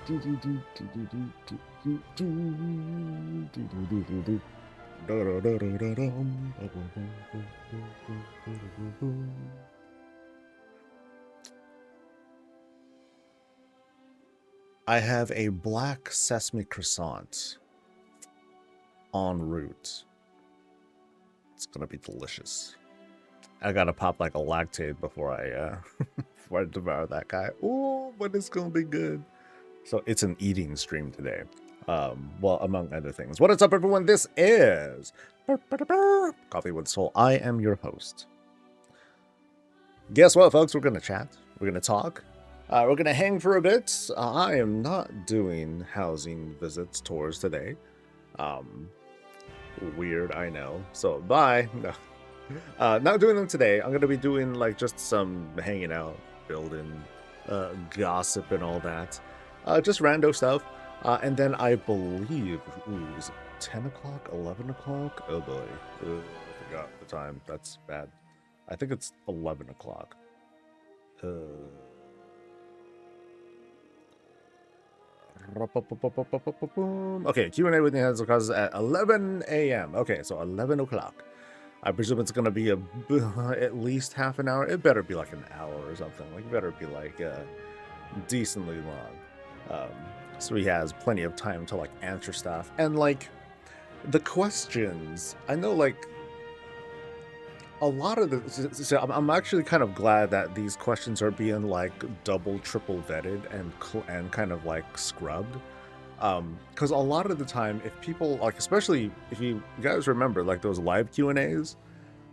I have a black sesame croissant en route. It's gonna be delicious. I gotta pop like a lactate before I before I devour that guy. Oh, but it's gonna be good. So it's an eating stream today. Well, among other things. What is up, everyone? This is Coffee with Soul. I am your host. Guess what, folks? We're gonna chat. We're gonna talk. We're gonna hang for a bit. I am not doing housing visits tours today. Weird, I know. So bye. No. Not doing them today. I'm gonna be doing like just some hanging out, building, gossip and all that. Just rando stuff. And then I believe, is it 10 o'clock, 11 o'clock? Oh boy, I forgot the time. That's bad. I think it's 11 o'clock. Okay, Q&A with the hands causes at 11 a.m. Okay, so 11 o'clock. I presume it's gonna be at least half an hour. It better be like an hour or something. Like, it better be like decently long. So he has plenty of time to like answer stuff. And like the questions, I know like a lot of the, so I'm actually kind of glad that these questions are being like double, triple vetted and kind of like scrubbed. Because a lot of the time, if people like, especially if you guys remember like those live Q&As,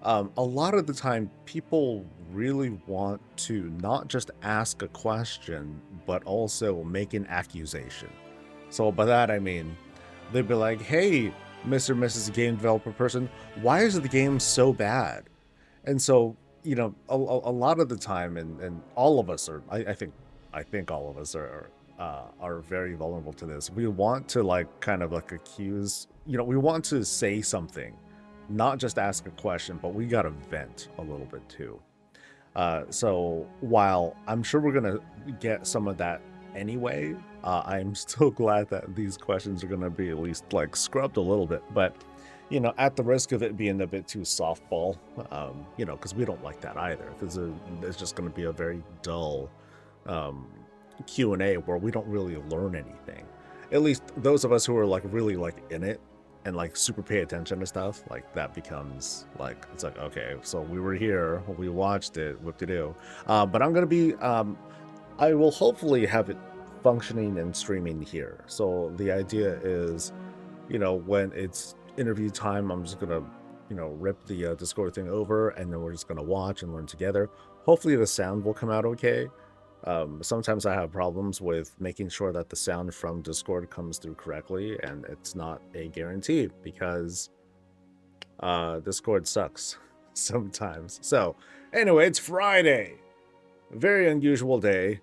a lot of the time people really want to not just ask a question, but also make an accusation. So by that I mean, they'd be like, hey, Mr. and Mrs. Game Developer person, why is the game so bad? And so, you know, a lot of the time, and all of us are, I think all of us are very vulnerable to this. We want to like kind of like accuse, you know, we want to say something, not just ask a question, but we got to vent a little bit too. So while I'm sure we're going to get some of that anyway, I'm still glad that these questions are going to be at least like scrubbed a little bit, but you know, at the risk of it being a bit too softball, you know, because we don't like that either. Because it's just going to be a very dull Q&A where we don't really learn anything. At least those of us who are like really like in it and like super pay attention to stuff, like that becomes like, it's like, okay, so we were here, we watched it, what to do. But I'm going to be, I will hopefully have it functioning and streaming here. So the idea is, you know, when it's interview time, I'm just gonna, you know, rip the Discord thing over, and then we're just gonna watch and learn together. Hopefully the sound will come out okay. Sometimes I have problems with making sure that the sound from Discord comes through correctly, and it's not a guarantee because Discord sucks sometimes. So anyway, it's Friday, very unusual day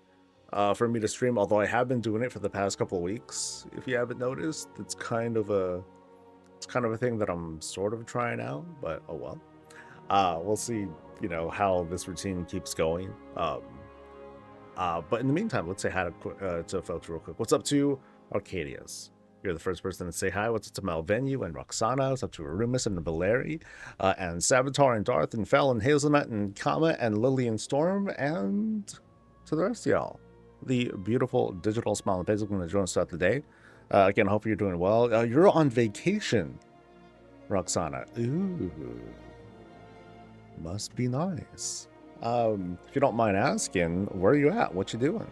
for me to stream, although I have been doing it for the past couple of weeks. If you haven't noticed, it's kind of a thing that I'm sort of trying out, but oh well. We'll see, you know, how this routine keeps going. But in the meantime, let's say hi to folks real quick. What's up to Arcadius? You're the first person to say hi. What's up to Malvenu and Roxana? What's up to Arumus and Valeri? And Savitar and Darth and Fel and Hazelnut and Kama and Lily and Storm, and to the rest of y'all. The beautiful digital smile and basically going to join us throughout the day. Again, I hope you're doing well. You're on vacation, Roxana. Ooh, must be nice. If you don't mind asking, where are you at? What you doing?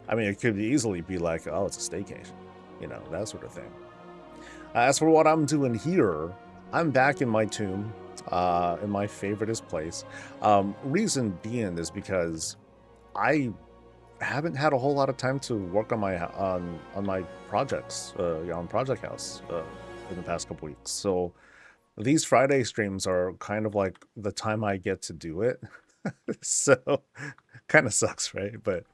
I mean, it could easily be like, oh, it's a staycation, you know, that sort of thing. As for what I'm doing here, I'm back in my tomb, in my favoriteest place. Reason being is because I haven't had a whole lot of time to work on my projects, on Project House, in the past couple weeks. So these Friday streams are kind of like the time I get to do it. So kind of sucks, right? But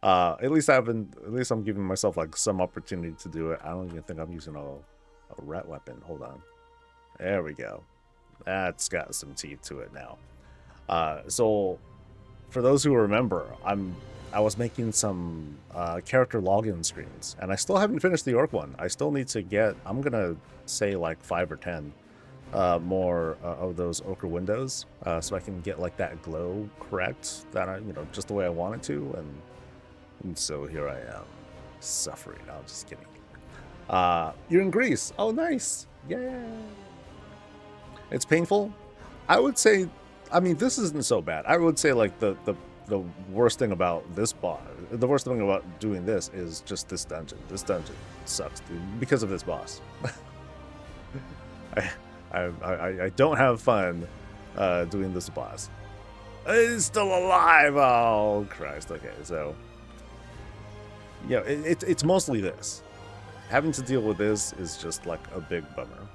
at least I'm giving myself like some opportunity to do it. I don't even think I'm using a rat weapon. Hold on. There we go. That's got some teeth to it now. So for those who remember, I'm I was making some character login screens, and I still haven't finished the orc one. I still need to get, I'm gonna say like 5 or 10 more of those ochre windows, so I can get like that glow correct, that I, you know, just the way I want it to, and so here I am, suffering. I'm just kidding. You're in Greece. Oh, nice. Yeah. It's painful. I would say, I mean, this isn't so bad. I would say like the worst thing about this boss, the worst thing about doing this is just this dungeon. This dungeon sucks, dude, because of this boss. I don't have fun doing this boss. It's still alive. Oh Christ. Okay, so yeah, it's mostly this. Having to deal with this is just like a big bummer.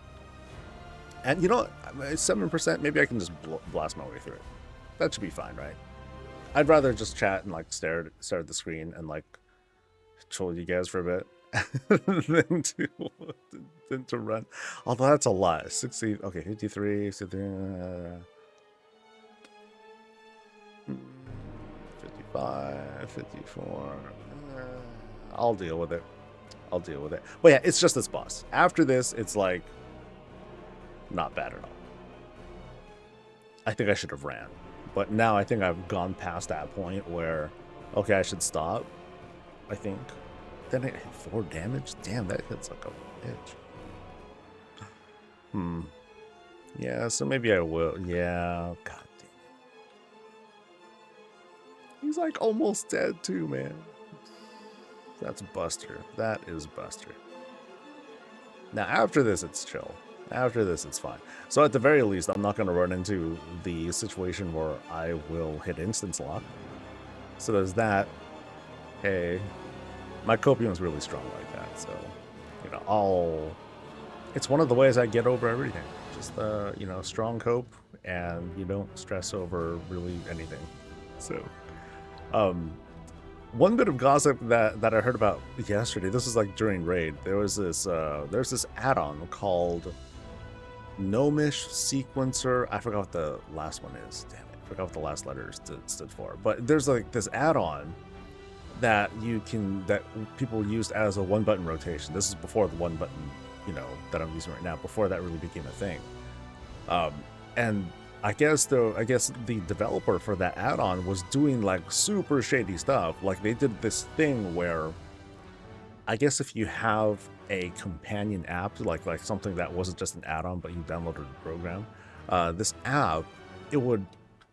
And you know what? 7%, maybe I can just blast my way through it. That should be fine, right? I'd rather just chat and like stare at the screen and like troll you guys for a bit than to run. Although that's a lot. 60, okay, 53, 55, 54. I'll deal with it. I'll deal with it. But yeah, it's just this boss. After this, it's like not bad at all. I think I should have ran. But now I think I've gone past that point where, okay, I should stop. I think. Then I hit 4 damage? Damn, that hits like a bitch. Yeah, so maybe I will. Yeah, god damn it. He's like almost dead too, man. That's Buster. That is Buster. Now, after this, it's chill. After this, it's fine. So at the very least, I'm not going to run into the situation where I will hit instance lock. So there's that. Hey, my copium is really strong like that. So, you know, it's one of the ways I get over everything. Just, you know, strong cope, and you don't stress over really anything. So, one bit of gossip that I heard about yesterday, this was like during raid, there's this add-on called Gnomish Sequencer. I forgot what the last one is. Damn it, I forgot what the last letter stood for. But there's like this add-on that people used as a 1-button rotation. This is before the 1-button, you know, that I'm using right now, before that really became a thing. And I guess the developer for that add-on was doing like super shady stuff. Like they did this thing where, I guess if you have a companion app, like something that wasn't just an add-on, but you downloaded a program, this app, it would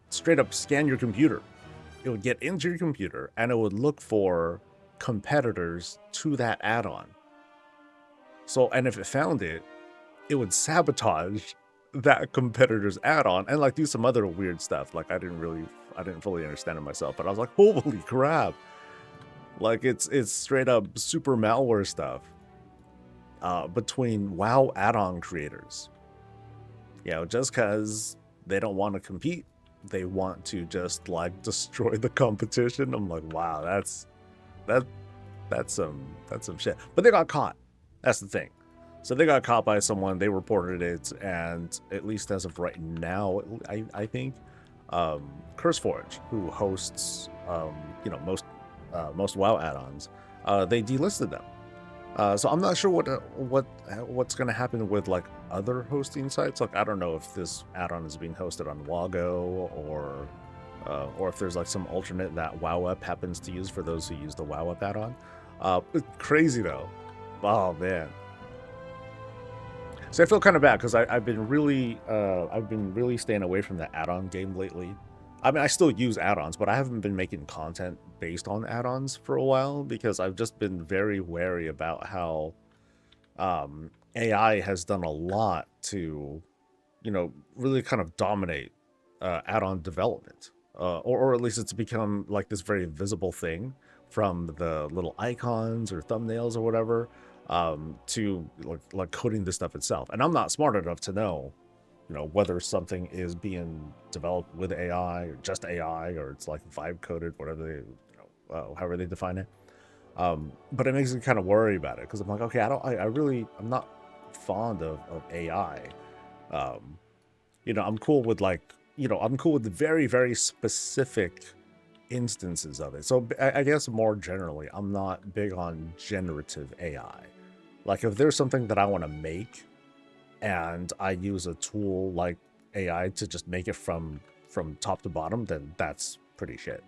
straight up scan your computer. It would get into your computer and it would look for competitors to that add-on. So, and if it found it, it would sabotage that competitor's add-on and like do some other weird stuff. Like I didn't fully understand it myself, but I was like, holy crap. Like it's straight up super malware stuff between WoW add-on creators. You know, just because they don't want to compete, they want to just like destroy the competition. I'm like, wow, that's some shit. But they got caught. That's the thing. So they got caught by someone, they reported it, and at least as of right now, I think CurseForge, who hosts you know, most WoW add-ons, they delisted them. So I'm not sure what's going to happen with like other hosting sites. Like I don't know if this add-on is being hosted on Wago or if there's like some alternate that WoW Up happens to use for those who use the WoW Up add-on. Crazy though. Oh man. So I feel kind of bad because I've been really staying away from the add-on game lately. I mean, I still use add-ons, but I haven't been making content based on add-ons for a while because I've just been very wary about how AI has done a lot to, you know, really kind of dominate add-on development, or at least it's become like this very visible thing from the little icons or thumbnails or whatever to like coding this stuff itself. And I'm not smart enough to know, you know, whether something is being developed with AI or just AI or it's like vibe coded, whatever they, you know, however they define it. But it makes me kind of worry about it because I'm like, okay, I'm not fond of AI. You know, I'm cool with like, you know, I'm cool with very, very specific instances of it. So I guess more generally, I'm not big on generative AI. Like if there's something that I want to make and I use a tool like AI to just make it from top to bottom, then that's pretty shit.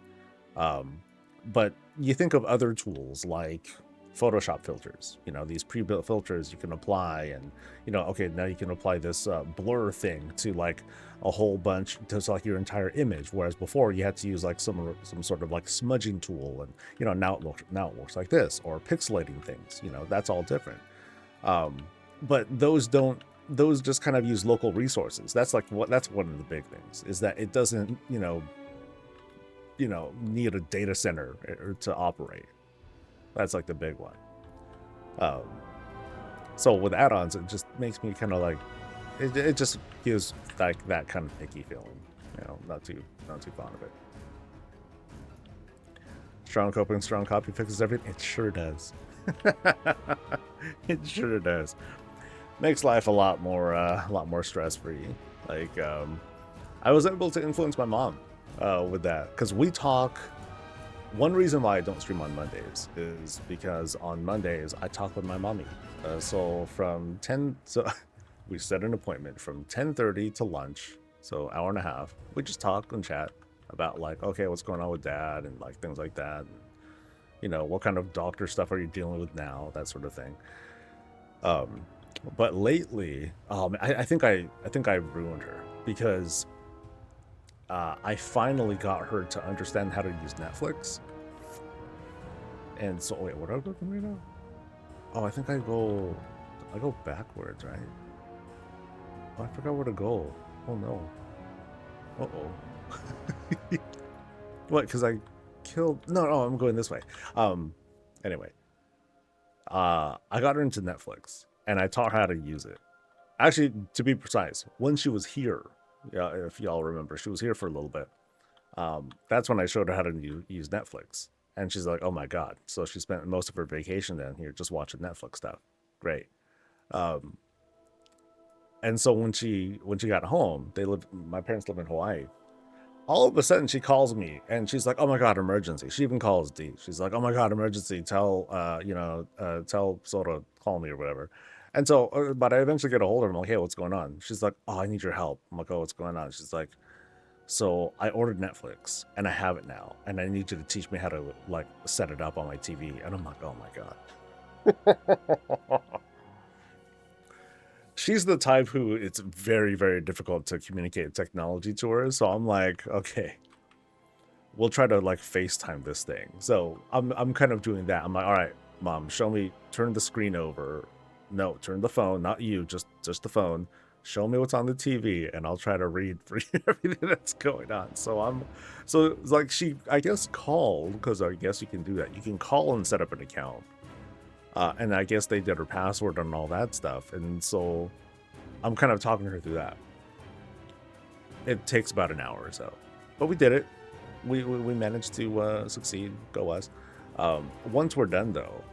But you think of other tools like Photoshop filters, you know, these pre-built filters you can apply, and you know, okay, now you can apply this blur thing to like a whole bunch to like your entire image, whereas before you had to use like some sort of like smudging tool, and you know, now it works like this, or pixelating things, you know, that's all different. But those just kind of use local resources. That's one of the big things, is that it doesn't, you know, need a data center to operate. That's like the big one. So with add-ons, it just makes me kind of like, it just gives like that kind of icky feeling, you know, not too fond of it. Strong coping, strong copy fixes everything. It sure does. It sure does. Makes life a lot more stress-free. Like, I was able to influence my mom with that, because we talk. One reason why I don't stream on Mondays is because on Mondays I talk with my mommy. So from 10, so we set an appointment from 10:30 to lunch, so hour and a half. We just talk and chat about like, okay, what's going on with dad, and like things like that. And, you know, what kind of doctor stuff are you dealing with now, that sort of thing. But lately, I think I ruined her, because I finally got her to understand how to use Netflix. And so, wait, what do I go from right now? Oh, I think I go backwards, right? Oh, I forgot where to go. Oh no. Uh-oh. What? Because I killed... No, I'm going this way. Anyway. I got her into Netflix, and I taught her how to use it. Actually, to be precise, when she was here, yeah, if y'all remember, she was here for a little bit. That's when I showed her how to use Netflix, and she's like, "Oh my god!" So she spent most of her vacation down here just watching Netflix stuff. Great. And so when she got home, my parents live in Hawaii. All of a sudden, she calls me, and she's like, "Oh my god, emergency!" She even calls D. She's like, "Oh my god, emergency! Tell tell Soda call me or whatever." And so, but I eventually get a hold of her. I'm like, "Hey, what's going on?" She's like, "Oh, I need your help." I'm like, "Oh, what's going on?" She's like, "So I ordered Netflix, and I have it now, and I need you to teach me how to like set it up on my TV." And I'm like, "Oh my god." She's the type who it's very, very difficult to communicate technology to her. So I'm like, okay, we'll try to like FaceTime this thing. So I'm kind of doing that. I'm like, all right, mom, show me, turn the screen over. No, turn the phone, not you, just the phone. Show me what's on the TV, and I'll try to read for you everything that's going on. So it's like she, I guess, called, because I guess you can do that. You can call and set up an account. And I guess they did her password and all that stuff. And so I'm kind of talking her through that. It takes about an hour or so, but we did it. We managed to succeed. Go us. Once we're done though,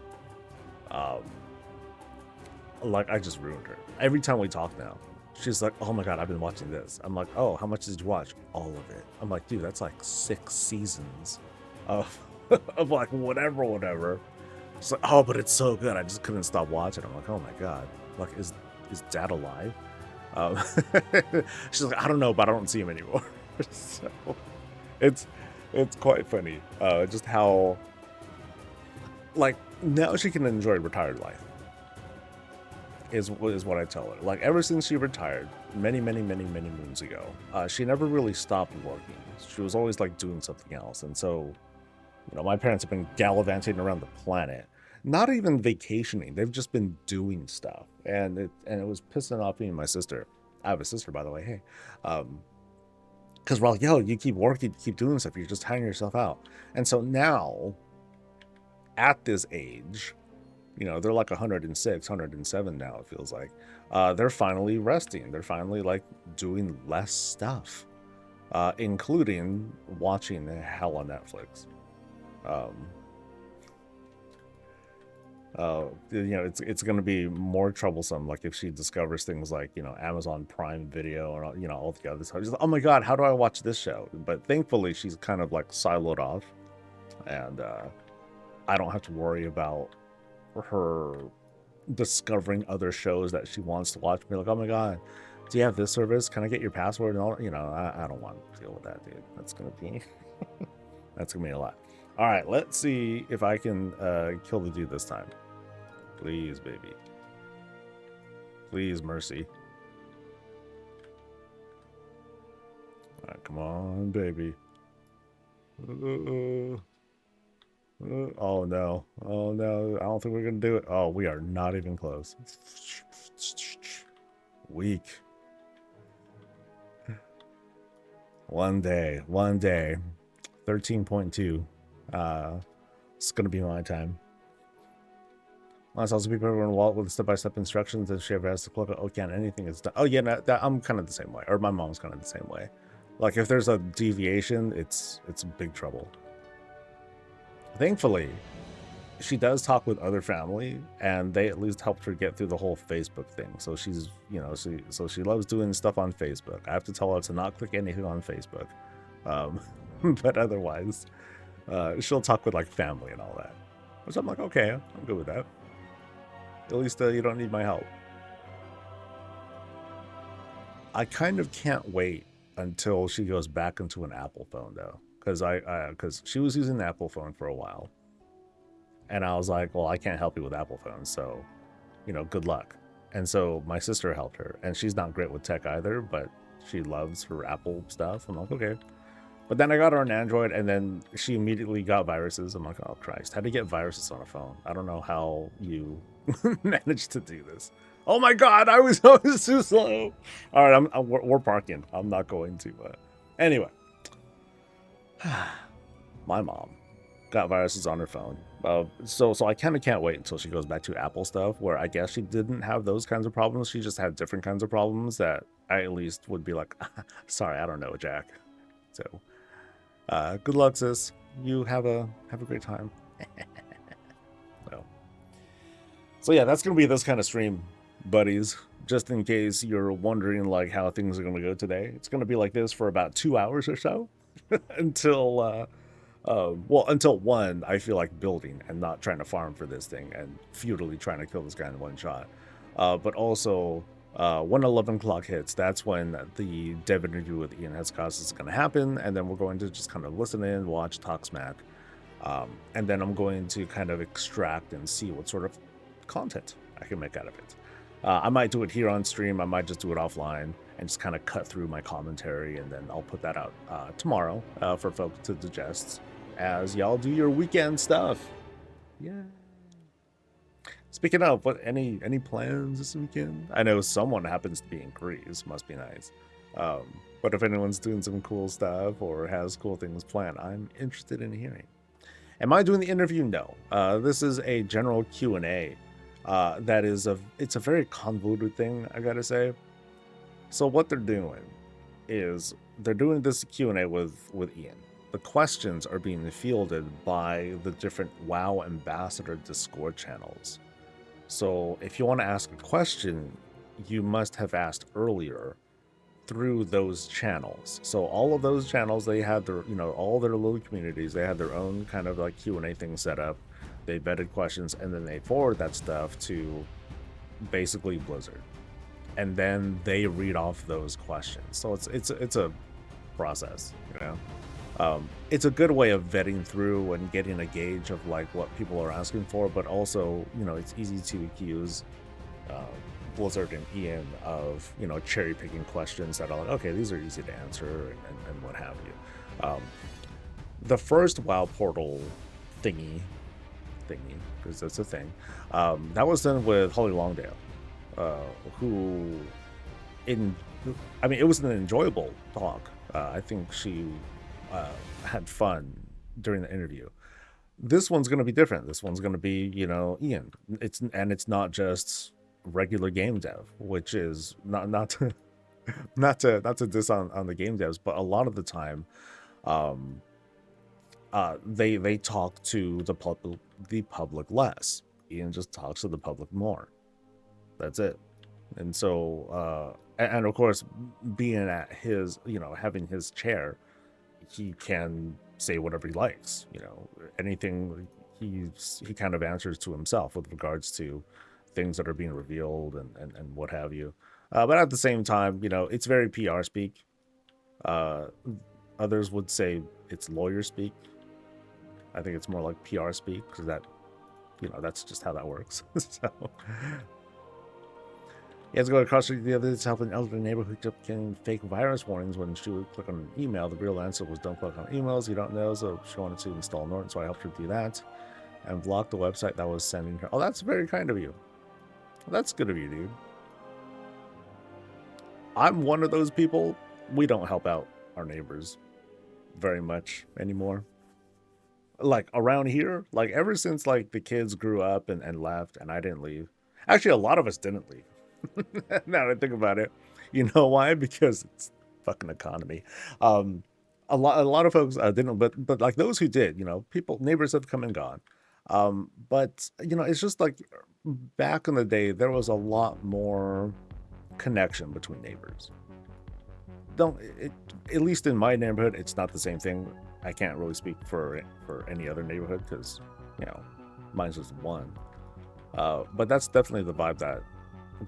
like I just ruined her. Every time we talk now, she's like, "Oh my god, I've been watching this." I'm like, "Oh, how much did you watch?" "All of it." I'm like, "Dude, that's like 6 seasons of of like whatever. It's like, "Oh, but it's so good. I just couldn't stop watching." I'm like, "Oh my god, like is dad alive?" She's like, "I don't know, but I don't see him anymore." So it's quite funny, just how like now she can enjoy retired life. Is what I tell her. Like ever since she retired, many moons ago, she never really stopped working. She was always like doing something else, and so. You know, my parents have been gallivanting around the planet, not even vacationing. They've just been doing stuff, and it was pissing off me and my sister. I have a sister, by the way. Hey, because we're like, "Yo, you keep working, you keep doing stuff. You're just tiring yourself out." And so now, at this age, you know, they're like 106, 107 now. It feels like they're finally resting. They're finally like doing less stuff, including watching hell on Netflix. You know, it's going to be more troublesome. Like if she discovers things like, you know, Amazon Prime Video or, you know, all the other stuff. She's like, oh my God, how do I watch this show? But thankfully, she's kind of like siloed off, and I don't have to worry about her discovering other shows that she wants to watch. Be like, oh my God, do you have this service? Can I get your password? And all, you know, I don't want to deal with that, dude. That's gonna be that's gonna be a lot. All right, let's see if I can kill the dude this time. Please, baby. Please, mercy. All right, come on, baby. Oh no. Oh no. I don't think we're gonna do it. Oh, we are not even close. Weak. One day. 13.2. It's gonna be my time. Unless also people are in wallet with step-by-step instructions. If she ever has to click OK on anything, it's done. Oh yeah, no, I'm kind of the same way. Or my mom's kind of the same way. Like if there's a deviation, it's big trouble. Thankfully, she does talk with other family, and they at least helped her get through the whole Facebook thing. So she's, you know, so she loves doing stuff on Facebook. I have to tell her to not click anything on Facebook, but otherwise, she'll talk with like family and all that. Which I'm like, okay, I'm good with that. At least you don't need my help. I kind of can't wait until she goes back into an Apple phone though. Because she was using the Apple phone for a while, and I was like, well, I can't help you with Apple phones, so, you know, good luck. And so my sister helped her, and she's not great with tech either, but she loves her Apple stuff. I'm like, okay. But then I got her an Android, and then she immediately got viruses. I'm like, oh Christ, how to get viruses on a phone? I don't know how you managed to do this. Oh my God, I was too slow. All right, we're parking. I'm not going to. Anyway. My mom got viruses on her phone, so I kind of can't wait until she goes back to Apple stuff, where I guess she didn't have those kinds of problems. She just had different kinds of problems that I at least would be like, sorry, I don't know, Jack. So good luck, sis. You have a great time. So yeah, that's gonna be this kind of stream, buddies. Just in case you're wondering like how things are gonna go today, it's gonna be like this for about 2 hours or so. Until until 1, I feel like building and not trying to farm for this thing and futilely trying to kill this guy in one shot. But also, when 11 o'clock hits, that's when the dev interview with Ian Hescos is going to happen, and then we're going to just kind of listen in, watch, talk smack, and then I'm going to kind of extract and see what sort of content I can make out of it. I might do it here on stream, I might just do it offline, and just kind of cut through my commentary, and then I'll put that out tomorrow for folks to digest as y'all do your weekend stuff. Yeah. Speaking of, what any plans this weekend? I know someone happens to be in Greece, must be nice. But if anyone's doing some cool stuff or has cool things planned, I'm interested in hearing. Am I doing the interview? No. This is a general Q&A. It's a very convoluted thing, I gotta say. So what they're doing is they're doing this Q&A with Ian. The questions are being fielded by the different WoW Ambassador Discord channels. So if you want to ask a question, you must have asked earlier through those channels. So all of those channels, they had their, you know, all their little communities, they had their own kind of like Q&A thing set up. They vetted questions, and then they forward that stuff to basically Blizzard. And then they read off those questions. So it's a process, you know. It's a good way of vetting through and getting a gauge of like what people are asking for, but also, you know, it's easy to accuse Blizzard and Ian of, you know, cherry picking questions that are like, okay, these are easy to answer and what have you. The first WoW portal thingy, because that's a thing, that was done with Holly Longdale. I mean, it was an enjoyable talk. I think she had fun during the interview. This one's going to be different. This one's going to be, you know, Ian. It's not just regular game dev, which is not to diss on the game devs, but a lot of the time, they talk to the public less. and just talks to the public more. That's it. And so, and of course, being at his, having his chair, he can say whatever he likes. Anything he kind of answers to himself with regards to things that are being revealed and what have you. But at the same time, it's very PR speak. Others would say it's lawyer speak. I think it's more like PR speak because that's just how that works. So he has to go across the other to help an elderly neighbor who kept getting fake virus warnings when she would click on an email. The real answer was don't click on emails you don't know. So she wanted to install Norton, so I helped her do that and block the website that was sending her. Oh, that's very kind of you. That's good of you, dude. I'm one of those people. We don't help out our neighbors very much anymore. Like around here, like ever since like the kids grew up and left and I didn't leave. Actually, a lot of us didn't leave. Now that I think about it, you know why? Because it's fucking economy. A lot of folks didn't, but like those who did, neighbors have come and gone. But it's just like back in the day, there was a lot more connection between neighbors. At least in my neighborhood, it's not the same thing. I can't really speak for any other neighborhood because mine's just one. But that's definitely the vibe that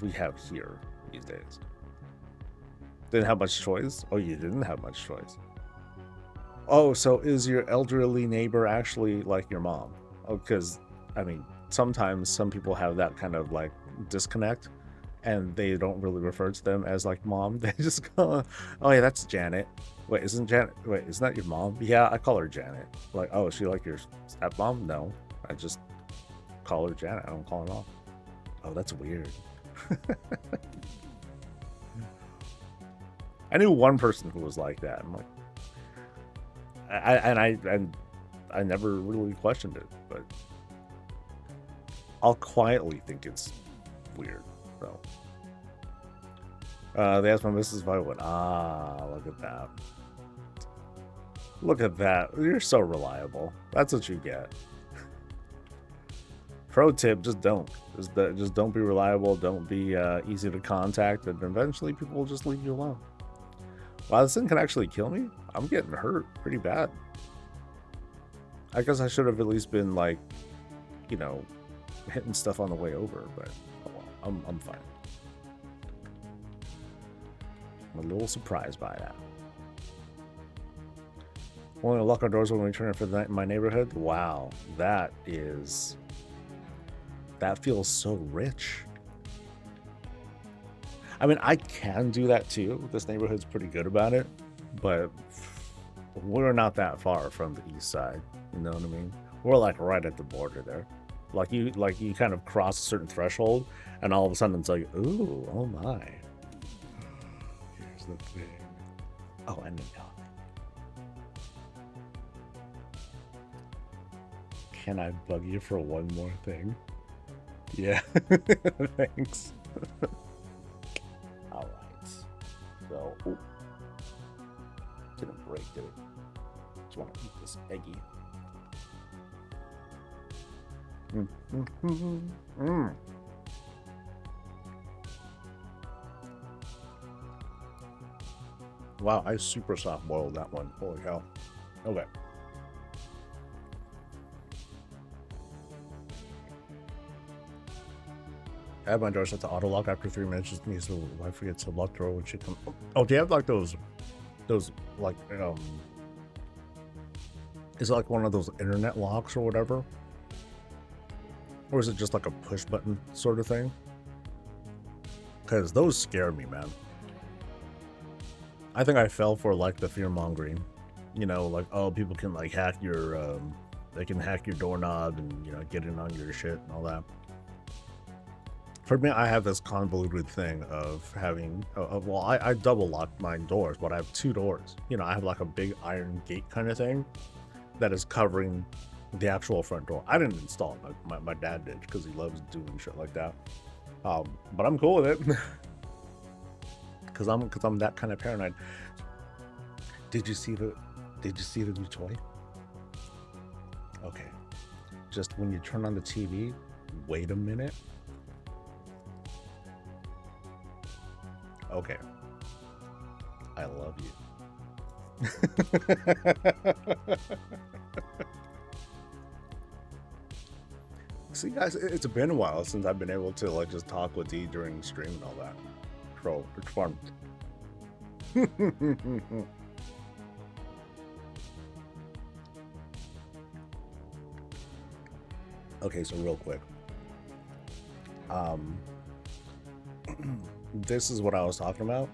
we have here these days. Didn't have much choice? Oh, you didn't have much choice. Oh, so is your elderly neighbor actually like your mom? Oh, because I mean, sometimes some people have that kind of like disconnect and they don't really refer to them as like mom. They just go, oh yeah, that's Janet. Wait, isn't that your mom? Yeah, I call her Janet. Like, oh, is she like your stepmom? No, I just call her Janet. I don't call her mom. Oh, that's weird. I knew one person who was like that. I'm like, I never really questioned it, but I'll quietly think it's weird. So they asked my missus if I would. Look at that. Look at that. You're so reliable. That's what you get. Pro tip, just don't. Just don't be reliable. Don't be easy to contact, and eventually people will just leave you alone. Wow, this thing can actually kill me? I'm getting hurt pretty bad. I guess I should have at least been like, hitting stuff on the way over, but oh well, I'm fine. I'm a little surprised by that. Only to lock our doors when we return for the night in my neighborhood? Wow, that feels so rich. I mean, I can do that too. This neighborhood's pretty good about it, but we're not that far from the east side. You know what I mean? We're like right at the border there. Like you kind of cross a certain threshold, and all of a sudden it's like, ooh, oh my. Here's the thing. Oh, and the dog. Can I bug you for one more thing? Yeah. Thanks. All right. So, didn't break, did it? Just want to eat this eggy. Wow, I super soft boiled that one. Holy cow. Okay. I have my door set to auto lock after 3 minutes just in case the wife forgets to lock door when she comes. Oh, do you have like those like is it like one of those internet locks or whatever? Or is it just like a push button sort of thing? Because those scare me, man. I think I fell for like the fear mongering, like, oh, people can like hack your they can hack your doorknob and get in on your shit and all that. For me, I have this convoluted thing of having, well, I double lock my doors, but I have 2 doors. I have like a big iron gate kind of thing that is covering the actual front door. I didn't install it. My dad did because he loves doing shit like that. But I'm cool with it because I'm that kind of paranoid. Did you see the new toy? Okay, just when you turn on the TV, Wait a minute. Okay. I love you. See, guys, it's been a while since I've been able to like just talk with D during the stream and all that. So it's fun. Okay, so real quick. This is what I was talking about.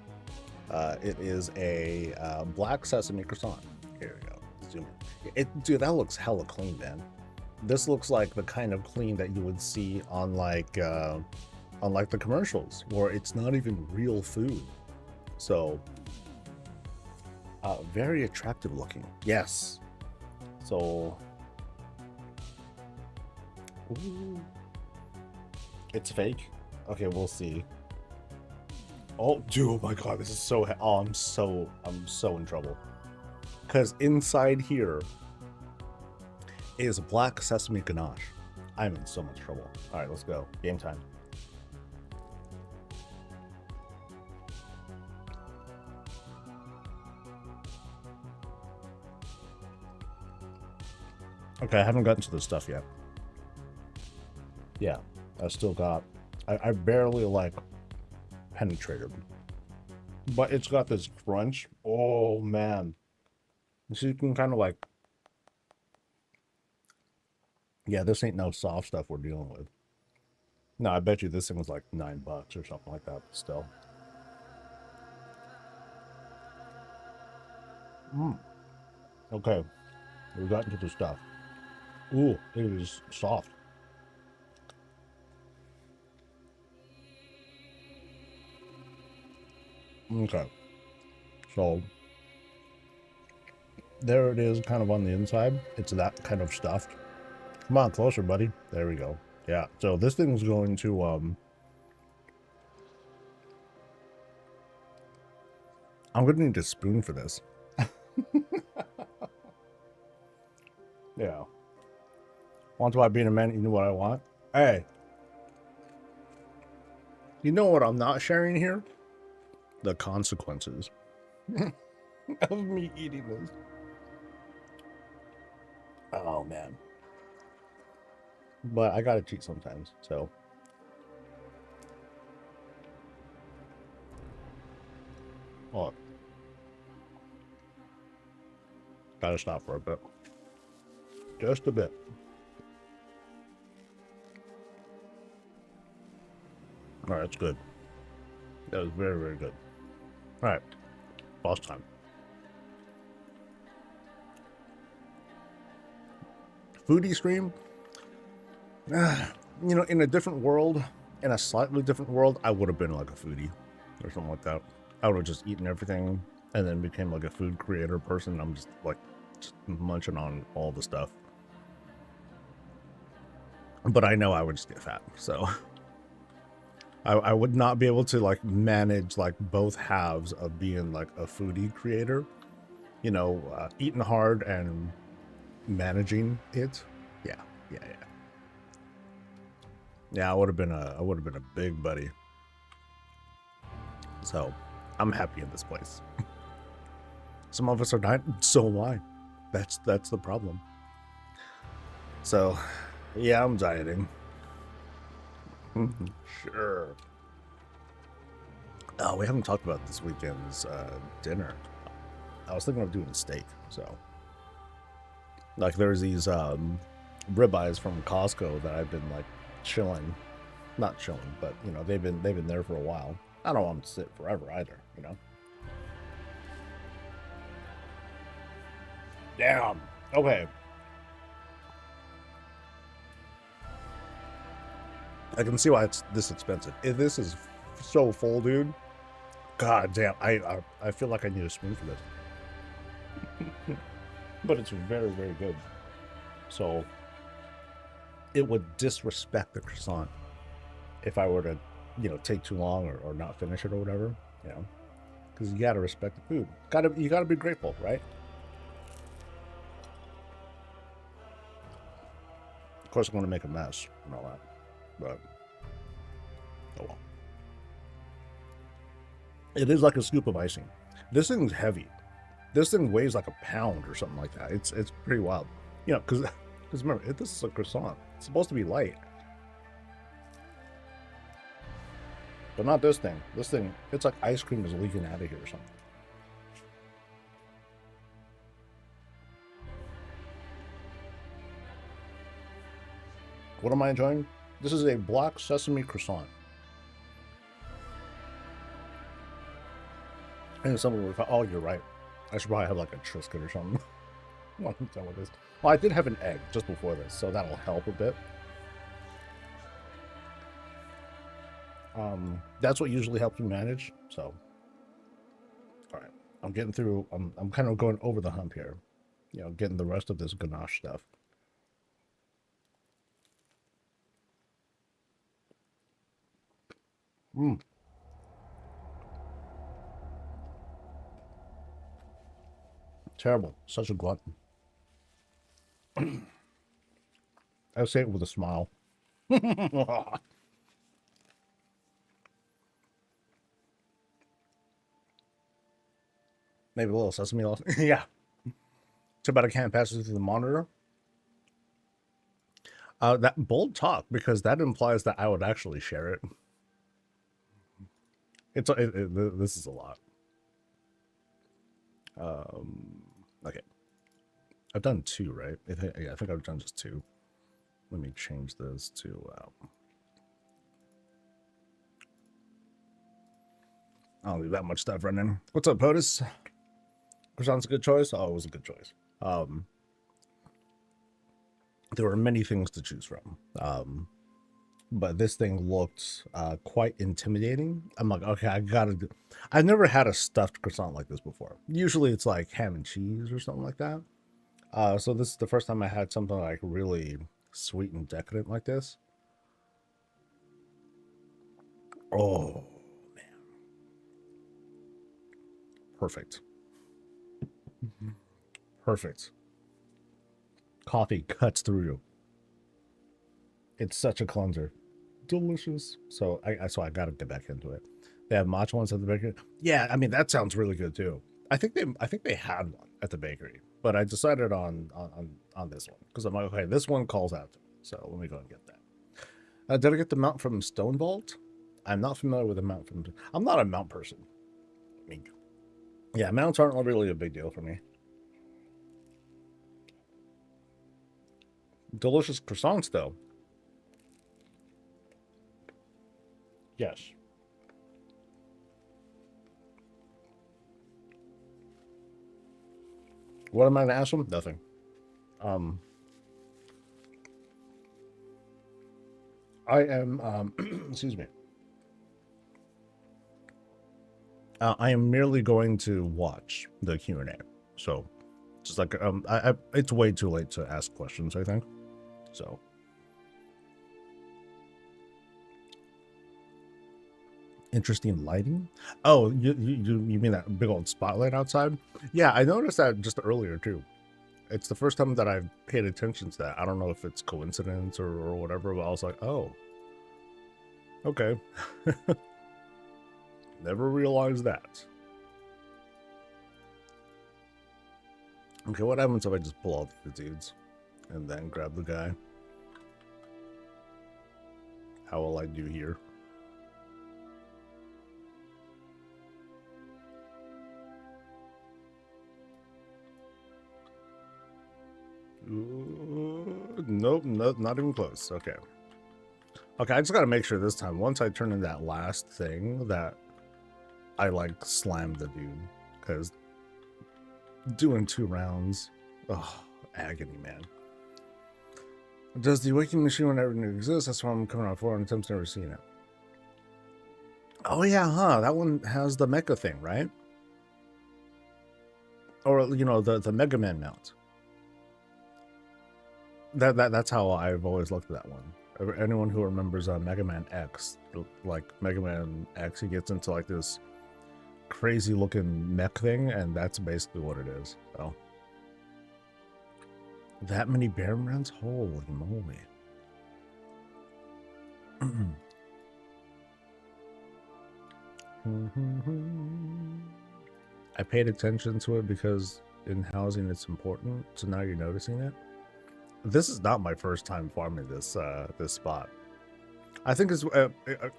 It is a black sesame croissant. Here we go. Zoom in. Dude, that looks hella clean, man. This looks like the kind of clean that you would see on like the commercials, where it's not even real food. So, very attractive looking. Yes. So, ooh, it's fake. Okay, we'll see. Oh, dude, oh my god, this is so. Oh, I'm so in trouble. Because inside here is black sesame ganache. I'm in so much trouble. All right, let's go. Game time. Okay, I haven't gotten to this stuff yet. Yeah, I still got. I barely like penetrated, but it's got this crunch. Oh man, so you can kind of like. Yeah, this ain't no soft stuff we're dealing with. No, I bet you this thing was like $9 or something like that, but still. Okay, we got into the stuff. Ooh, it is soft. Okay, so there it is, kind of on the inside. It's that kind of stuffed. Come on, closer, buddy. There we go. Yeah, so this thing's going to, I'm gonna need a spoon for this. Yeah. Want to being a man, you know what I want? Hey. You know what I'm not sharing here? The consequences of me eating this. Oh, man. But I gotta cheat sometimes, so. Oh. Gotta stop for a bit. Just a bit. Alright, that's good. That was very, very good. Alright. Boss time. Foodie stream? You know, in a different world, in a slightly different world, I would have been like a foodie or something like that. I would have just eaten everything and then became like a food creator person. I'm just like just munching on all the stuff. But I know I would just get fat, so I would not be able to like manage like both halves of being like a foodie creator, you know, eating hard and managing it. Yeah. I would have been a big buddy. So I'm happy in this place. Some of us are not, so am I. That's the problem. So yeah, I'm dieting. Sure. Oh, we haven't talked about this weekend's dinner. I was thinking of doing steak, so like there's these ribeyes from Costco that I've been like not chilling, but you know they've been there for a while. I don't want them to sit forever either, you know. Damn. Okay. I can see why it's this expensive. If this is so full, dude. God damn. I feel like I need a spoon for this. But it's very, very good. So it would disrespect the croissant if I were to, you know, take too long or not finish it or whatever, you know. Because you gotta respect the food. You gotta be grateful, right? Of course I'm gonna make a mess and all that. But oh well. It is like a scoop of icing. This thing's heavy. This thing weighs like a pound or something like that. It's pretty wild. You know, because remember, this is a croissant. It's supposed to be light. But not this thing. This thing, it's like ice cream is leaking out of here or something. What am I enjoying? This is a black sesame croissant. And someone would, oh, you're right. I should probably have like a Triscuit or something. What is? Well, I did have an egg just before this, so that'll help a bit. That's what usually helps me manage. So, all right, I'm getting through. I'm kind of going over the hump here. You know, getting the rest of this ganache stuff. Terrible. Such a glutton. I say it with a smile. Maybe a little sesame oil. Yeah. Too bad I can't pass it through the monitor. That bold talk, because that implies that I would actually share it. This is a lot. Okay. I've done 2, right? I think I've done just 2. Let me change this to... I don't leave that much stuff running. What's up, POTUS? Croissant's a good choice? Oh, it was a good choice. There were many things to choose from. But this thing looked quite intimidating. I'm like, okay, I gotta do... I've never had a stuffed croissant like this before. Usually it's like ham and cheese or something like that. So this is the first time I had something like really sweet and decadent like this. Oh, man. Perfect. Perfect. Coffee cuts through. It's such a cleanser. Delicious. So I gotta get back into it. They have matcha ones at the bakery. Yeah, I mean that sounds really good too. I think they had one at the bakery, but I decided on this one because I'm like, okay, this one calls out to me, so let me go and get that. Did I get the mount from Stone Vault? I'm not familiar with the mount from... I'm not a mount person. I mean, yeah, mounts aren't really a big deal for me. Delicious croissants, though. Yes. What am I going to ask them? Nothing. I am, excuse me. I am merely going to watch the Q&A. So, just like, it's way too late to ask questions, I think. So. Interesting lighting. Oh, you mean that big old spotlight outside? Yeah, I noticed that just earlier too. It's the first time that I've paid attention to that. I don't know if it's coincidence or whatever, but I was like, oh, okay. Never realized that. Okay, what happens if I just pull all the dudes and then grab the guy? How will I do here? Nope, not even close. Okay. Okay, I just gotta make sure this time, once I turn in that last thing, that I, like, slam the dude. Because doing 2 rounds, oh, agony, man. Does the Awakening Machine never exist? That's why I'm coming on 4 attempts, never seen it. Oh, yeah, huh? That one has the mecha thing, right? Or, you know, the Mega Man mount. That's how I've always looked at that one. Anyone who remembers Mega Man X, like Mega Man X, he gets into like this crazy looking mech thing, and that's basically what it is. So that many Baron runs? Holy moly. I paid attention to it because in housing it's important, so now you're noticing it. This is not my first time farming this this spot. I think it's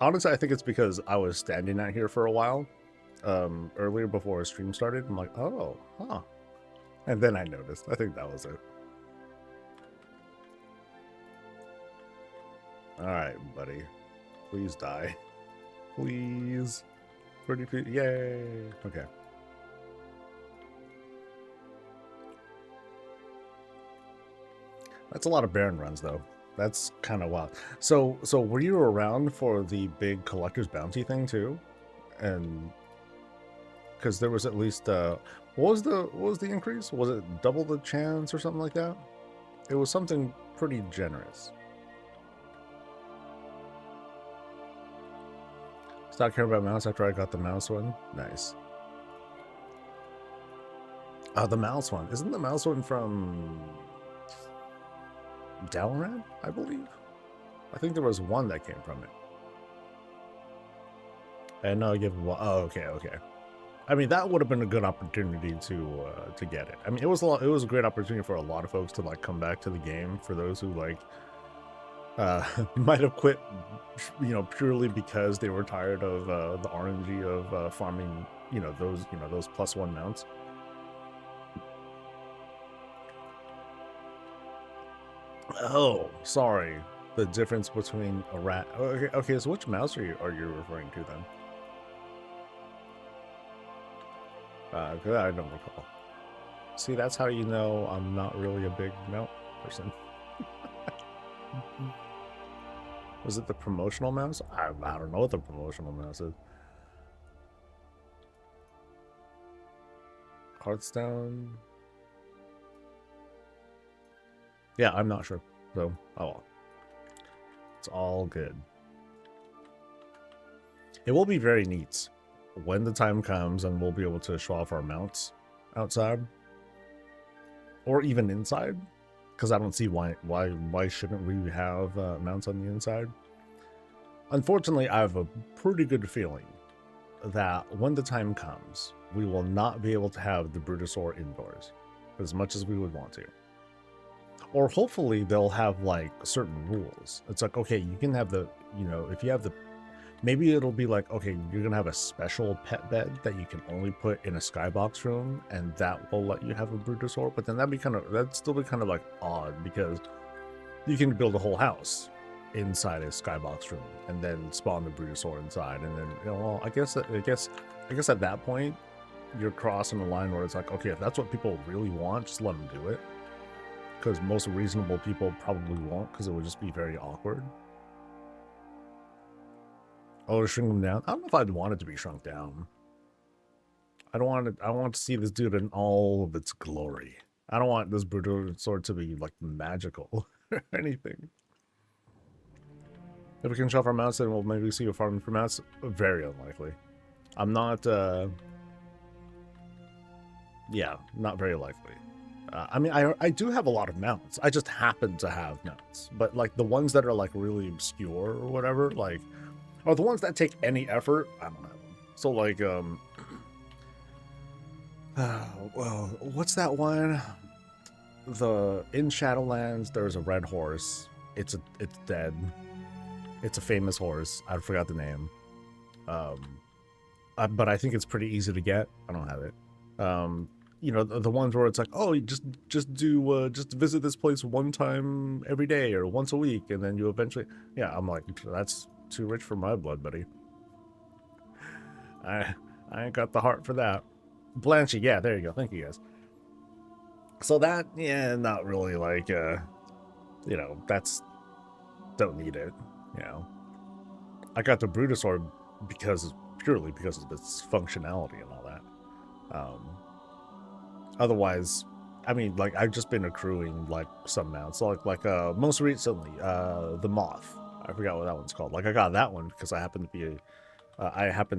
honestly I think it's because I was standing out here for a while earlier before stream started. I'm like, oh, huh, and then I noticed. I think that was it. All right, buddy, please die, please. Pretty feet, yay. Okay. That's a lot of Baron runs, though. That's kind of wild. So were you around for the big collector's bounty thing too? And because there was at least what was the increase? Was it double the chance or something like that? It was something pretty generous. Stopped caring about mouse after I got the mouse one. Nice. The mouse one. Isn't the mouse one from Dalaran, I believe? I think there was one that came from it. And no, give oh, okay. I mean, that would have been a good opportunity to get it. I mean, it was a great opportunity for a lot of folks to like come back to the game. For those who like might have quit, you know, purely because they were tired of the RNG of farming, you know, those +1 mounts. Oh, sorry. The difference between a rat. Okay. So which mouse are you referring to then? Because I don't recall. See, that's how you know I'm not really a big mount person. Was it the promotional mouse? I don't know what the promotional mouse is. Hearthstone. Yeah, I'm not sure. So, oh well. It's all good. It will be very neat when the time comes and we'll be able to show off our mounts outside. Or even inside. Because I don't see why shouldn't we have mounts on the inside. Unfortunately, I have a pretty good feeling that when the time comes, we will not be able to have the Brutosaur indoors as much as we would want to. Or hopefully they'll have like certain rules. It's like, okay, you can have the, you know, if you have the, maybe it'll be like, okay, you're gonna have a special pet bed that you can only put in a skybox room, and that will let you have a Brutosaur. But then that'd still be kind of like odd, because you can build a whole house inside a skybox room and then spawn the Brutosaur inside, and then, you know, well, I guess at that point you're crossing the line where it's like, okay, if that's what people really want, just let them do it, because most reasonable people probably won't, because it would just be very awkward. Oh, to shrink him down? I don't know if I'd want it to be shrunk down. I want to see this dude in all of its glory. I don't want this Brutosaur to be like magical or anything. If we can shelf our mounts, then we'll maybe see a farming for mounts. Very unlikely. I'm not, yeah, not very likely. I mean, I do have a lot of mounts. I just happen to have mounts. But like the ones that are like really obscure or whatever, like, or the ones that take any effort, I don't have them. So like, well, what's that one? In Shadowlands, there's a red horse. It's dead. It's a famous horse. I forgot the name. But I think it's pretty easy to get. I don't have it. You know, the ones where it's like, oh, you just visit this place one time every day or once a week, and then you eventually, yeah, I'm like, that's too rich for my blood, buddy. I ain't got the heart for that. Blanchy, yeah, there you go. Thank you, guys. So that, yeah, not really like, you know, don't need it, you know. I got the Brutosaur purely because of its functionality and all that. Otherwise, I mean, like, I've just been accruing like some mounts. So like most recently, the Moth. I forgot what that one's called. Like, I got that one because I happen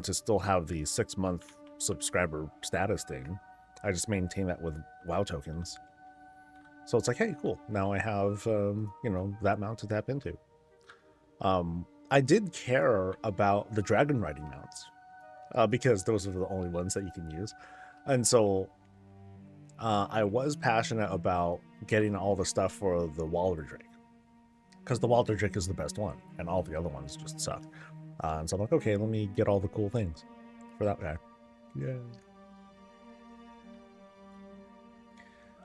to still have the 6-month subscriber status thing. I just maintain that with WoW tokens. So it's like, hey, cool. Now I have, you know, that mount to tap into. I did care about the dragon riding mounts because those are the only ones that you can use. And so I was passionate about getting all the stuff for the Walder Drake because the Walder Drake is the best one and all the other ones just suck. And so I'm like, okay, let me get all the cool things for that guy. Yeah.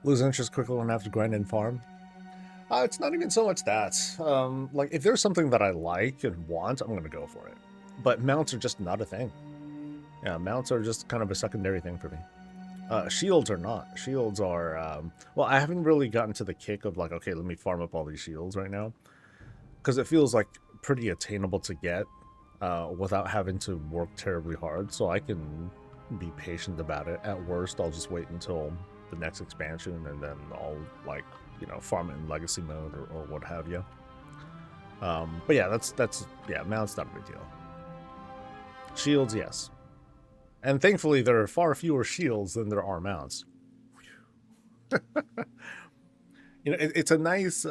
Lose interest quickly enough to grind and farm. It's not even so much that. Like, if there's something that I like and want, I'm going to go for it. But mounts are just not a thing. Yeah, mounts are just kind of a secondary thing for me. Shields are not. Shields are, well, I haven't really gotten to the kick of like, okay, let me farm up all these shields right now. Because it feels like pretty attainable to get without having to work terribly hard. So I can be patient about it. At worst, I'll just wait until the next expansion and then I'll, like, you know, farm it in legacy mode or what have you. But yeah, yeah, mounts not a big deal. Shields, yes. And thankfully, there are far fewer shields than there are mounts. You know, it's a nice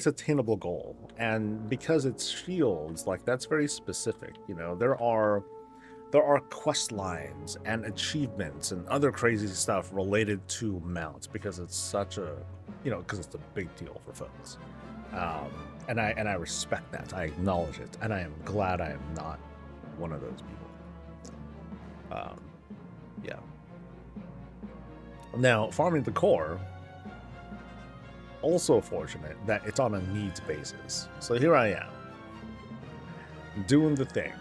attainable goal, and because it's shields, like that's very specific. You know, there are quest lines and achievements and other crazy stuff related to mounts because it's such a, you know, because it's a big deal for folks. And I respect that. I acknowledge it, and I am glad I am not one of those people. Yeah. Now, farming the core, also fortunate that it's on a needs basis. So here I am, doing the thing,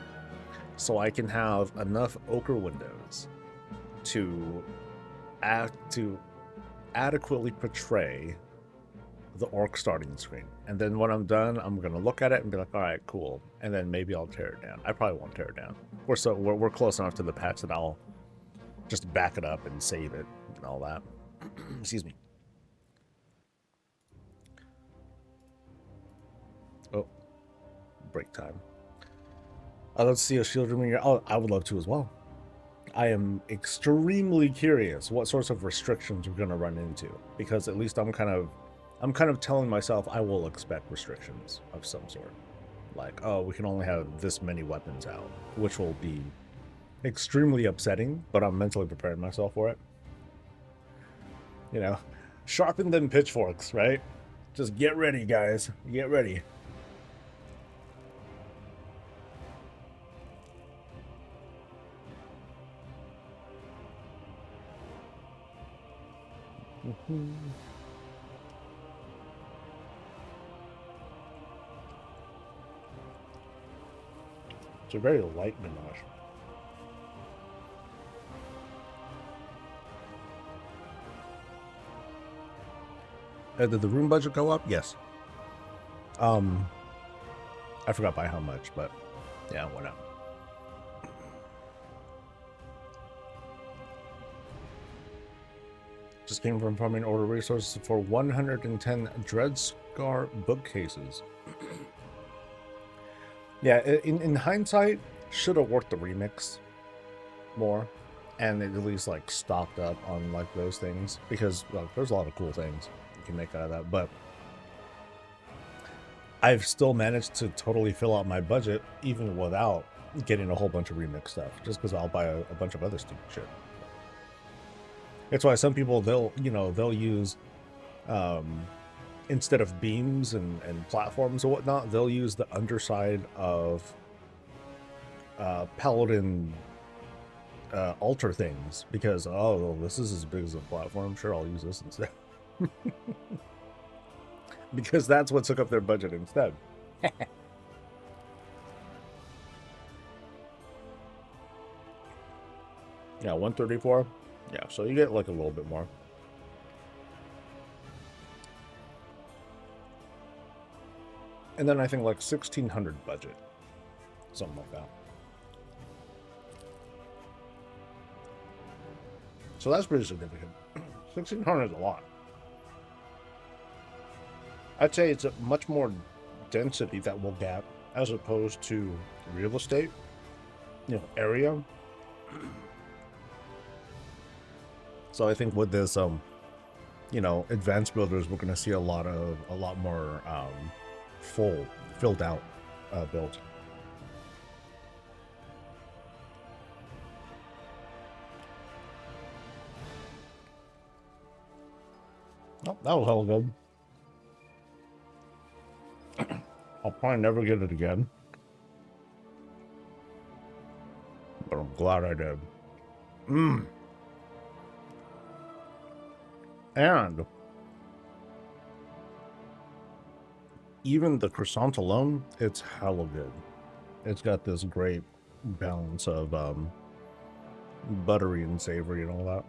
so I can have enough ochre windows to adequately portray the orc starting screen. And then when I'm done, I'm gonna look at it and be like, all right, cool. And then maybe I'll tear it down. I probably won't tear it down. We're close enough to the patch that I'll just back it up and save it and all that. Excuse me. Oh, break time. Let's see a shield room here. Oh, I would love to as well. I am extremely curious what sorts of restrictions we're gonna run into, because at least I'm kind of telling myself I will expect restrictions of some sort. Like, oh, we can only have this many weapons out, which will be extremely upsetting, but I'm mentally preparing myself for it. You know, sharpen them pitchforks, right? Just get ready, guys. Get ready. It's a very light melange. Did the room budget go up? Yes. I forgot by how much, but yeah, it went up. Just came from farming order resources for 110 Dreadscar bookcases. Yeah, in hindsight, should have worked the remix more, and at least like stocked up on like those things, because well, there's a lot of cool things you can make out of that. But I've still managed to totally fill out my budget even without getting a whole bunch of remix stuff, just because I'll buy a bunch of other stupid shit. That's why some people they'll use instead of beams and platforms or whatnot, they'll use the underside of paladin altar things, because oh, this is as big as a platform, sure, I'll use this instead. Because that's what took up their budget instead. Yeah, 134. Yeah, so you get like a little bit more. And then I think like 1,600 budget. Something like that. So that's pretty significant. 1,600 is a lot. I'd say it's a much more density that we'll get as opposed to real estate, you know, area. So I think with this, you know, advanced builders, we're going to see a lot more filled out built. Oh, that was hella good. I'll probably never get it again. But I'm glad I did. And even the croissant alone, it's hella good. It's got this great balance of buttery and savory and all that.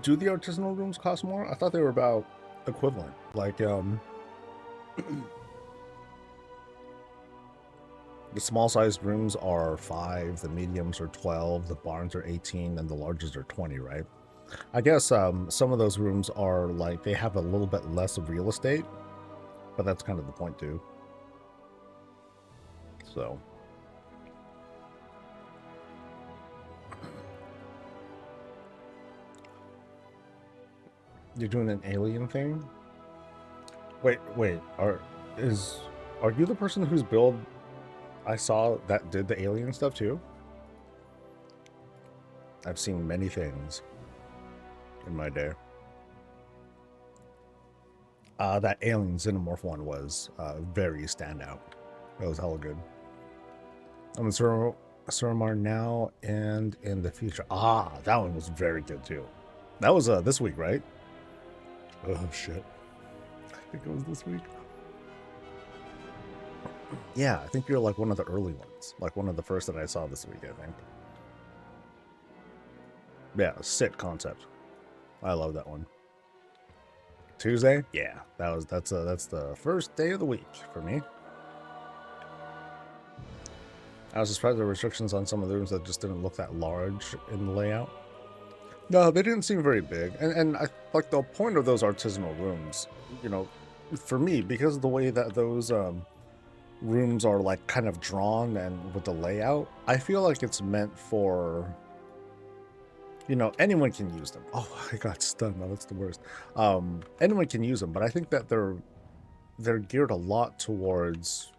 Do the artisanal rooms cost more? I thought they were about equivalent. Like the small sized rooms are 5, the mediums are 12, the barns are 18, and the larges are 20, right? I guess some of those rooms are like they have a little bit less of real estate, but that's kind of the point too. So you're doing an alien thing? Wait, are you the person whose build I saw that did the alien stuff too? I've seen many things in my day. That alien xenomorph one was very standout. That was hella good. I'm in Suramar now and in the future. Ah, that one was very good too. That was this week, right? Oh shit. I think it was this week. Yeah, I think you're like one of the early ones. Like one of the first that I saw this week, I think. Yeah, sick concept. I love that one. Tuesday? Yeah, that's the first day of the week for me. I was surprised there were restrictions on some of the rooms that just didn't look that large in the layout. No, they didn't seem very big. And I like the point of those artisanal rooms, you know, for me, because of the way that those rooms are like kind of drawn and with the layout, I feel like it's meant for, you know, anyone can use them. Oh, I got stunned. No, that's the worst. Anyone can use them, but I think that they're geared a lot towards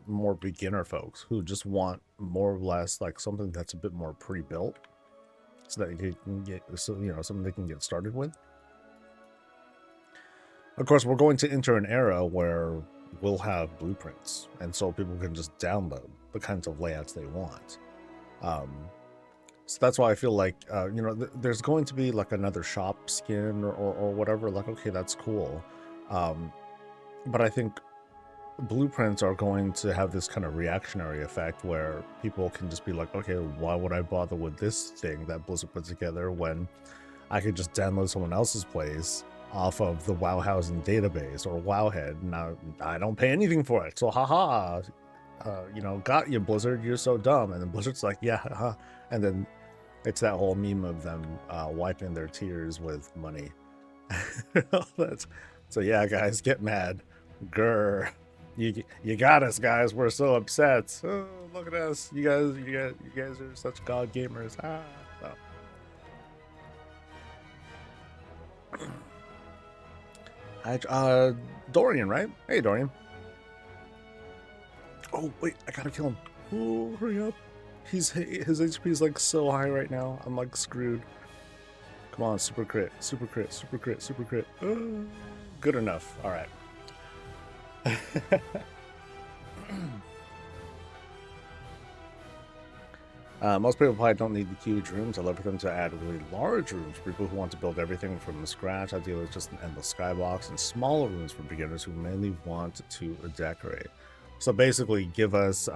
more beginner folks who just want more or less like something that's a bit more pre-built, so that you can get, so you know, something they can get started with. Of course, we're going to enter an era where we'll have blueprints, and so people can just download the kinds of layouts they want. So that's why I feel like, you know, there's going to be like another shop skin or whatever. Like, okay, that's cool. But I think blueprints are going to have this kind of reactionary effect where people can just be like, okay, why would I bother with this thing that Blizzard put together when I could just download someone else's place off of the WoW Housing database or Wowhead? Now I don't pay anything for it, so haha, you know, got you, Blizzard, you're so dumb. And then Blizzard's like, yeah, haha. And then it's that whole meme of them wiping their tears with money. So yeah, guys, get mad. Grr. You got us, guys. We're so upset. Oh, look at us. You guys are such god gamers. Oh. Dorian, right? Hey, Dorian. Oh wait, I gotta kill him. Oh, hurry up. His HP is like so high right now. I'm like screwed. Come on, super crit, super crit, super crit, super crit. Oh, good enough. All right. Most people probably don't need the huge rooms. I'd love for them to add really large rooms for people who want to build everything from scratch. Ideally, it's just an endless skybox, and smaller rooms for beginners who mainly want to decorate. So basically, give us.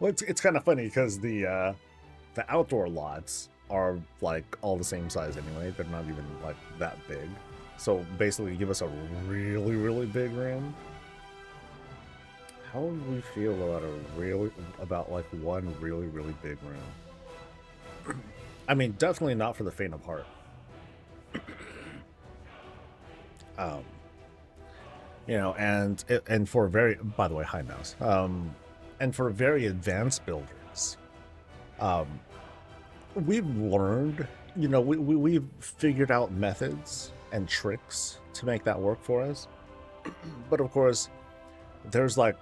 Well, it's kind of funny because the outdoor lots are like all the same size anyway. They're not even like that big. So basically, give us a really, really big room. How would we feel about like one really, really big room? I mean, definitely not for the faint of heart. You know, and for very, by the way, hi mouse. And for very advanced builders, we've learned you know, we've figured out methods and tricks to make that work for us. But of course, there's like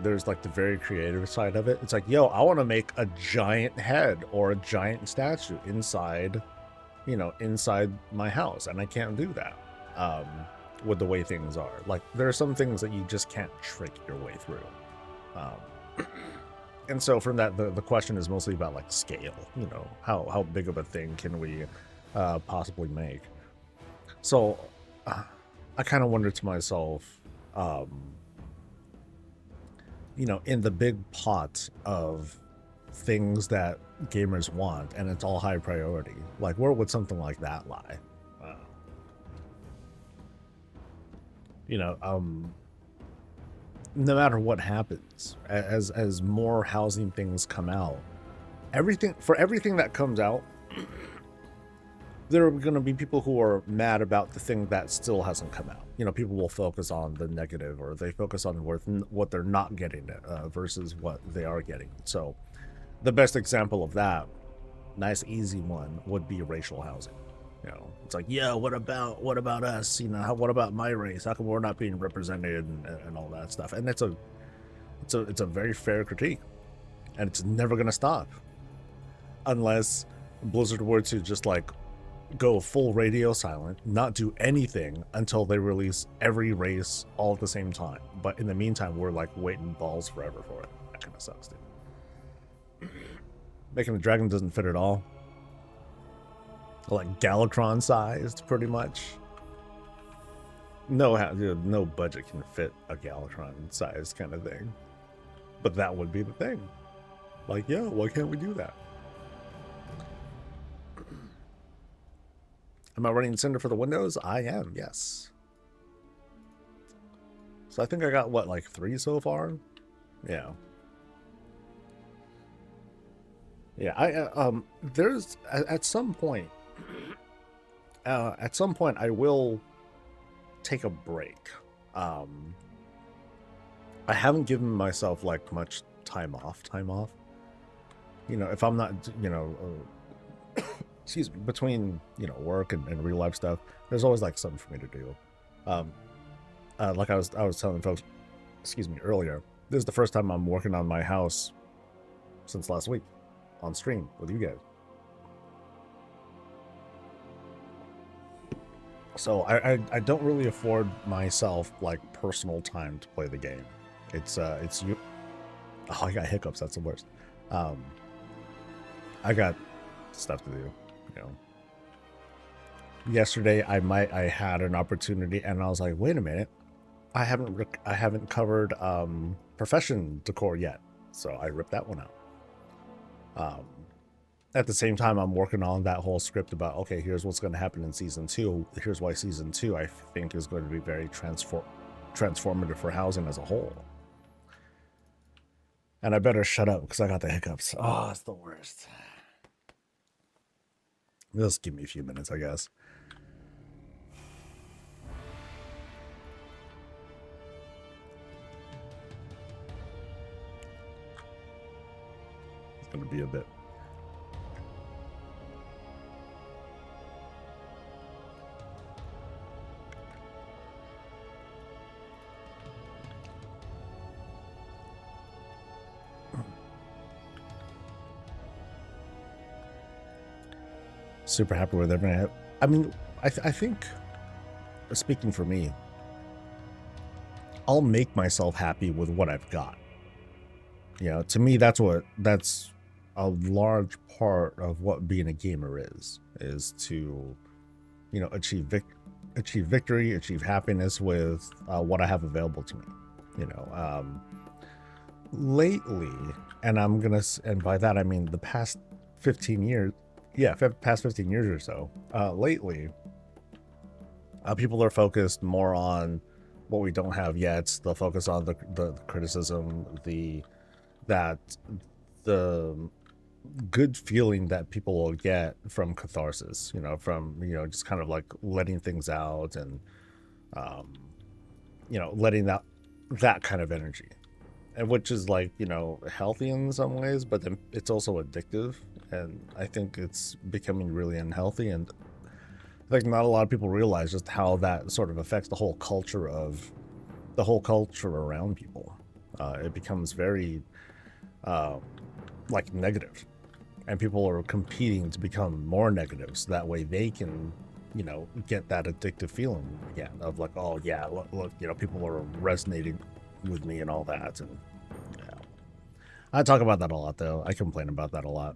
there's like the very creative side of it. It's like, yo, I want to make a giant head or a giant statue inside, you know, inside my house, and I can't do that with the way things are. Like, there are some things that you just can't trick your way through. And so from that, the question is mostly about like scale, you know, how big of a thing can we possibly make? So I kind of wondered to myself, you know, in the big pot of things that gamers want, and it's all high priority, like where would something like that lie? You know, no matter what happens, as more housing things come out, everything that comes out, there are going to be people who are mad about the thing that still hasn't come out. You know, people will focus on the negative, or they focus on what they're not getting versus what they are getting. So the best example of that, nice easy one, would be racial housing. You know, it's like, yeah, what about us? You know, what about my race? How come we're not being represented and all that stuff? And it's a very fair critique, and it's never gonna stop unless Blizzard were to just like go full radio silent, not do anything until they release every race all at the same time. But in the meantime, we're like waiting balls forever for it. That kind of sucks, dude. Making a dragon doesn't fit at all. Like Galakron sized, pretty much. No budget can fit a Galakron sized kind of thing. But that would be the thing. Like, yeah, why can't we do that? Am I running Cinder for the Windows? I am, yes. So I think I got, what, like 3 so far? Yeah. Yeah, there's, at some point, I will take a break. I haven't given myself like much time off. You know, if I'm not, you know, excuse me, between, you know, work and real life stuff, there's always like something for me to do. Like I was telling folks, excuse me, earlier, this is the first time I'm working on my house since last week on stream with you guys. So I don't really afford myself like personal time to play the game. It's you. Oh, I got hiccups. That's the worst. I got stuff to do. You know. Yesterday I had an opportunity, and I was like, wait a minute, I haven't covered profession decor yet, so I ripped that one out. At the same time, I'm working on that whole script about, okay, here's what's going to happen in season 2. Here's why season 2 I think is going to be very transformative for housing as a whole. And I better shut up because I got the hiccups. Oh, it's the worst. Just give me a few minutes, I guess. It's going to be a bit. Super happy with everything. I mean, I think, speaking for me, I'll make myself happy with what I've got. You know, to me, that's a large part of what being a gamer is to, you know, achieve victory, achieve happiness with what I have available to me. You know, lately, and by that I mean the past 15 years. Yeah, past 15 years or so. Lately, people are focused more on what we don't have yet. They'll focus on the criticism, the good feeling that people will get from catharsis. You know, from, you know, just kind of like letting things out and you know, letting that kind of energy, and which is like, you know, healthy in some ways, but then it's also addictive. and I think it's becoming really unhealthy. And I think not a lot of people realize just how that sort of affects the whole culture around people. It becomes very like negative, and people are competing to become more negative, so that way they can, you know, get that addictive feeling again of like, oh yeah, look, you know, people are resonating with me and all that. And yeah, I talk about that a lot though. I complain about that a lot,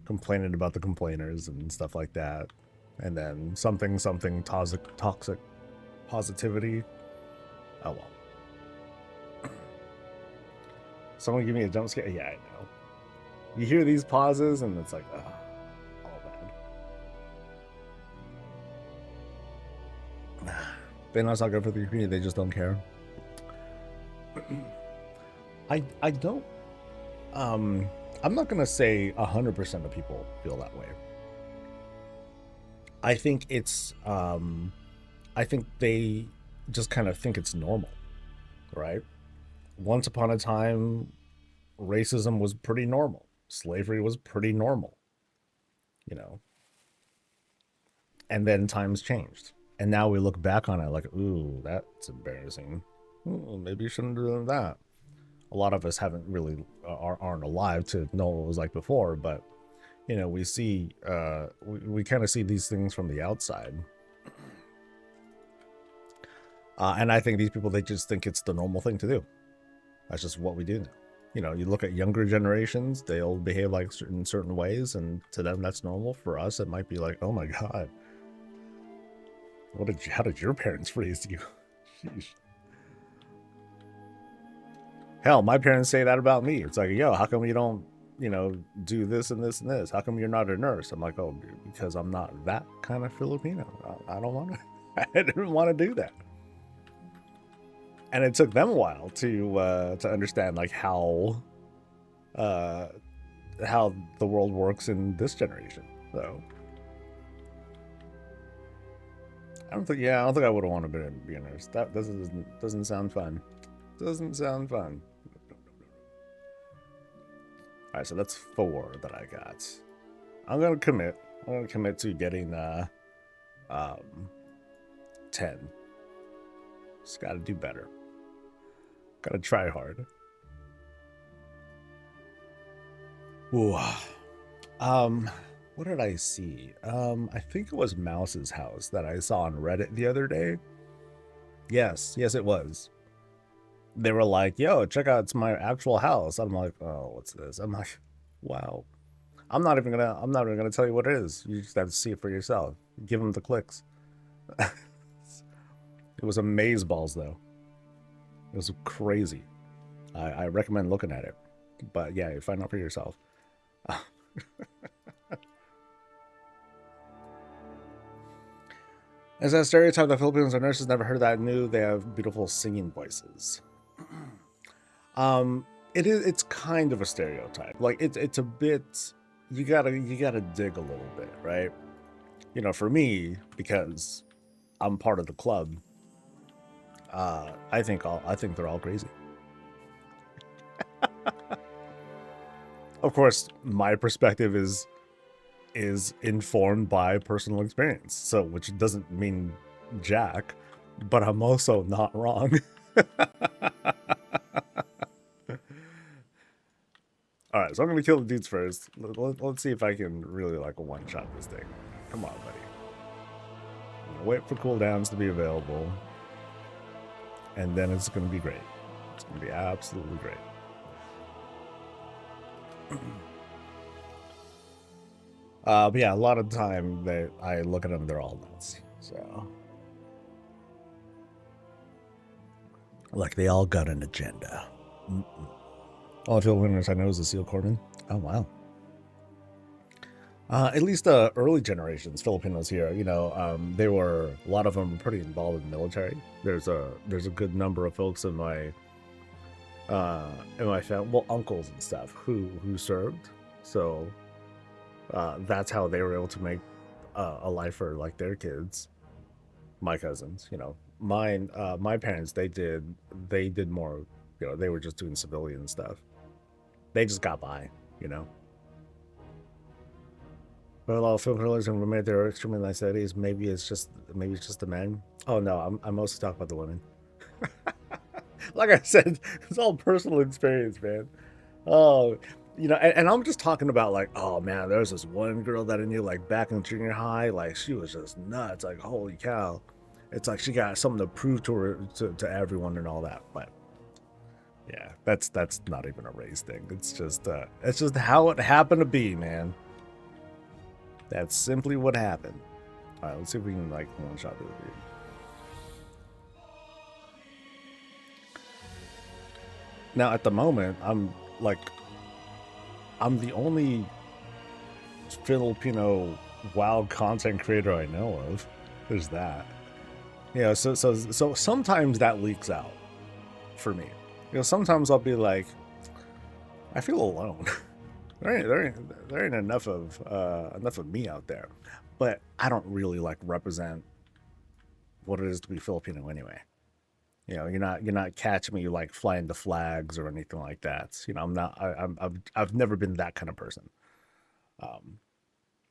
complaining about the complainers and stuff like that. And then something toxic positivity. Oh well. Someone give me a jump scare. Yeah, I know. You hear these pauses and it's like, oh, all bad. They're not good for the community. They just don't care. I don't. I'm not gonna say 100% of people feel that way. I think it's. I think they just kind of think it's normal, right? Once upon a time, racism was pretty normal. Slavery was pretty normal, you know. And then times changed. And now we look back on it like, ooh, that's embarrassing. Ooh, maybe you shouldn't have done that. A lot of us haven't really aren't alive to know what it was like before, but you know, we see we kind of see these things from the outside. And I think these people, they just think it's the normal thing to do. That's just what we do now. You know, you look at younger generations, they'll behave like in certain ways, and to them that's normal. For us, it might be like, oh my God, how did your parents raise you? Sheesh. Hell, my parents say that about me. It's like, yo, how come you don't, you know, do this and this and this? How come you're not a nurse? I'm like, oh, because I'm not that kind of Filipino. I don't want to. I didn't want to do that. And it took them a while to understand like how the world works in this generation. So I don't think I would have wanted to be a nurse. That doesn't sound fun. Doesn't sound fun. All right, so that's 4 that I got. I'm gonna commit to getting 10. Just gotta do better. Gotta try hard. Ooh. What did I see? I think it was Mouse's house that I saw on Reddit the other day. Yes, it was. They were like, yo, check out, it's my actual house. I'm like, oh, what's this? I'm like, wow. I'm not even gonna tell you what it is. You just have to see it for yourself. Give them the clicks. It was amazeballs though. It was crazy. I recommend looking at it. But yeah, you find out for yourself. As a stereotype, the Filipinos are nurses. Never heard that. New. They have beautiful singing voices. It's kind of a stereotype. Like it's a bit. You gotta dig a little bit, right? You know, for me, because I'm part of the club. I think they're all crazy. Of course, my perspective is informed by personal experience, so which doesn't mean jack, but I'm also not wrong. All right, so I'm gonna kill the dudes first. Let's see if I can really like one-shot this thing. Come on, buddy. I'm gonna wait for cooldowns to be available, and then it's gonna be great. It's gonna be absolutely great. But yeah, a lot of the time I look at them, they're all nuts. So, like, they all got an agenda. All Filipinos I know is the SEAL Corpsman. Oh wow. At least the early generations Filipinos here, you know, a lot of them were pretty involved in the military. There's a good number of folks in my family, well, uncles and stuff who served. So that's how they were able to make a life for like their kids. My cousins, you know, my parents, they did more, you know, they were just doing civilian stuff. They just got by, you know. But a lot of film trailers and remade their extremely nice edits. Maybe it's just the men. Oh no, I'm mostly talking about the women. Like I said, it's all personal experience, man. Oh, and I'm just talking about like, oh man, there's this one girl that I knew like back in junior high, like she was just nuts, like holy cow. It's like she got something to prove to her to everyone and all that. But yeah, that's not even a race thing. It's just how it happened to be, man. That's simply what happened. All right, let's see if we can like one shot this dude. Now at the moment, I'm the only Filipino WoW content creator I know of. There's that. Yeah, so sometimes that leaks out for me. Sometimes I'll be like, I feel alone. there ain't enough of me out there, but I don't really like represent what it is to be Filipino anyway. You're not catching me like flying the flags or anything like that. I've never been that kind of person.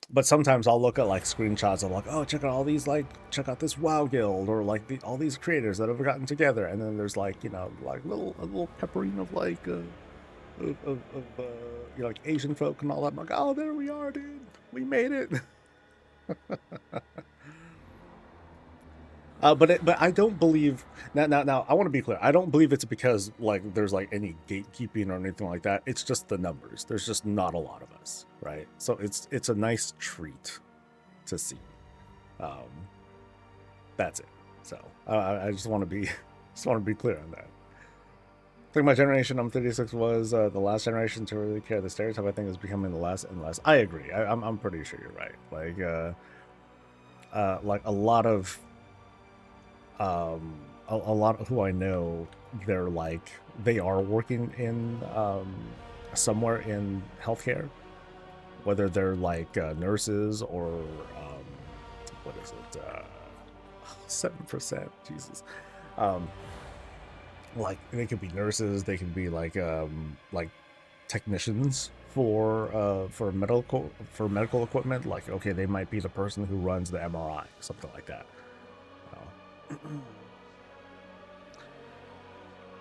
But sometimes I'll look at like screenshots of like, oh, check out this WoW guild or like all these creators that have gotten together, and then there's like like a little peppering of like like Asian folk and all that. I'm like, oh, there we are, dude, we made it. But I don't believe now I want to be clear. I don't believe it's because like there's like any gatekeeping or anything like that. It's just the numbers. There's just not a lot of us, right? So it's a nice treat to see. That's it. So I just want to be clear on that. I think my generation, I'm 36, was the last generation to really care. The stereotype I think is becoming less and less. I agree. I'm pretty sure you're right. Like a lot of a lot of who I know, they are working in somewhere in healthcare, whether they're like nurses or what is it, 7%, Jesus, like they could be nurses, they could be like technicians for medical equipment, like okay, they might be the person who runs the MRI, something like that.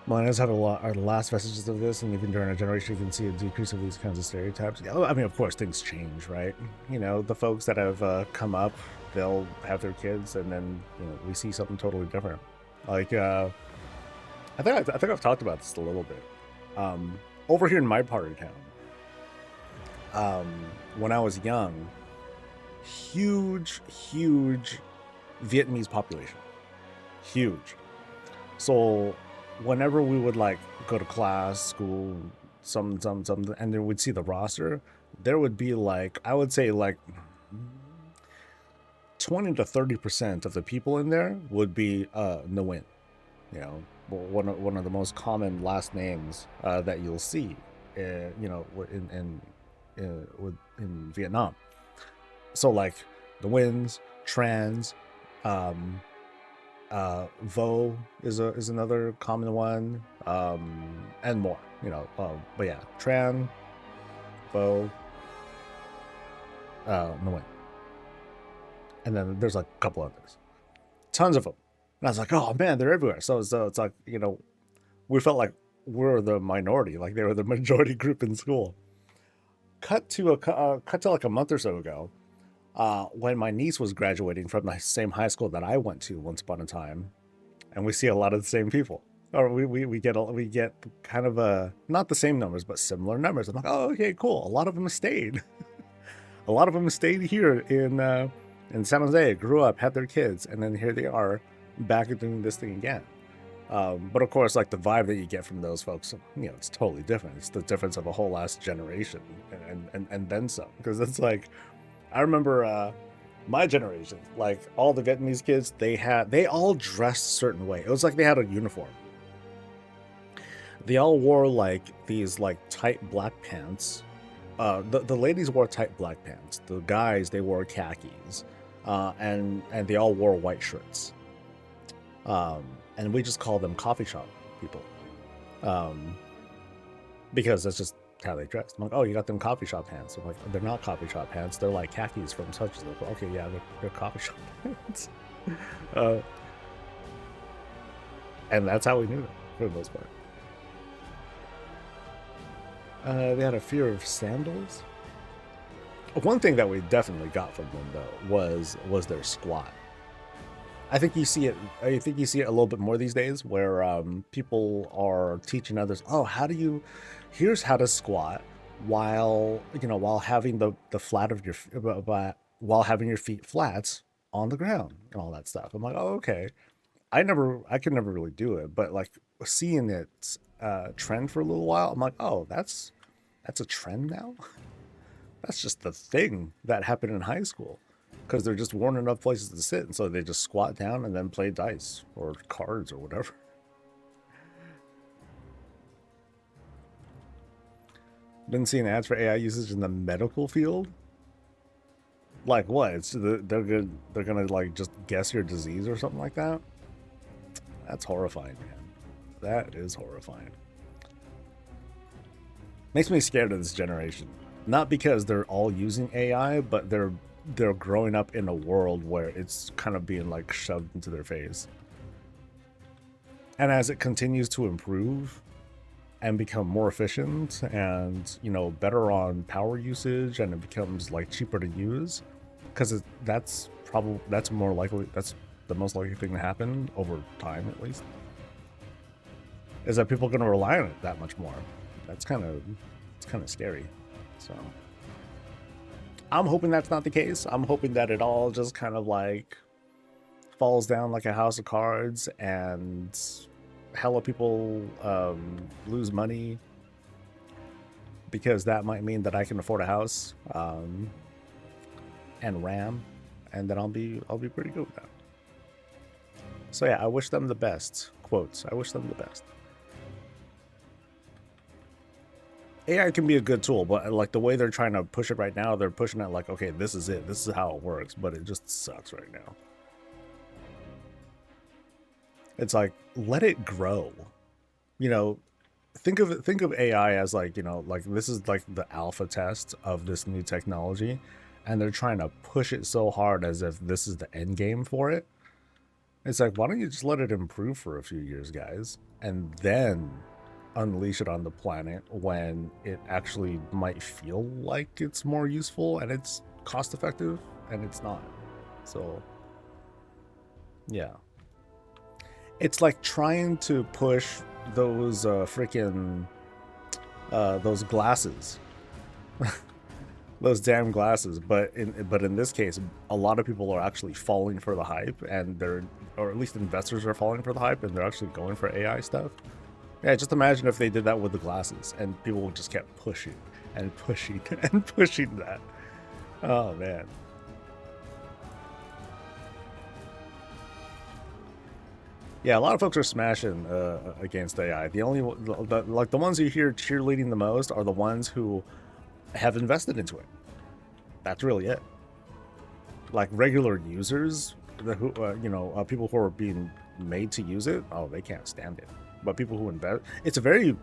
Millennials have are the last vestiges of this, and even during our generation, you can see a decrease of these kinds of stereotypes. Yeah, I mean, of course, things change, right? The folks that have come up, they'll have their kids, and then we see something totally different. Like, I think I've talked about this a little bit. Over here in my part of town, when I was young, huge Vietnamese population. Huge. So whenever we would like go to class, school, some, and then we'd see the roster, there would be like, I would say like 20 to 30% of the people in there would be Nguyen. One of the most common last names that you'll see, in Vietnam. So like the Nguyen's, Trans, Vo is another common one, and more, but yeah, Tran, Vo, Nguyen, and then there's like a couple others, tons of them. And I was like, oh man, they're everywhere. So it's like, we felt like we're the minority, like they were the majority group in school. Cut to like a month or so ago, when my niece was graduating from the same high school that I went to once upon a time, and we see a lot of the same people, or we get kind of not the same numbers but similar numbers. I'm like, oh, okay, cool. A lot of them stayed. A lot of them stayed here in San Jose, grew up, had their kids, and then here they are back doing this thing again. But of course, like the vibe that you get from those folks, it's totally different. It's the difference of a whole last generation and then some, because it's like, I remember my generation, like all the Vietnamese kids, they all dressed a certain way. It was like they had a uniform. They all wore like these like tight black pants. The ladies wore tight black pants. The guys, they wore khakis, and they all wore white shirts. And we just call them coffee shop people, because that's just how they dress. I'm like, oh, you got them coffee shop pants. I'm like, they're not coffee shop pants. They're like khakis from such and such. Okay, yeah, they're coffee shop pants. And that's how we knew them for the most part. They had a fear of sandals. One thing that we definitely got from them though was their squat. I think you see it a little bit more these days, where people are teaching others, oh, here's how to squat while having the flat of your while having your feet flats on the ground and all that stuff. I'm like, oh, okay. I could never really do it, but like seeing it trend for a little while, I'm like, oh, that's a trend now. That's just the thing that happened in high school, because there just weren't enough places to sit, and so they just squat down and then play dice or cards or whatever. Been seeing ads for AI usage in the medical field. Like what? They're gonna like just guess your disease or something like that. That's horrifying, man. That is horrifying. Makes me scared of this generation. Not because they're all using AI, but they're growing up in a world where it's kind of being like shoved into their face. And as it continues to improve and become more efficient and, better on power usage, and it becomes like cheaper to use, because that's more likely, that's the most likely thing to happen over time, at least, is that people are going to rely on it that much more. It's kind of scary. So I'm hoping that's not the case. I'm hoping that it all just kind of like falls down like a house of cards, and hella people lose money, because that might mean that I can afford a house and RAM, and then I'll be pretty good with that. So yeah, I wish them the best. Quotes. I wish them the best. AI can be a good tool, but like the way they're trying to push it right now, they're pushing it like, okay, this is it. This is how it works, but it just sucks right now. It's like, let it grow. Think of AI as like, like this is like the alpha test of this new technology, and they're trying to push it so hard as if this is the end game for it. It's like, why don't you just let it improve for a few years, guys, and then unleash it on the planet when it actually might feel like it's more useful and it's cost effective, and it's not. So yeah, it's like trying to push those freaking those glasses those damn glasses, but in this case, a lot of people are actually falling for the hype, and or at least investors are falling for the hype, and they're actually going for AI stuff. Yeah, just imagine if they did that with the glasses, and people just kept pushing and pushing and pushing that. Oh man. Yeah, a lot of folks are smashing against AI. The ones you hear cheerleading the most are the ones who have invested into it. That's really it. Like regular users, people who are being made to use it, oh, they can't stand it. But people who invest, it's a very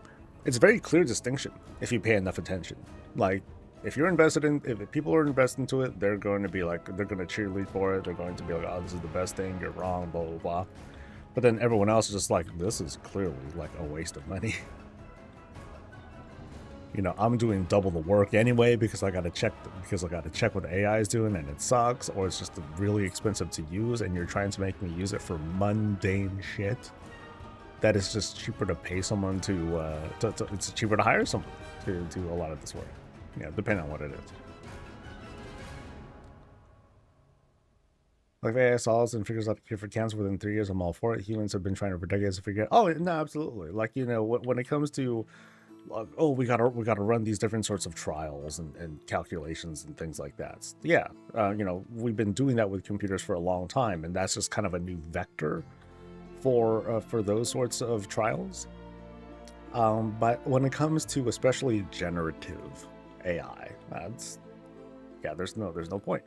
clear distinction if you pay enough attention. Like if people are invested into it, they're going to be like, they're going to cheerlead for it. They're going to be like, oh, this is the best thing. You're wrong, blah blah blah. But then everyone else is just like, this is clearly like a waste of money. I'm doing double the work anyway because I got to check what the AI is doing, and it sucks, or it's just really expensive to use, and you're trying to make me use it for mundane shit that is just cheaper to pay someone it's cheaper to hire someone to do a lot of this work. Yeah, depending on what it is. Like if AI solves and figures out the cure for cancer within 3 years, I'm all for it. Humans have been trying for decades to figure it out. Oh no, absolutely. Like when it comes to oh, we gotta run these different sorts of trials and calculations and things like that. Yeah, we've been doing that with computers for a long time, and that's just kind of a new vector for those sorts of trials. But when it comes to especially generative AI, there's no point.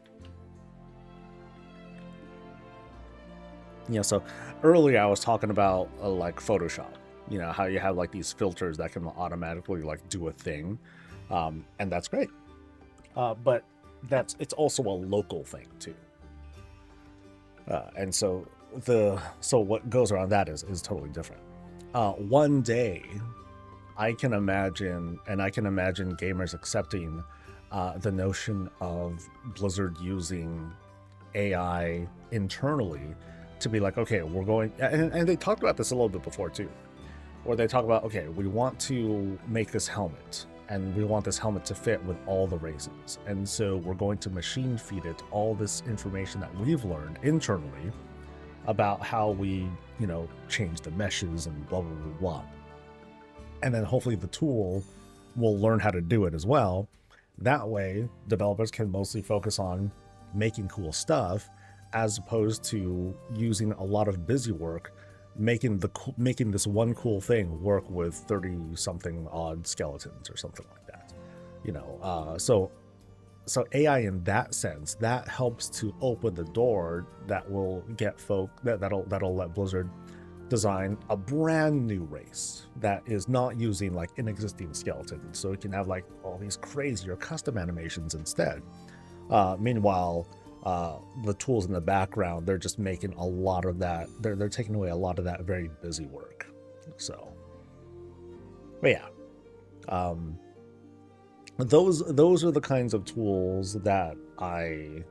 So earlier I was talking about like Photoshop, You know, how you have like these filters that can automatically like do a thing. And that's great. But it's also a local thing too. And so what goes around that is totally different. One day I can imagine gamers accepting the notion of Blizzard using AI internally to be like, okay, we're going, and they talked about this a little bit before too, where they talk about, okay, we want to make this helmet, and we want this helmet to fit with all the races, and so we're going to machine feed it all this information that we've learned internally about how we, you know, change the meshes and blah blah blah blah. And then hopefully the tool will learn how to do it as well. That way, developers can mostly focus on making cool stuff, as opposed to using a lot of busy work making this one cool thing work with 30 something odd skeletons or something like that. You know, so AI in that sense, that helps to open the door that will get that'll let Blizzard design a brand new race that is not using like an existing skeleton, so it can have like all these crazier custom animations instead. Meanwhile, the tools in the background, they're just making a lot of that, they're taking away a lot of that very busy work. So, but yeah, those are the kinds of tools that I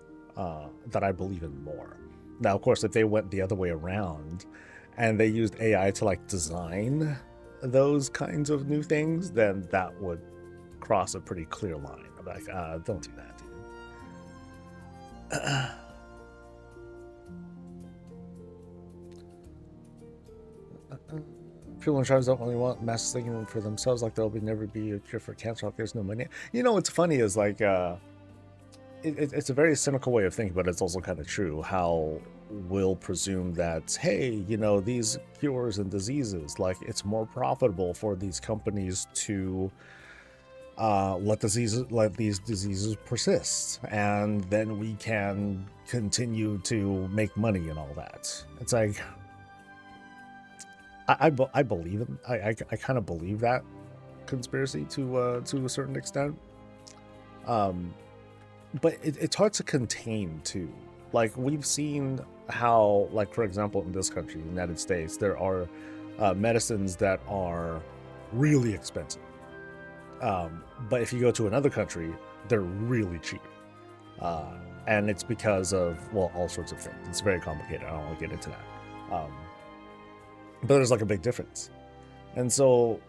believe in more. Now, of course, if they went the other way around and they used AI to like design those kinds of new things, then that would cross a pretty clear line. I'm like, don't do that, dude. People in tribes don't only want masses thinking for themselves, like there'll never be a cure for cancer if there's no money. You know, what's funny is like, it's a very cynical way of thinking, but it's also kind of true. How we'll presume that, hey, you know, these cures and diseases, like it's more profitable for these companies to let these diseases persist, and then we can continue to make money and all that. It's like, I believe it. I kind of believe that conspiracy to a certain extent. But it's hard to contain too. Like we've seen how, like for example, in this country, the United States, there are medicines that are really expensive. But if you go to another country, they're really cheap. And it's because of, well, all sorts of things. It's very complicated. I don't want to get into that. But there's like a big difference. And so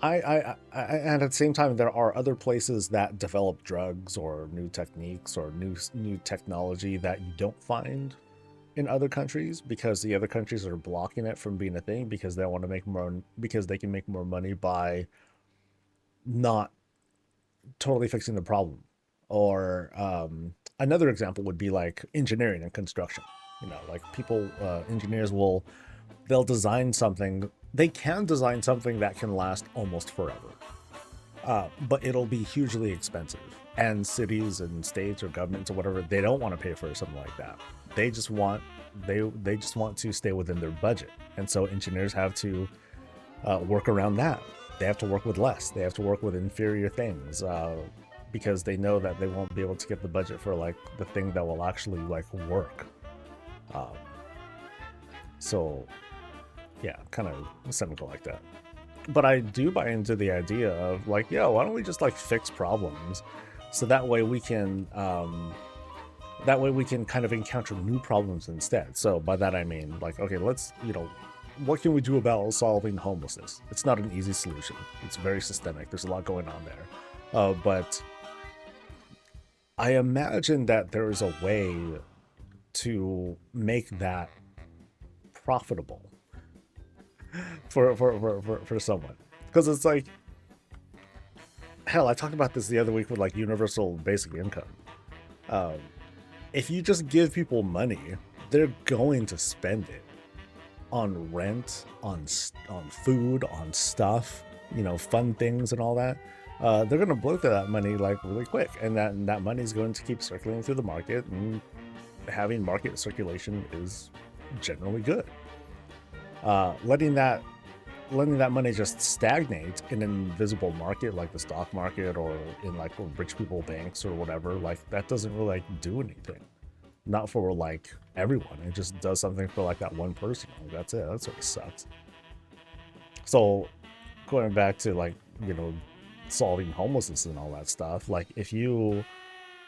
and at the same time, there are other places that develop drugs or new techniques or new technology that you don't find in other countries, because the other countries are blocking it from being a thing, because they want to make more, because they can make more money by not totally fixing the problem. Or another example would be like engineering and construction. You know, like people, engineers they'll design something. They can design something that can last almost forever, but it'll be hugely expensive. And cities and states or governments or whatever, they don't want to pay for something like that. They just want to stay within their budget, and so engineers have to work around that. They have to work with less. They have to work with inferior things, because they know that they won't be able to get the budget for like the thing that will actually like work. So yeah, kind of cynical like that. But I do buy into the idea of like, yeah, why don't we just like fix problems, so that way we can kind of encounter new problems instead. So by that I mean like, okay, let's, you know, what can we do about solving homelessness? It's not an easy solution. It's very systemic. There's a lot going on there. But I imagine that there is a way to make that profitable for someone. Because it's like, hell, I talked about this the other week with like universal basic income. If you just give people money, they're going to spend it on rent, on food, on stuff, you know, fun things and all that. They're going to blow through that money like really quick, and that money is going to keep circulating through the market, and having market circulation is generally good. Letting that letting that money just stagnate in an invisible market like the stock market or in like rich people banks or whatever, like that doesn't really like do anything. Not for like everyone. It just does something for like that one person. Like, that's it. That sort of sucks. So going back to like, you know, solving homelessness and all that stuff, like if you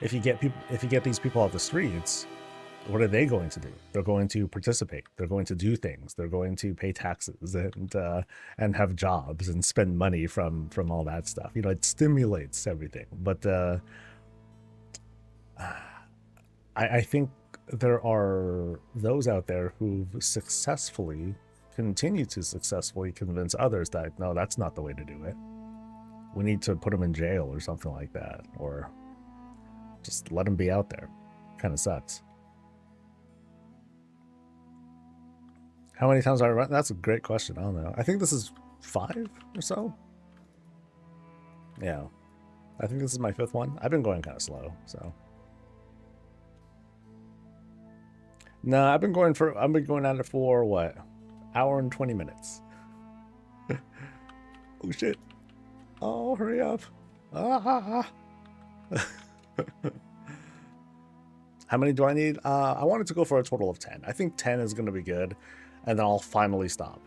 get these people off the streets, what are they going to do? They're going to participate. They're going to do things. They're going to pay taxes and have jobs and spend money from all that stuff. You know, it stimulates everything. But I think there are those out there who've successfully continue to successfully convince others that no, that's not the way to do it. We need to put them in jail or something like that, or just let them be out there. Kind of sucks. How many times have I run? That's a great question. I don't know. I think this is 5 or so. Yeah. I think this is my 5th one. I've been going kind of slow, so. No, I've been going at it for what? Hour and 20 minutes. Oh shit. Oh, hurry up. Ah. How many do I need? I wanted to go for a total of 10. I think 10 is going to be good. And then I'll finally stop.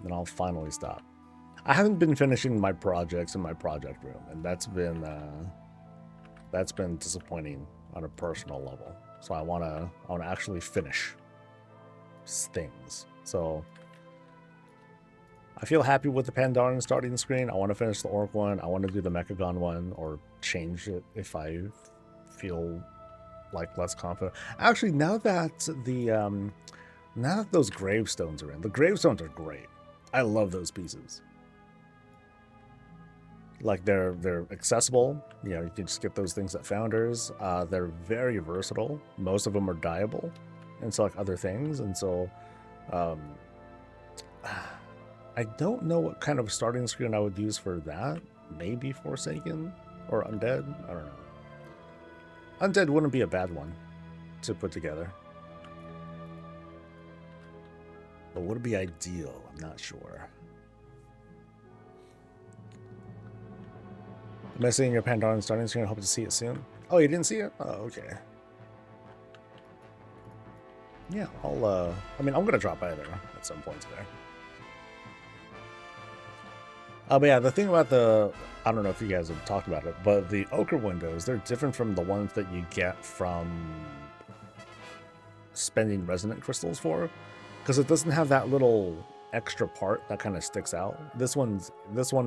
I haven't been finishing my projects in my project room, and that's been disappointing on a personal level. So I wanna actually finish things. So I feel happy with the Pandaren starting screen. I want to finish the Orc one. I want to do the Mechagon one, or change it if I feel like less confident. Actually, now that those gravestones are in, the gravestones are great. I love those pieces. Like they're accessible. You know, you can just get those things at Founders. They're very versatile. Most of them are dyeable, and so like other things. And so, I don't know what kind of starting screen I would use for that. Maybe Forsaken or Undead. I don't know. Undead wouldn't be a bad one to put together. But would it be ideal? I'm not sure. Am I seeing your Pandaren starting screen? I hope to see it soon. Oh, you didn't see it? Oh, okay. Yeah, I mean, I'm gonna drop by there at some point today. But yeah, the thing about I don't know if you guys have talked about it, but the ochre windows, they're different from the ones that you get from spending resonant crystals for, because it doesn't have that little extra part that kind of sticks out. This one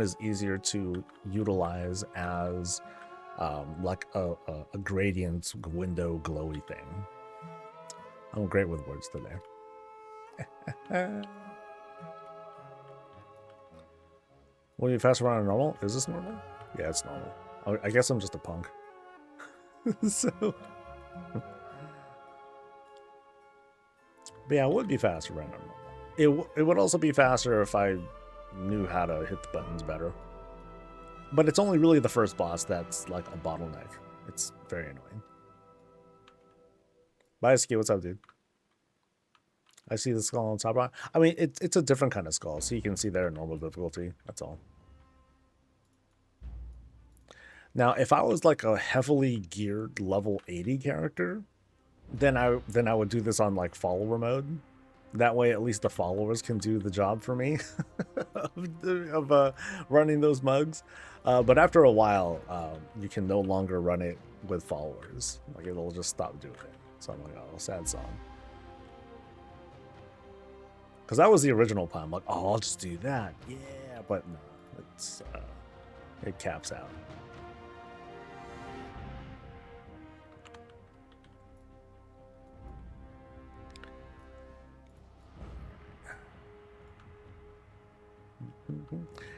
is easier to utilize as like a gradient window glowy thing. I'm great with words today. Will you fast run on normal? Is this normal? Yeah, it's normal. I guess I'm just a punk. So, but yeah, it would be faster run on normal. It would also be faster if I knew how to hit the buttons better. But it's only really the first boss that's like a bottleneck. It's very annoying. Bye, Ski. What's up, dude? I see the skull on top right. I mean, it's a different kind of skull, so you can see there normal difficulty. That's all. Now, if I was like a heavily geared level 80 character, then I would do this on like follower mode. That way, at least the followers can do the job for me of running those mugs. But after a while, you can no longer run it with followers. Like it'll just stop doing it. So I'm like, oh, sad song. Because that was the original plan. I'm like, oh, I'll just do that. Yeah, but no, it caps out.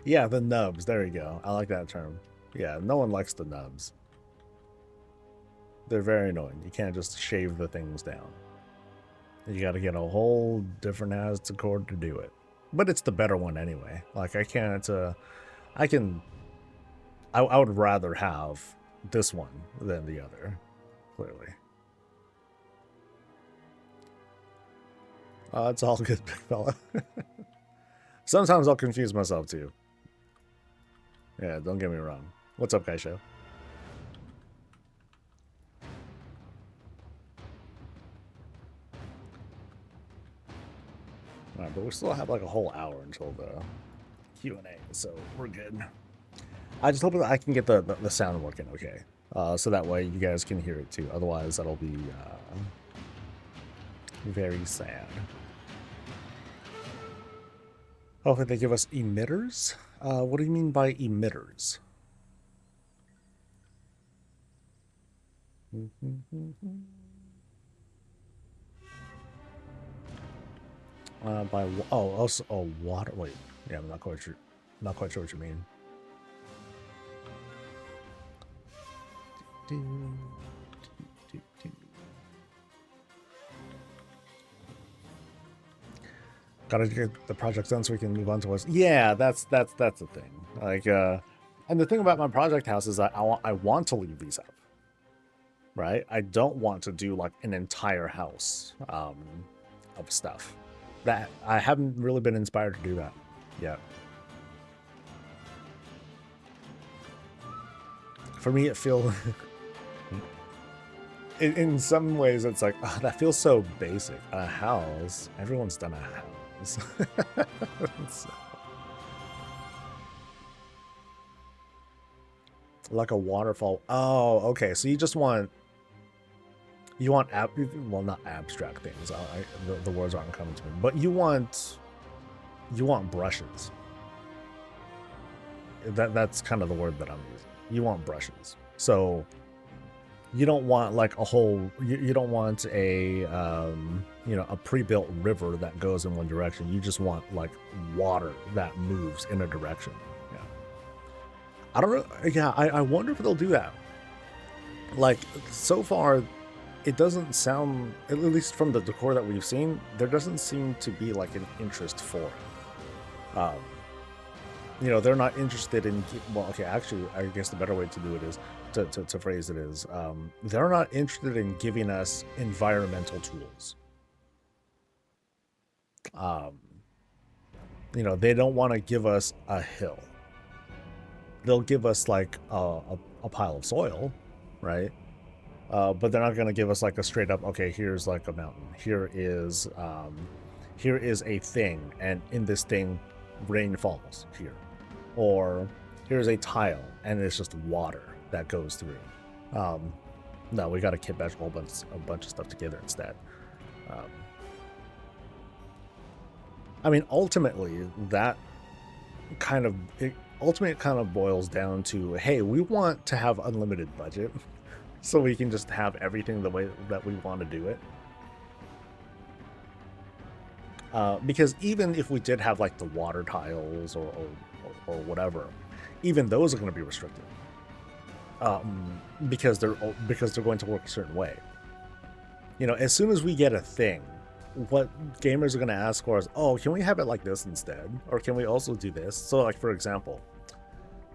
Yeah, the nubs. There you go. I like that term. Yeah, no one likes the nubs. They're very annoying. You can't just shave the things down. You got to get a whole different Aztec cord to do it. But it's the better one anyway. Like I would rather have this one than the other, clearly. It's all good, big fella. Sometimes I'll confuse myself too. Yeah, don't get me wrong. What's up, Kaisho? Alright, but we still have like a whole hour until the Q&A, so we're good. I just hope that I can get the sound working okay. So that way you guys can hear it too. Otherwise, that'll be very sad. Hopefully they give us emitters. What do you mean by emitters? Also water. Wait, yeah, I'm not quite sure. Not quite sure what you mean. Gotta get the project done so we can move on to us. Yeah, that's the thing. Like, and the thing about my project house is that I want to leave these up, right? I don't want to do like an entire house of stuff. That I haven't really been inspired to do that yet. For me, it feels in some ways it's like, oh, that feels so basic. A house, everyone's done a house. So, like a waterfall. Oh, okay. So you just want well, not abstract things. The words aren't coming to me, but you want brushes. That's kind of the word that I'm using. You want brushes. So you don't want like a whole. You don't want a a pre-built river that goes in one direction. You just want like water that moves in a direction. Yeah. I don't know. Yeah, I wonder if they'll do that. Like so far, it doesn't sound, at least from the decor that we've seen, there doesn't seem to be like an interest for it. They're not interested in, well, okay, actually, I guess the better way to do it is, to phrase it is, they're not interested in giving us environmental tools. They don't want to give us a hill. They'll give us like a pile of soil, right? But they're not going to give us like a straight up, okay, here's like a mountain. Here is a thing, and in this thing, rain falls here. Or here's a tile, and it's just water that goes through. No, we got to kit bash a bunch of stuff together instead. I mean, ultimately, that kind of boils down to, hey, we want to have unlimited budget. So we can just have everything the way that we want to do it. Because even if we did have like the water tiles or whatever, even those are going to be restricted. Because they're going to work a certain way. As soon as we get a thing, what gamers are going to ask for is, oh, can we have it like this instead? Or can we also do this? So like, for example,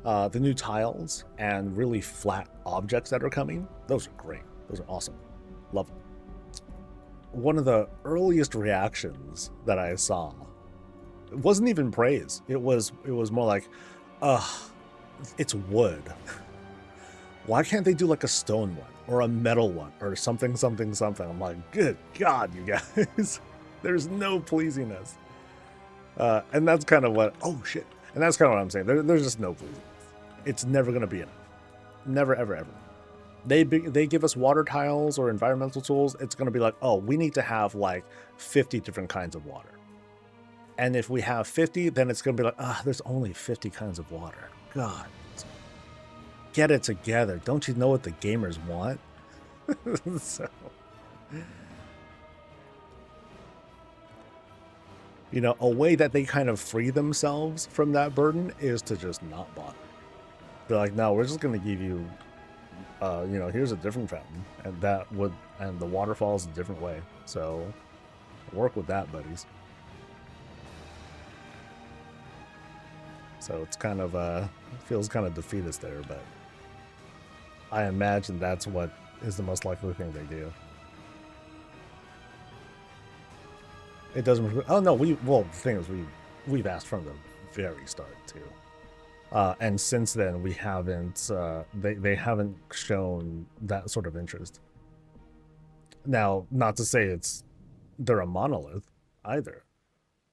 the new tiles and really flat objects that are coming, those are great. Those are awesome. Love them. One of the earliest reactions that I saw, it wasn't even praise. It was more like, it's wood. Why can't they do like a stone one or a metal one or something? I'm like, good God, you guys. There's no pleasing us. And that's kind of what, oh shit. And that's kind of what I'm saying. There's just no pleasing. It's never going to be enough. Never, ever, ever. They give us water tiles or environmental tools. It's going to be like, oh, we need to have like 50 different kinds of water. And if we have 50, then it's going to be like, there's only 50 kinds of water. God. Get it together. Don't you know what the gamers want? So, a way that they kind of free themselves from that burden is to just not bother. They're like, no, we're just going to give you, here's a different fountain, and the waterfall is a different way. So work with that, buddies. So it's kind of, feels kind of defeatist there, but I imagine that's what is the most likely thing they do. It doesn't, the thing is, we've asked from the very start too. And since then, we haven't. They haven't shown that sort of interest. Now, not to say they're a monolith either.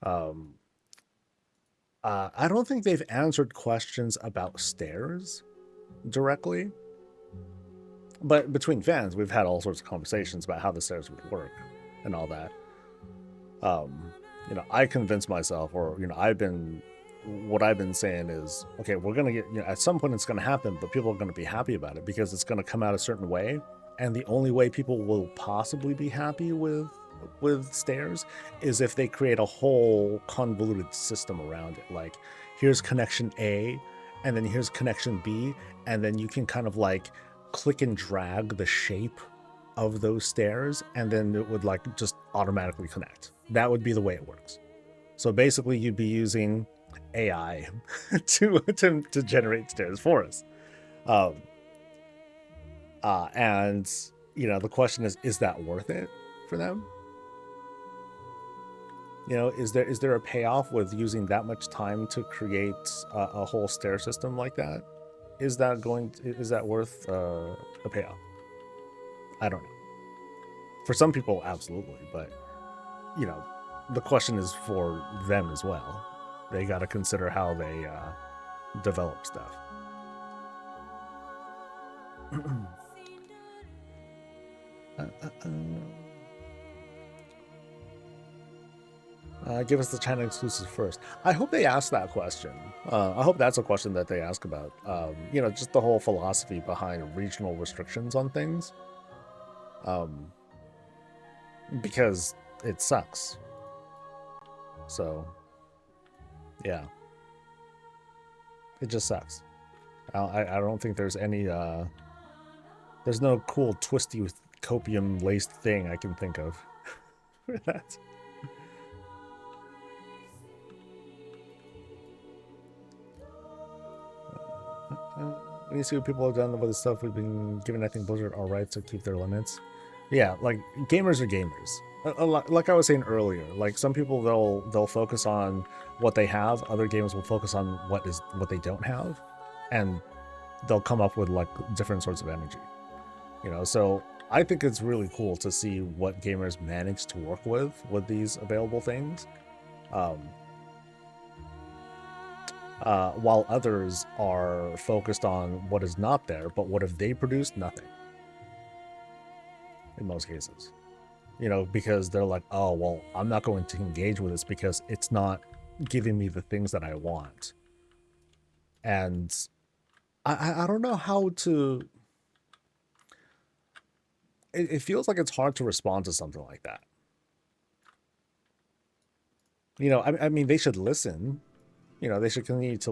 Um, I don't think they've answered questions about stairs directly, but between fans, we've had all sorts of conversations about how the stairs would work and all that. I convinced myself, or what I've been saying is, okay, we're gonna get, at some point it's gonna happen, but people are gonna be happy about it because it's gonna come out a certain way, and the only way people will possibly be happy with stairs is if they create a whole convoluted system around it. Like, here's connection A, and then here's connection B, and then you can kind of like click and drag the shape of those stairs, and then it would like just automatically connect. That would be the way it works. So basically, you'd be using AI to generate stairs for us. And the question is that worth it for them? Is there a payoff with using that much time to create a whole stair system like that? Is that worth a payoff? I don't know. For some people, absolutely, but the question is for them as well. They got to consider how they develop stuff. Give us the China exclusive first. I hope they ask that question. I hope that's a question that they ask about. Just the whole philosophy behind regional restrictions on things. Because it sucks. So, yeah. It just sucks. I don't think there's any, there's no cool twisty with copium laced thing I can think of for that. When you see what people have done with the stuff we've been given, I think Blizzard are right to keep their limits. Yeah, like, gamers are gamers. Like I was saying earlier, like, some people they'll focus on what they have, other gamers will focus on what they don't have, and they'll come up with like different sorts of energy. So I think it's really cool to see what gamers manage to work with these available things. While others are focused on what is not there, but what if they produced nothing? In most cases, because they're like, oh, well, I'm not going to engage with this because it's not giving me the things that I want. And I don't know how to... It feels like it's hard to respond to something like that. I mean, they should listen. They should continue to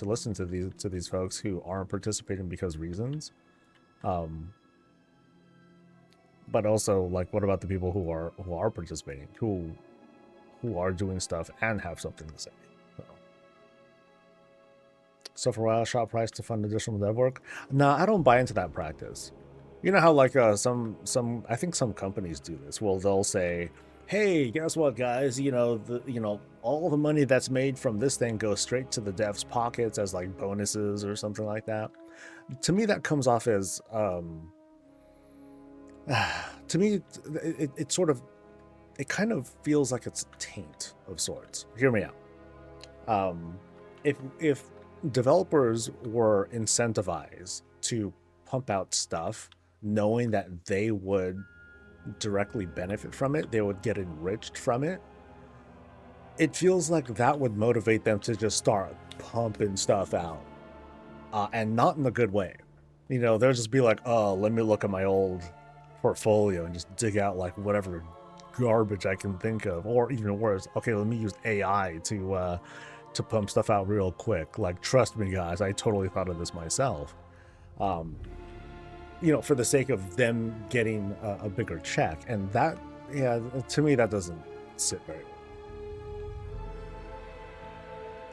listen to these folks who aren't participating because reasons. But also, like, what about the people who are participating, who are doing stuff and have something to say? So for a while, shop price to fund additional dev work. Nah, I don't buy into that practice. You know how like some I think some companies do this. Well, they'll say, hey, guess what, guys? All the money that's made from this thing goes straight to the devs' pockets as like bonuses or something like that. To me, that comes off as to me, it kind of feels like it's a taint of sorts. Hear me out. If developers were incentivized to pump out stuff knowing that they would directly benefit from it, they would get enriched from it, it feels like that would motivate them to just start pumping stuff out, and not in a good way. They'll just be like, oh, let me look at my old portfolio and just dig out like whatever garbage I can think of, or even worse, okay, let me use AI to pump stuff out real quick. Like, trust me, guys, I totally thought of this myself. For the sake of them getting a bigger check, and that, yeah, to me that doesn't sit very well.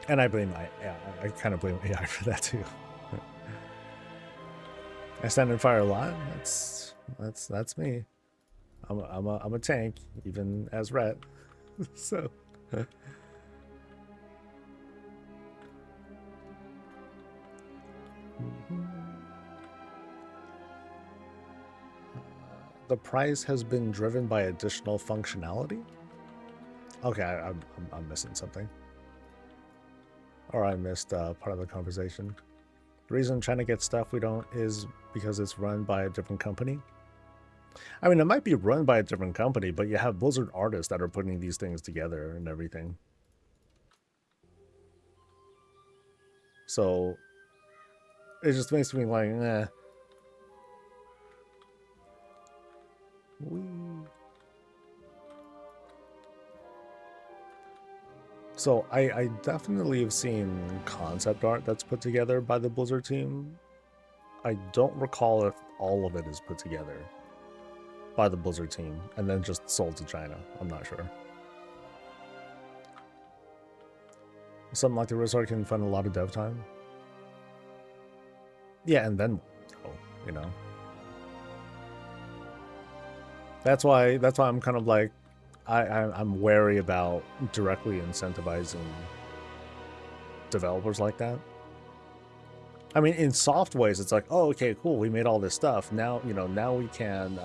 And I kind of blame AI for that too. I stand and fire a lot. That's me. I'm a tank, even as Rhett. So The price has been driven by additional functionality? Okay, I'm missing something. Or I missed part of the conversation. The reason I'm trying to get stuff we don't is because it's run by a different company. I mean, it might be run by a different company, but you have Blizzard artists that are putting these things together and everything. So it just makes me like, eh. So I definitely have seen concept art that's put together by the Blizzard team. I don't recall if all of it is put together by the Blizzard team and then just sold to China. I'm not sure. Something like the Resort can fund a lot of dev time. Yeah, and then, you know. That's why I'm kind of like, I'm wary about directly incentivizing developers like that. I mean, in soft ways, it's like, oh, okay, cool, we made all this stuff. Now, you know, now we can,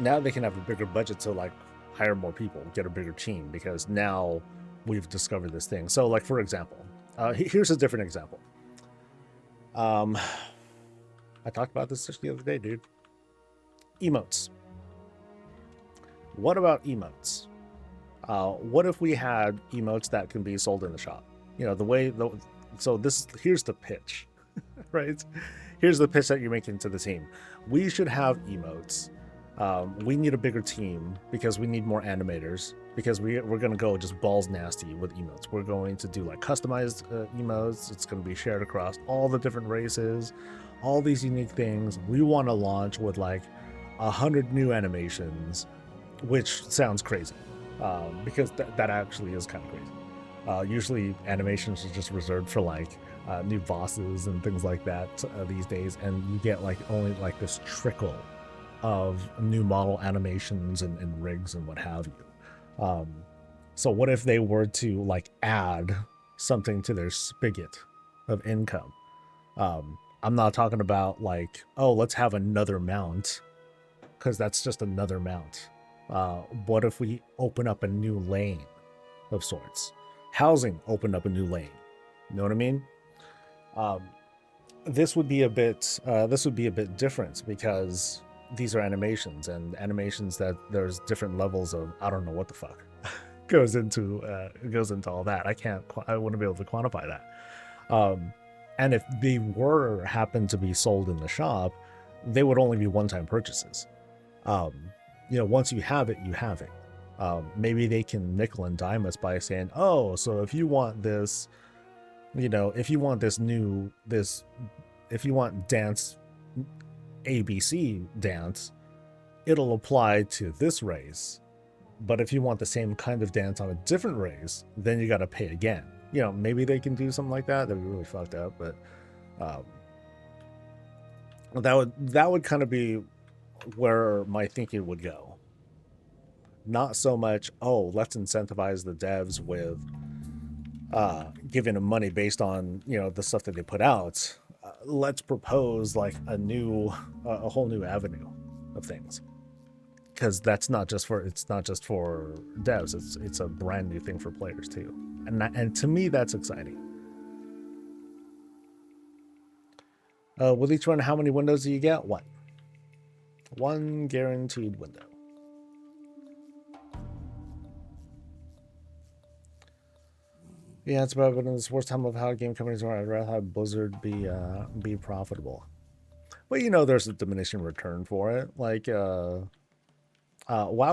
now they can have a bigger budget to like hire more people, get a bigger team, because now we've discovered this thing. So, like, for example, here's a different example. I talked about this just the other day, dude. Emotes. What about emotes? What if we had emotes that can be sold in the shop? You know, here's the pitch, right? Here's the pitch that you're making to the team. We should have emotes. We need a bigger team because we need more animators, because we're going to go just balls nasty with emotes. We're going to do like customized emotes. It's going to be shared across all the different races, all these unique things. We want to launch with like 100 new animations, which sounds crazy, because that actually is kind of crazy. Usually animations are just reserved for like new bosses and things like that these days, and you get like only like this trickle of new model animations and rigs and what have you. So what if they were to like add something to their spigot of income? I'm not talking about like, oh, let's have another mount, because that's just another mount. What if we open up a new lane of sorts? Housing opened up a new lane. You know what I mean? This would be a bit different, because these are animations, and animations that there's different levels of, I don't know what the fuck goes into all that. I wouldn't be able to quantify that. And if they were happen to be sold in the shop, they would only be one-time purchases. You know, once you have it, you have it. Maybe they can nickel and dime us by saying, oh, so if you want this, you know, if you want dance ABC dance, it'll apply to this race. But if you want the same kind of dance on a different race, then you got to pay again. You know, maybe they can do something like that. That'd be really fucked up, but that would kind of be where my thinking would go. Not so much, oh, let's incentivize the devs with giving them money based on, you know, the stuff that they put out. Let's propose like a whole new avenue of things, because it's not just for devs. It's a brand new thing for players too, and to me that's exciting. With each one, how many windows do you get? One guaranteed window. Yeah, it's about in this worst time of how game companies are. I'd rather have Blizzard be profitable. Well, you know, there's a diminishing return for it. Like, WoW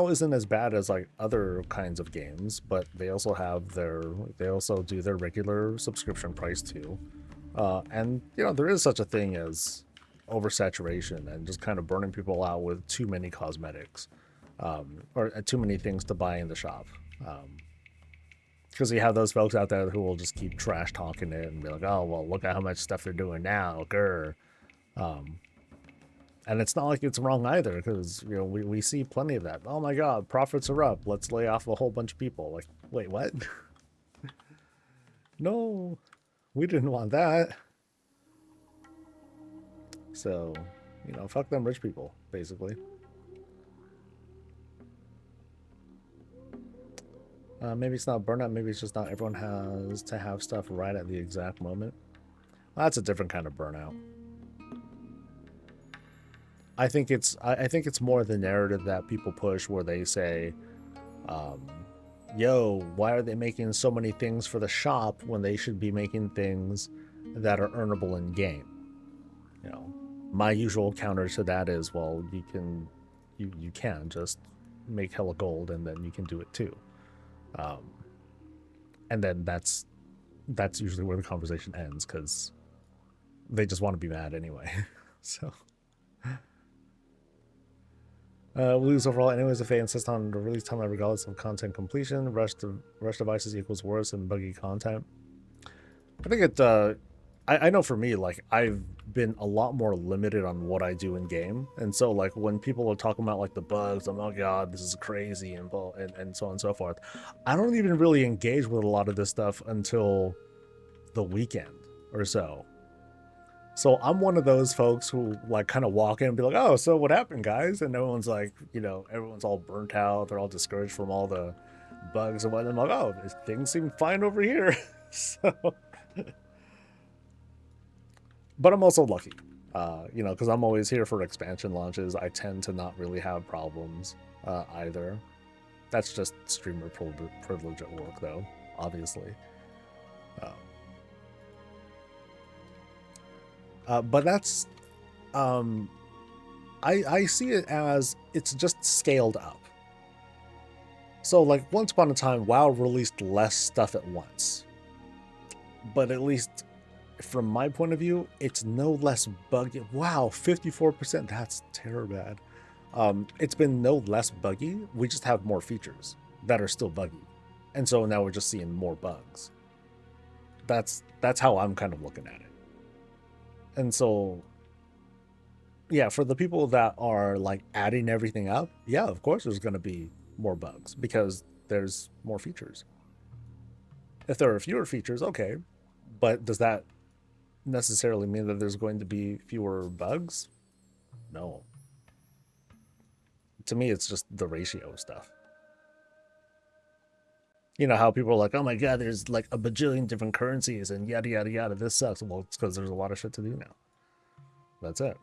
isn't as bad as like other kinds of games, but they also do their regular subscription price too. And you know, there is such a thing as oversaturation and just kind of burning people out with too many cosmetics, or too many things to buy in the shop. Because you have those folks out there who will just keep trash talking it and be like, oh, well, look at how much stuff they're doing now, grr. And it's not like it's wrong either, because, you know, we see plenty of that. Oh my god, profits are up, let's lay off a whole bunch of people. Like, wait, what? No, we didn't want that. So, you know, fuck them rich people, basically. Maybe it's not burnout. Maybe it's just not everyone has to have stuff right at the exact moment. Well, that's a different kind of burnout. I think it's more the narrative that people push where they say, yo, why are they making so many things for the shop when they should be making things that are earnable in game? You know, my usual counter to that is, well, you can just make hella gold and then you can do it too. And then that's usually where the conversation ends because they just want to be mad anyway. So we'll lose overall anyways if they insist on the release timeline regardless of content completion. Rush devices equals worse than buggy content. I think it I know for me, like, I've been a lot more limited on what I do in game, and so like when people are talking about like the bugs, I'm like, oh god, this is crazy, and so on and so forth. I don't even really engage with a lot of this stuff until the weekend or so. So I'm one of those folks who like kind of walk in and be like, oh, so what happened, guys? And everyone's like, you know, everyone's all burnt out, they're all discouraged from all the bugs and whatnot. I'm like, oh, things seem fine over here. So but I'm also lucky, you know, because I'm always here for expansion launches. I tend to not really have problems either. That's just streamer privilege at work, though, obviously. But that's, I see it as it's just scaled up. So, like, once upon a time, WoW released less stuff at once. But at least from my point of view, it's no less buggy. Wow, 54%. That's terrible bad. It's been no less buggy. We just have more features that are still buggy. And so now we're just seeing more bugs. That's how I'm kind of looking at it. And so, yeah, for the people that are like adding everything up, yeah, of course there's going to be more bugs because there's more features. If there are fewer features, okay, but does that necessarily mean that there's going to be fewer bugs? No. To me, it's just the ratio of stuff. You know how people are like, oh my god, there's like a bajillion different currencies and yada yada yada, this sucks. Well, it's because there's a lot of shit to do now. That's it.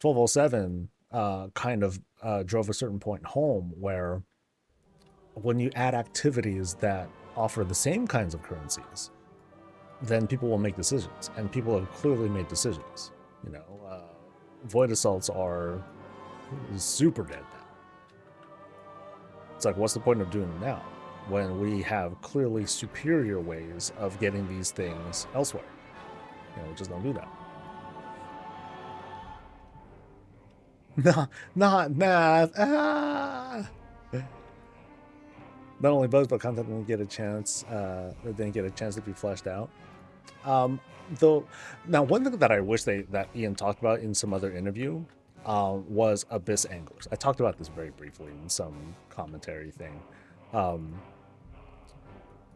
1207 kind of drove a certain point home where when you add activities that offer the same kinds of currencies, then people will make decisions, and people have clearly made decisions. You know, void assaults are super dead now. It's like, what's the point of doing them now when we have clearly superior ways of getting these things elsewhere? You know, just don't do that. No, not math. Ah! Not only bugs, but content didn't get a chance. Didn't get a chance to be fleshed out. Though, now one thing that I wish that Ian talked about in some other interview was Abyss Anglers. I talked about this very briefly in some commentary thing.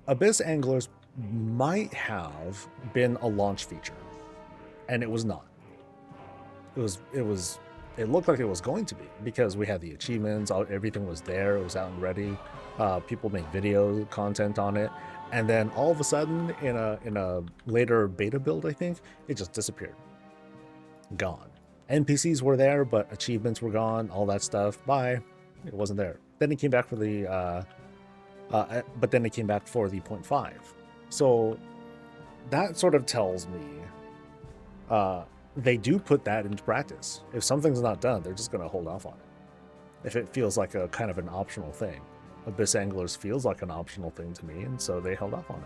Abyss Anglers might have been a launch feature, and it was not. It looked like it was going to be because we had the achievements, everything was there, it was out and ready. People made video content on it, and then all of a sudden, in a later beta build, I think it just disappeared, gone. NPCs were there, but achievements were gone. All that stuff, bye. It wasn't there. Then it came back for the, but then it came back for the 0.5. So that sort of tells me they do put that into practice. If something's not done, they're just going to hold off on it. If it feels like a kind of an optional thing. Abyss Anglers feels like an optional thing to me, and so they held off on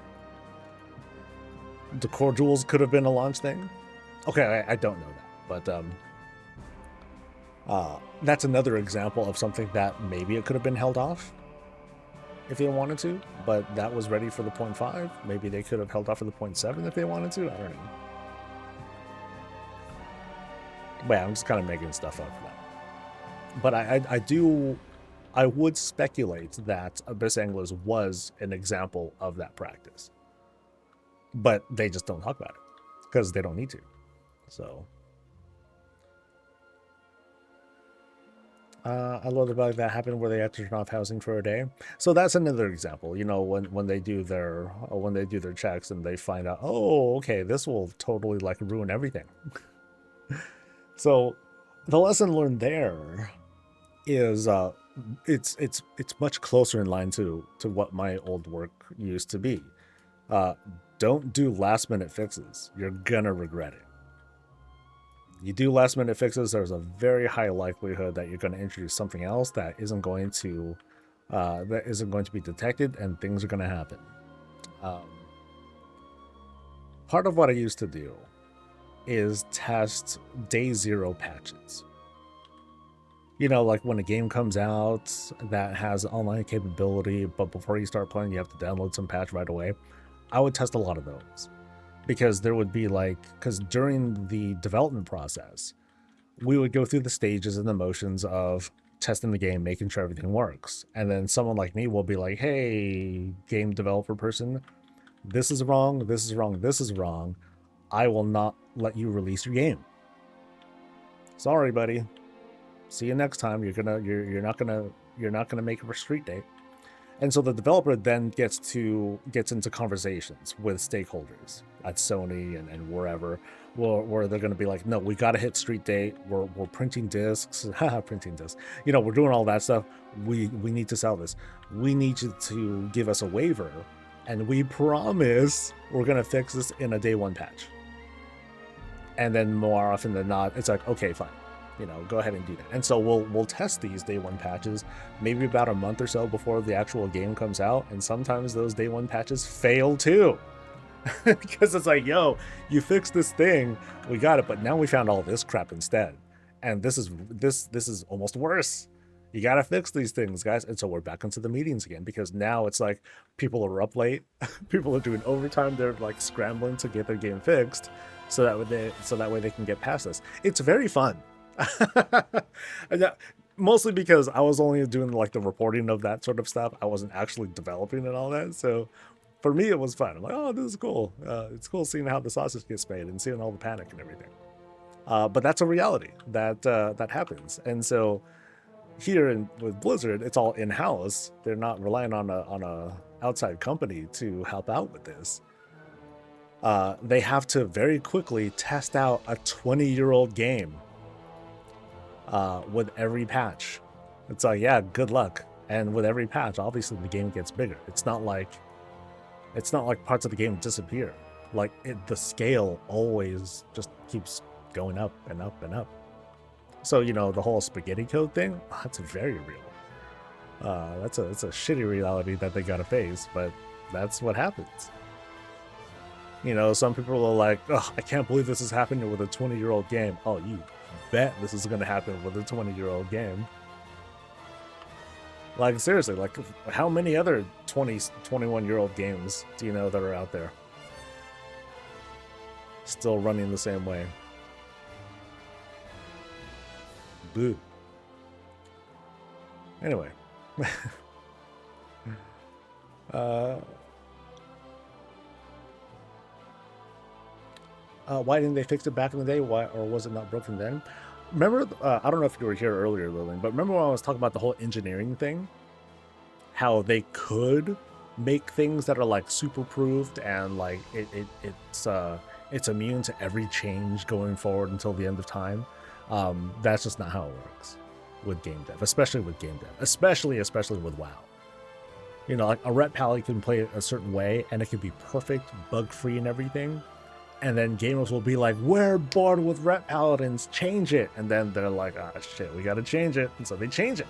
it. The Core Jewels could have been a launch thing. Okay, I don't know that, but that's another example of something that maybe it could have been held off if they wanted to, but that was ready for the 0.5. Maybe they could have held off for the 0.7 if they wanted to. I don't know. But yeah, I'm just kind of making stuff up for that. But I would speculate that Abyss Anglers was an example of that practice. But they just don't talk about it because they don't need to. So I love the bug that happened where they had to turn off housing for a day. So that's another example. You know, when they do their checks and they find out, oh, okay, this will totally like ruin everything. So the lesson learned there is it's much closer in line to what my old work used to be. Uh, don't do last minute fixes. You're gonna regret it. You do last minute fixes, there's a very high likelihood that you're going to introduce something else that isn't going to be detected, and things are going to happen. Um, part of what I used to do is test day zero patches. You know, like when a game comes out that has online capability, but before you start playing, you have to download some patch right away. I would test a lot of those because there would be because during the development process, we would go through the stages and the motions of testing the game, making sure everything works. And then someone like me will be like, hey, game developer person, this is wrong, this is wrong, this is wrong. I will not let you release your game. Sorry, buddy. See you next time. You're not gonna make it for street date. And so the developer then gets into conversations with stakeholders at Sony and wherever, where they're going to be like, no, we got to hit street date. We're printing discs, printing discs. You know, we're doing all that stuff. We need to sell this. We need you to give us a waiver, and we promise we're going to fix this in a day one patch. And then more often than not, it's like, okay, fine. You know, go ahead and do that. And so we'll test these day one patches maybe about a month or so before the actual game comes out, and sometimes those day one patches fail too. Because it's like, yo, you fixed this thing, we got it, but now we found all this crap instead. And this is almost worse. You gotta fix these things, guys. And so we're back into the meetings again, because now it's like people are up late, people are doing overtime, they're like scrambling to get their game fixed so that way they can get past this. It's very fun. Mostly because I was only doing like the reporting of that sort of stuff. I wasn't actually developing and all that. So for me, it was fun. I'm like, oh, this is cool. It's cool seeing how the sausage gets made and seeing all the panic and everything. But that's a reality that happens. And so here with Blizzard, it's all in-house. They're not relying on a outside company to help out with this. They have to very quickly test out a 20-year-old game with every patch. It's like, yeah, good luck. And with every patch, obviously the game gets bigger. It's not like parts of the game disappear. Like the scale always just keeps going up and up and up. So, you know, the whole spaghetti code thing, that's very real. It's a shitty reality that they gotta face, but that's what happens. You know, some people are like, oh, I can't believe this is happening with a 20-year-old game. Oh, you bet this is going to happen with a 20-year-old game. Like, seriously, like, how many other 21-year-old games do you know that are out there still running the same way? Boo. Anyway. Why didn't they fix it back in the day? Why, or was it not broken then? Remember, I don't know if you were here earlier, Lillian, but remember when I was talking about the whole engineering thing? How they could make things that are like super proofed and like it's immune to every change going forward until the end of time. That's just not how it works with game dev, especially with game dev, especially with WoW. You know, like a rep pally can play it a certain way and it can be perfect, bug-free and everything. And then gamers will be like, we're bored with rep paladins, change it. And then they're like, ah, shit, we gotta change it. And so they change it.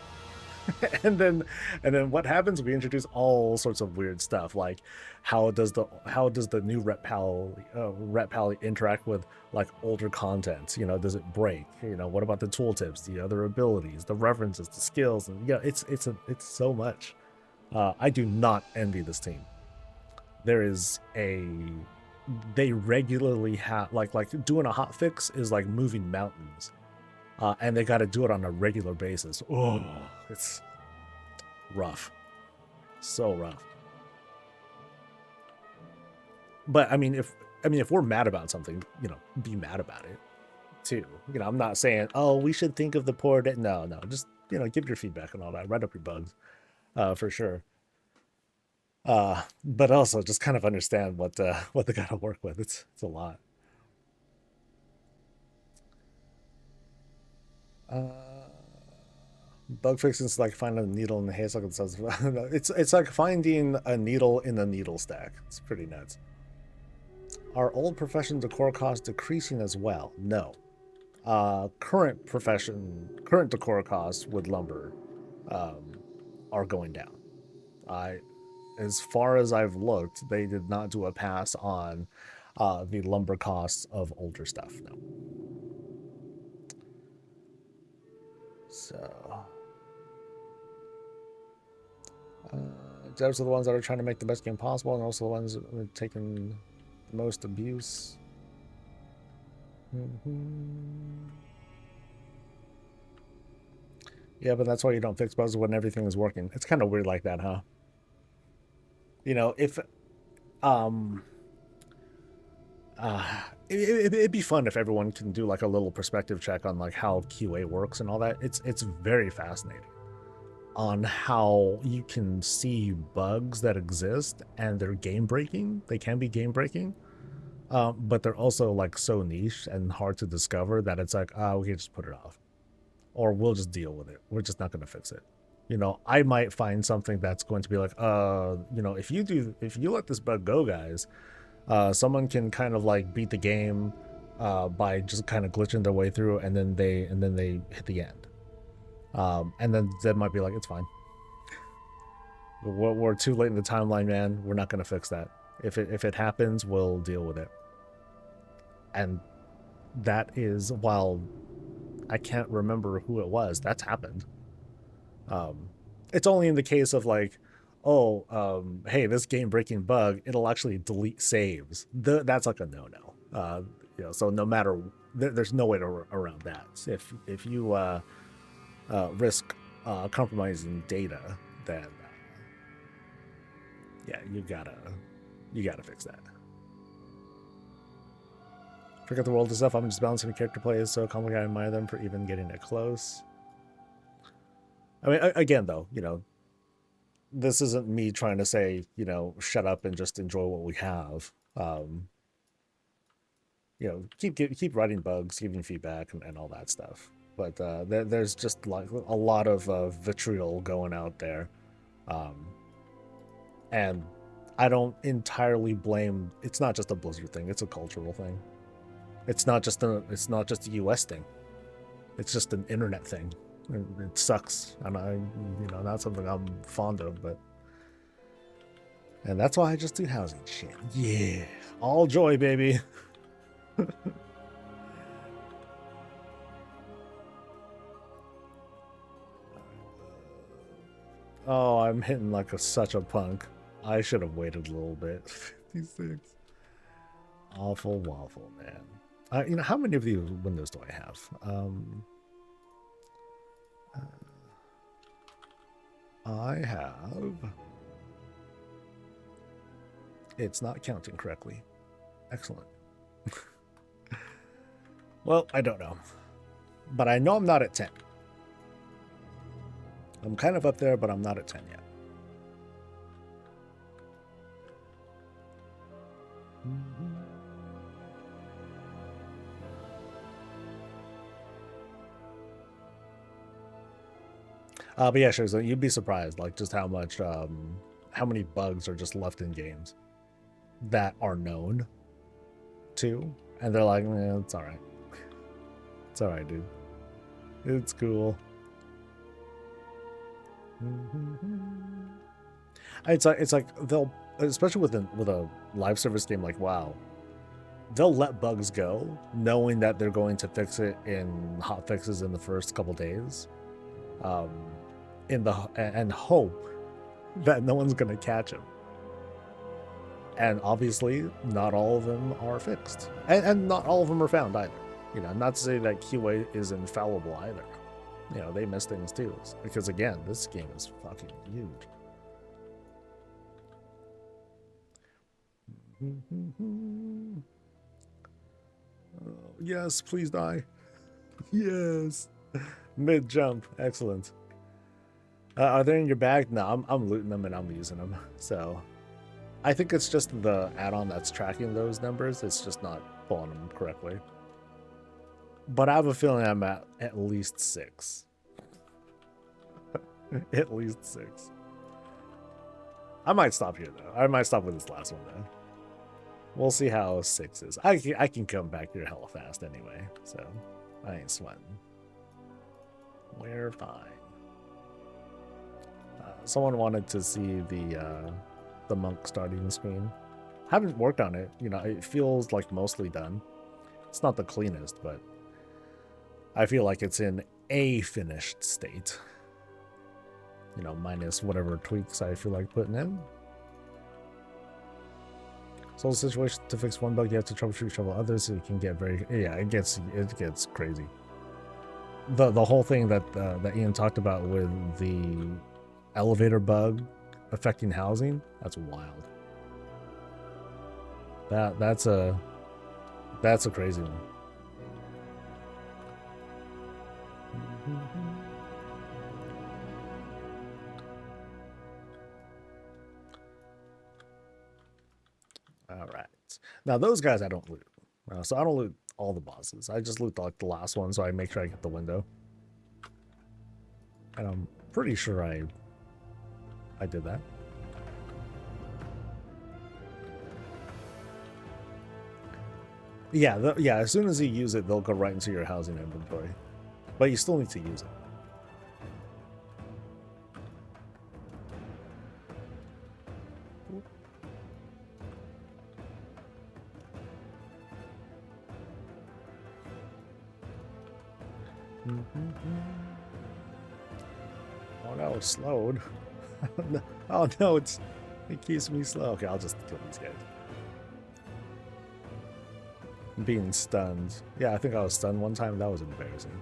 and then what happens? We introduce all sorts of weird stuff, like how does the new rep pally interact with like older content? You know, does it break? You know, what about the tooltips, the other abilities, the references, the skills? And yeah, it's so much. I do not envy this team. They regularly have like doing a hot fix is like moving mountains, and they got to do it on a regular basis. Oh, it's rough, so rough. But I mean, if we're mad about something, you know, be mad about it too. You know, I'm not saying, oh, we should think of the poor. No, just you know, give your feedback and all that, write up your bugs, for sure. But also just kind of understand what they got to work with. It's a lot. Bug fixing is like finding a needle in the haystack. It's like finding a needle in a needle stack. It's pretty nuts. Are old profession decor costs decreasing as well? No. Current decor costs with lumber are going down. As far as I've looked, they did not do a pass on the lumber costs of older stuff. No. So, devs are the ones that are trying to make the best game possible, and also the ones that are taking the most abuse. Yeah, but that's why you don't fix bugs when everything is working. It's kind of weird like that, huh? You know, if it'd be fun if everyone can do like a little perspective check on like how QA works and all that. It's very fascinating on how you can see bugs that exist and they're game breaking. They can be game breaking, but they're also like so niche and hard to discover that it's like, we can just put it off, or we'll just deal with it. We're just not going to fix it. You know, I might find something that's going to be like, you know, if you let this bug go, guys, someone can kind of like beat the game by just kind of glitching their way through, and then they hit the end, and then they might be like, it's fine. We're too late in the timeline, man. We're not going to fix that. If it happens, we'll deal with it. And that is, while I can't remember who it was, that's happened. It's only in the case of like, hey, this game breaking bug, it'll actually delete saves. That's like a no-no. You know, so no matter, there's no way around that. If you risk compromising data, then yeah, you gotta fix that. Forget the world itself. I'm just balancing character play is so complicated. I admire them for even getting it close. I mean, again, though, you know, this isn't me trying to say, you know, shut up and just enjoy what we have. You know, keep writing bugs, giving feedback, and all that stuff. But there's just like a lot of vitriol going out there, and I don't entirely blame. It's not just a Blizzard thing; it's a cultural thing. It's not just a US thing. It's just an internet thing. It sucks, and you know, not something I'm fond of, and that's why I just do housing shit. Yeah, all joy, baby. Oh, I'm hitting like such a punk. I should have waited a little bit. 56. Awful waffle, man. You know, how many of these windows do I have? I have... It's not counting correctly. Excellent. Well, I don't know. But I know I'm not at 10. I'm kind of up there, but I'm not at 10 yet. But yeah, sure. So you'd be surprised, like just how many bugs are just left in games that are known too, and they're like, it's all right. It's all right, dude. It's cool. It's like they'll, especially with a live service game like WoW, they'll let bugs go knowing that they're going to fix it in hot fixes in the first couple days, and hope that no one's gonna catch them. And obviously, not all of them are fixed, and not all of them are found either. You know, not to say that QA is infallible either. You know, they miss things too, because again, this game is fucking huge. Oh, yes, please die. Yes. Mid jump, excellent. Are they in your bag? No, I'm looting them and I'm using them. So I think it's just the add-on that's tracking those numbers. It's just not pulling them correctly. But I have a feeling I'm at least 6. At least 6. I might stop here though. I might stop with this last one though. We'll see how 6 is. I can come back here hella fast anyway, so I ain't sweating. We're fine. Someone wanted to see the monk starting screen. Haven't worked on it. You know, it feels like mostly done. It's not the cleanest, but I feel like it's in a finished state. You know, minus whatever tweaks I feel like putting in. So the situation to fix one bug, you have to troubleshoot several others, so you can get very it gets crazy. The whole thing that Ian talked about with the elevator bug affecting housing, that's wild. That's a crazy one. All right. Now those guys I don't loot. So I don't loot all the bosses. I just loot like the last one, so I make sure I get the window. And I'm pretty sure I did that. Yeah, yeah. As soon as you use it, they'll go right into your housing inventory, but you still need to use it. Oh no, it's slowed. Oh no, it keeps me slow. Okay, I'll just kill these guys. Being stunned. Yeah, I think I was stunned one time. That was embarrassing.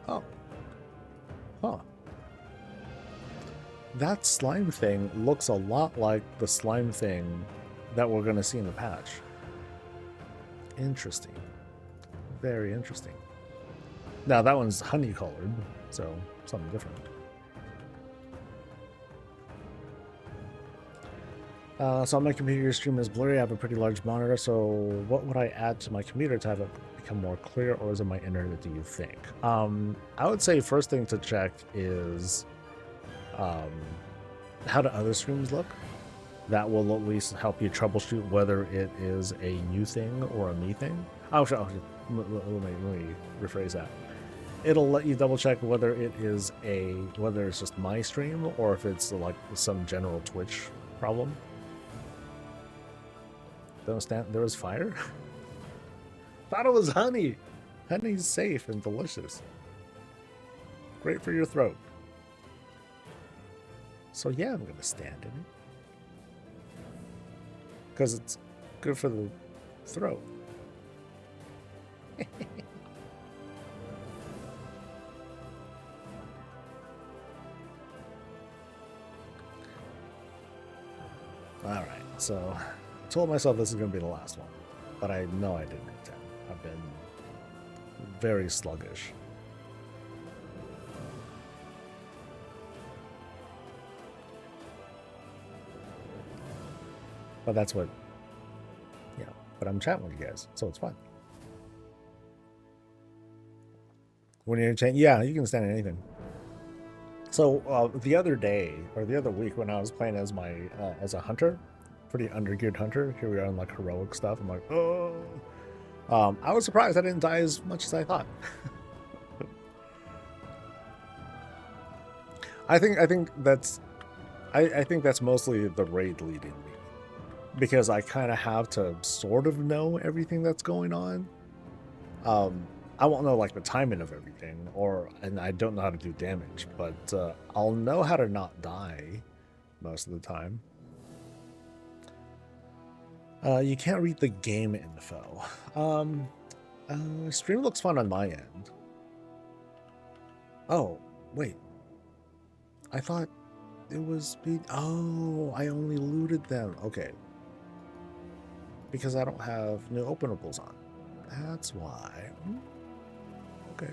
Oh. Huh. That slime thing looks a lot like the slime thing that we're going to see in the patch. Interesting. Very interesting. Now that one's honey colored, so something different. So on my computer, your stream is blurry. I have a pretty large monitor, so what would I add to my computer to have it become more clear, or is it my internet, do you think? I would say first thing to check is how do other streams look? That will at least help you troubleshoot whether it is a you thing or a me thing. Oh, let me rephrase that. It'll let you double check whether it is whether it's just my stream or if it's like some general Twitch problem. Don't stand. There was fire. Thought it was honey. Honey's safe and delicious. Great for your throat. So yeah, I'm gonna stand in it because it's good for the throat. All right, so I told myself this is gonna be the last one, but I know I didn't intend. I've been very sluggish. But that's what, you know, but I'm chatting with you guys, so it's fun. When you're chatting, yeah, you can stand anything. So the other day, or the other week, when I was playing as my, as a hunter, pretty undergeared hunter, here we are on like heroic stuff, I'm like, oh. I was surprised I didn't die as much as I thought. I think that's mostly the raid leading me. Because I kind of have to sort of know everything that's going on. I won't know like the timing of everything, and I don't know how to do damage, but I'll know how to not die most of the time. You can't read the game info. Stream looks fun on my end. Oh, wait. I thought it was speed. Oh, I only looted them. Okay. Because I don't have new openables on. That's why. Okay.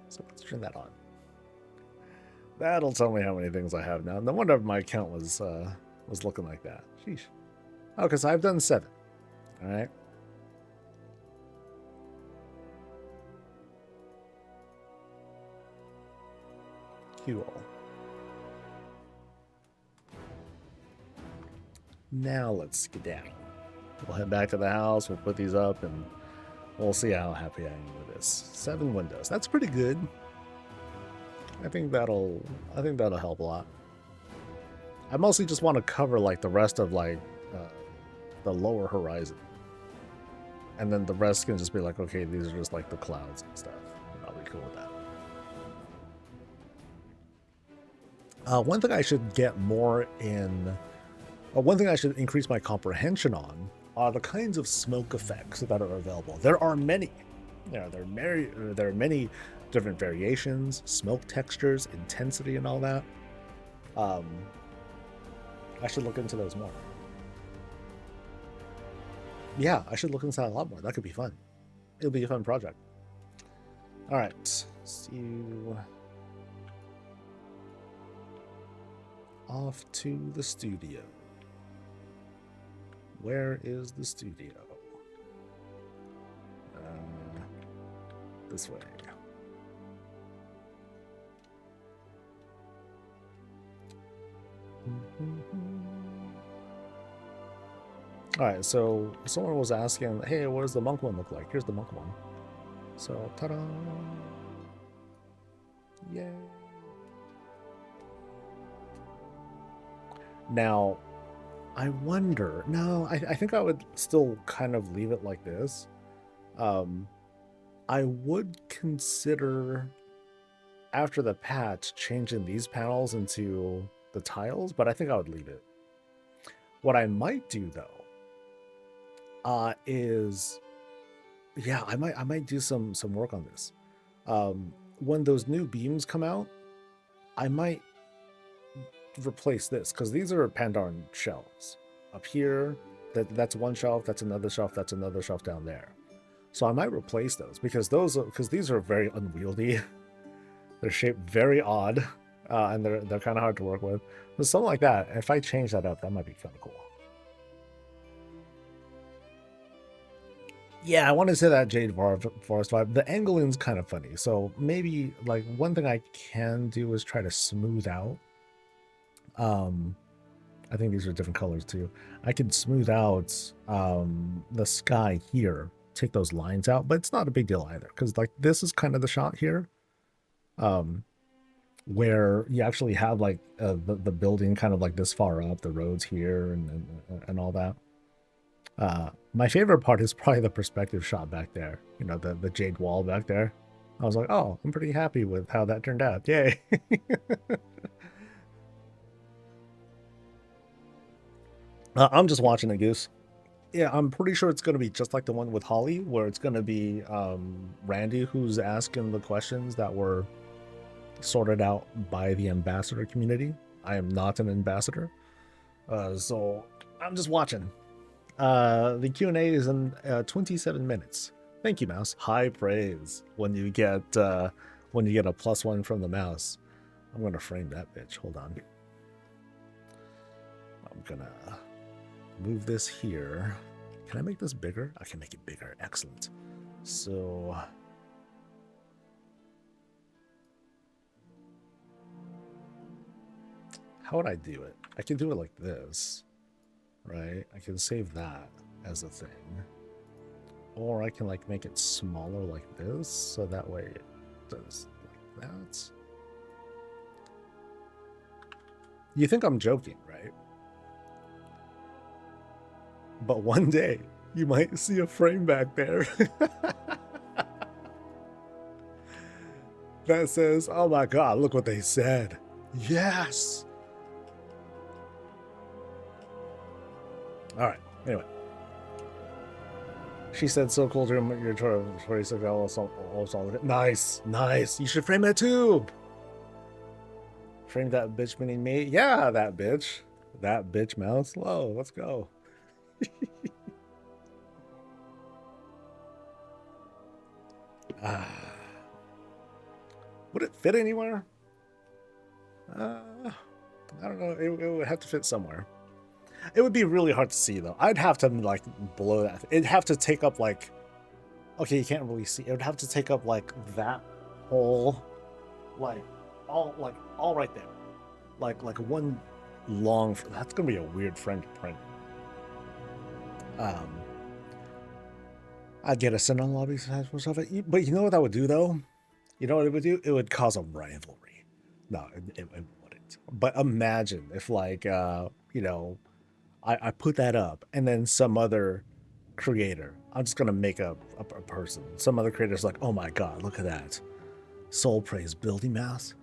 So let's turn that on. That'll tell me how many things I have now. No wonder my account was looking like that. Sheesh. Oh, because I've done 7. All right. Cool. Now let's skedaddle. We'll head back to the house. We'll put these up, and we'll see how happy I am with this. 7 windows. That's pretty good. I think that'll help a lot. I mostly just want to cover like the rest of like the lower horizon, and then the rest can just be like, okay, these are just like the clouds and stuff. I'll be cool with that. One thing I should get more in. One thing I should increase my comprehension on are the kinds of smoke effects that are available. There are many. There are many different variations, smoke textures, intensity, and all that. I should look into those more. Yeah, I should look into that a lot more. That could be fun. It'll be a fun project. All right, see you off to the studio. Where is the studio? This way. Alright, so someone was asking, hey, what does the monk one look like? Here's the monk one. So, ta-da! Yay! Now, I wonder... No, I think I would still kind of leave it like this. I would consider, after the patch, changing these panels into the tiles, but I think I would leave it. What I might do, though, is... Yeah, I might do some work on this. When those new beams come out, I might replace this, because these are Pandaran shelves. Up here, that's one shelf, that's another shelf, that's another shelf down there. So I might replace those, because these are very unwieldy. They're shaped very odd, and they're kind of hard to work with. But something like that, if I change that up, that might be kind of cool. Yeah, I want to say that Jade Forest vibe. The angling's kind of funny, so maybe like one thing I can do is try to smooth out. I think these are different colors too. I can smooth out the sky here, take those lines out, but it's not a big deal either, because like this is kind of the shot here, where you actually have like the building kind of like this far up, the roads here and all that. My favorite part is probably the perspective shot back there. You know, the jade wall back there. I was like, oh, I'm pretty happy with how that turned out. Yay! I'm just watching it, Goose. Yeah, I'm pretty sure it's going to be just like the one with Holly, where it's going to be Randy who's asking the questions that were sorted out by the ambassador community. I am not an ambassador, so I'm just watching. The Q&A is in 27 minutes. Thank you, mouse. High praise when you get a +1 from the mouse. I'm gonna frame that bitch. Hold on. I'm gonna move this here. Can I make this bigger? I can make it bigger. Excellent. So how would I do it? I can do it like this, right? I can save that as a thing. Or I can like make it smaller like this, so that way it does like that. You think I'm joking, right? But one day, you might see a frame back there that says, oh my god, look what they said. Yes! Alright, anyway. She said, "So cool during your tour of 46 also nice, nice. You should frame that too. Frame that bitch meaning me. Yeah, that bitch. That bitch mouse. Low. Let's go." Would it fit anywhere? I don't know. It would have to fit somewhere. It would be really hard to see though. I'd have to like blow that. It'd have to take up like. Okay, you can't really see. It would have to take up like that whole, like all right there, like one long. That's gonna be a weird frame to print. I'd get a send on lobby stuff, but you know what that would do though? You know what it would do? It would cause a rivalry. No, it wouldn't. But imagine if like you know, I put that up and then some other creator, I'm just gonna make a person. Some other creator's like, oh my god, look at that. Soul praise building mass.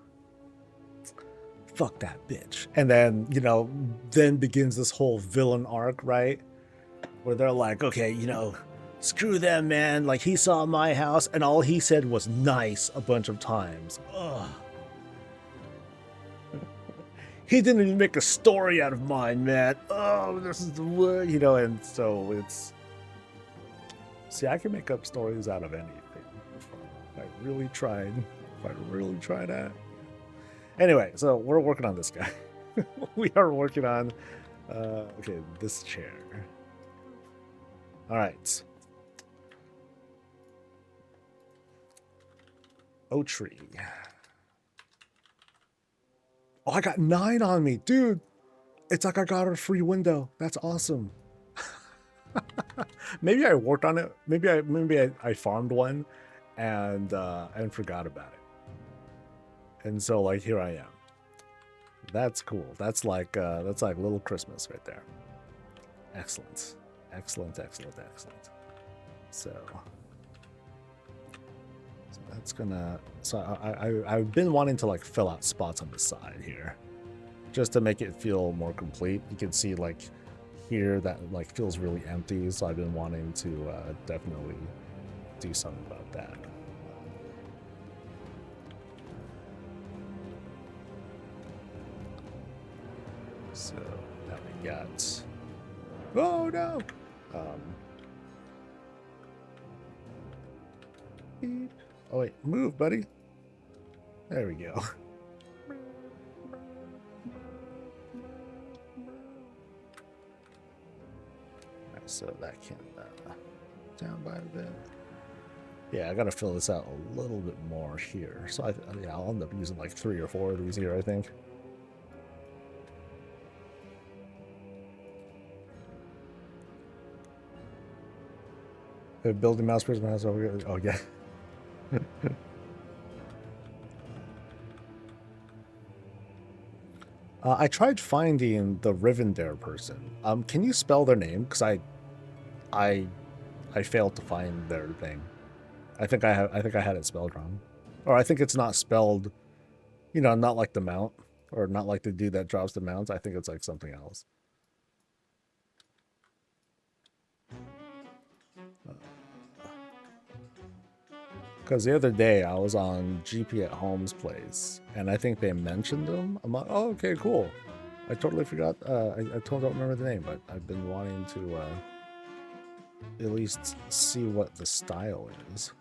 Fuck that bitch. And then, you know, then begins this whole villain arc, right? Where they're like, okay, you know, screw them, man. Like, he saw my house and all he said was nice a bunch of times. Ugh. He didn't even make a story out of mine, man. Oh, this is the word, you know, and so it's... See, I can make up stories out of anything. I really tried. I really tried that. Anyway, so we're working on this guy. We are working on, okay, this chair. All right. Oak tree. Oh, I got 9 on me, dude. It's like I got a free window. That's awesome. Maybe I worked on it. Maybe I farmed one and forgot about it. And so like here I am. That's cool. That's like little Christmas right there. Excellent. Excellent, excellent, excellent. So that's gonna, so I've been wanting to like fill out spots on the side here just to make it feel more complete. You can see like here that like feels really empty, so I've been wanting to definitely do something about that. So now we got, oh no, beep. Oh wait, move, buddy. There we go. So that can down by a bit. Yeah, I gotta fill this out a little bit more here. So yeah, I'll end up using like 3 or 4 of these here, I think. Building mouse prism has over here. Oh yeah. I tried finding the Rivendare person. Can you spell their name? Because I failed to find their thing. I think I had it spelled wrong, or I think it's not spelled. You know, not like the mount, or not like the dude that drops the mounts. I think it's like something else. Because the other day I was on GP at Home's place, and I think they mentioned him. I'm like, oh, okay, cool. I totally forgot. I totally don't remember the name, but I've been wanting to at least see what the style is.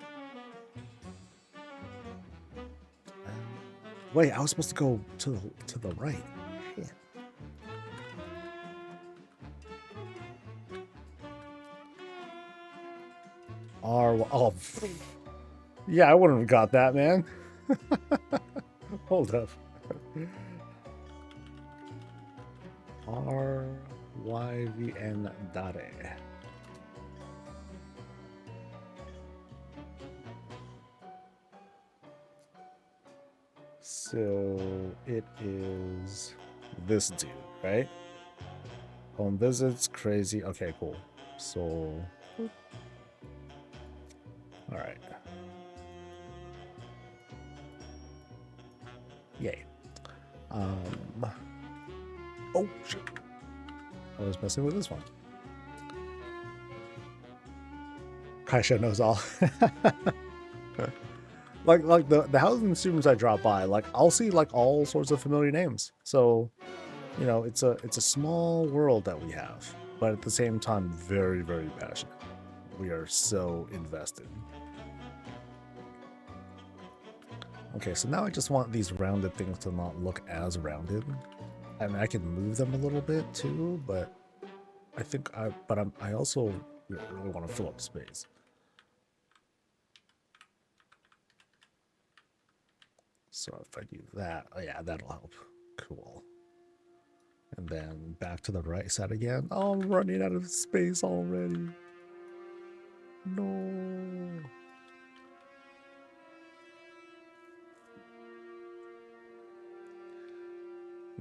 Wait, I was supposed to go to the right. Shit. Oh. Yeah, I wouldn't have got that, man. Hold up. RYVN Dare. So it is this dude, right? Home visits, crazy. Okay, cool. So, all right. Yay. Oh shit. I was messing with this one. Kaisha knows all. like the housing students I drop by, like I'll see like all sorts of familiar names. So, you know, it's a small world that we have, but at the same time, very, very passionate. We are so invested. Okay, so now I just want these rounded things to not look as rounded. I mean, I can move them a little bit too, but I also really want to fill up space. So if I do that, oh yeah, that'll help. Cool. And then back to the right side again. Oh, I'm running out of space already. No.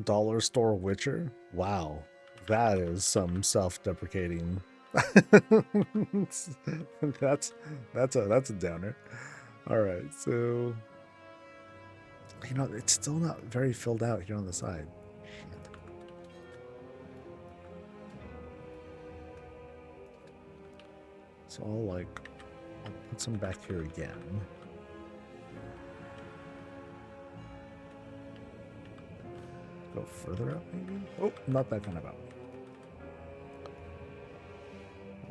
Dollar store Witcher? Wow. That is some self-deprecating. that's a downer. All right, so you know, it's still not very filled out here on the side. Shit. So I'll put some back here again. Go further out, maybe? Oh, not that kind of out.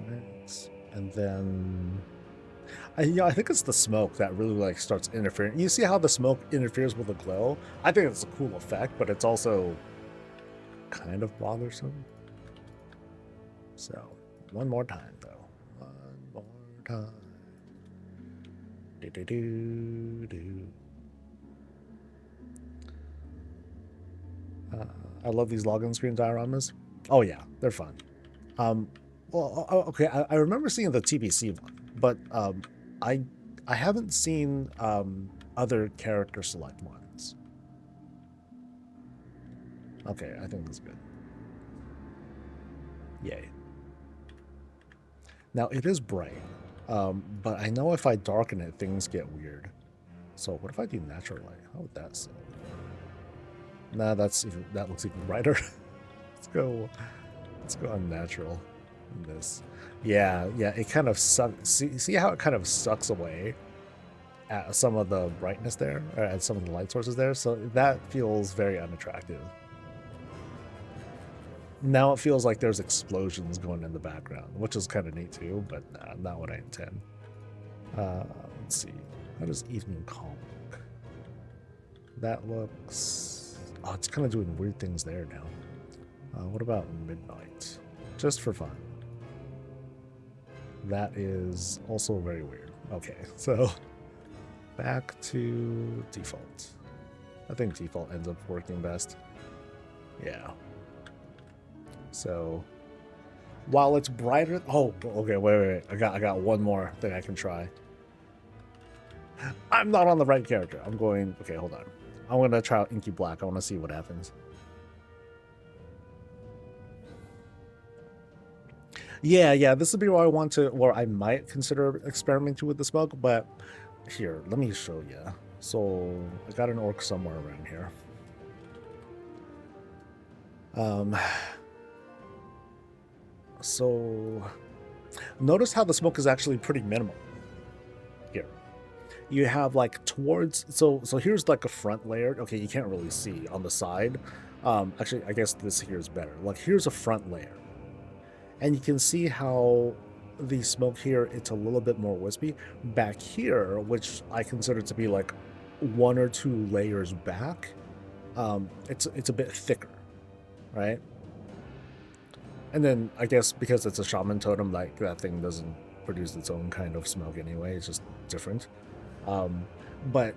Right. And then I think it's the smoke that really like starts interfering. You see how the smoke interferes with the glow? I think it's a cool effect, but it's also kind of bothersome. So, one more time though. One more time. Do. I love these login screen dioramas. Oh yeah, they're fun. Well, okay, I remember seeing the TBC one, but I haven't seen other character select ones. Okay, I think that's good. Yay. Now it is bright, but I know if I darken it, things get weird. So what if I do natural light? How would that sound? Nah, that looks even brighter. Let's go unnatural in this. Yeah, it kind of sucks. See how it kind of sucks away at some of the brightness there, or at some of the light sources there. So that feels very unattractive. Now it feels like there's explosions going in the background, which is kind of neat too, but not what I intend. Let's see. How does evening calm look? That looks... Oh, it's kind of doing weird things there now. What about midnight? Just for fun. That is also very weird. Okay, so back to default. I think default ends up working best. Yeah. So while it's brighter... Oh, okay, wait. I got one more thing I can try. I'm not on the right character. I'm going... Okay, hold on. I'm going to try out Inky Black. I want to see what happens. Yeah, this would be where I want to, where I might consider experimenting with the smoke, but here, let me show you. So, I got an orc somewhere around here. So, notice how the smoke is actually pretty minimal. Here. You have like towards, so here's like a front layer. Okay, you can't really see on the side. Actually, I guess this here is better. Like here's a front layer. And you can see how the smoke here, it's a little bit more wispy. Back here, which I consider to be like 1 or 2 layers back, it's a bit thicker, right? And then I guess because it's a shaman totem, like that thing doesn't produce its own kind of smoke anyway. It's just different. But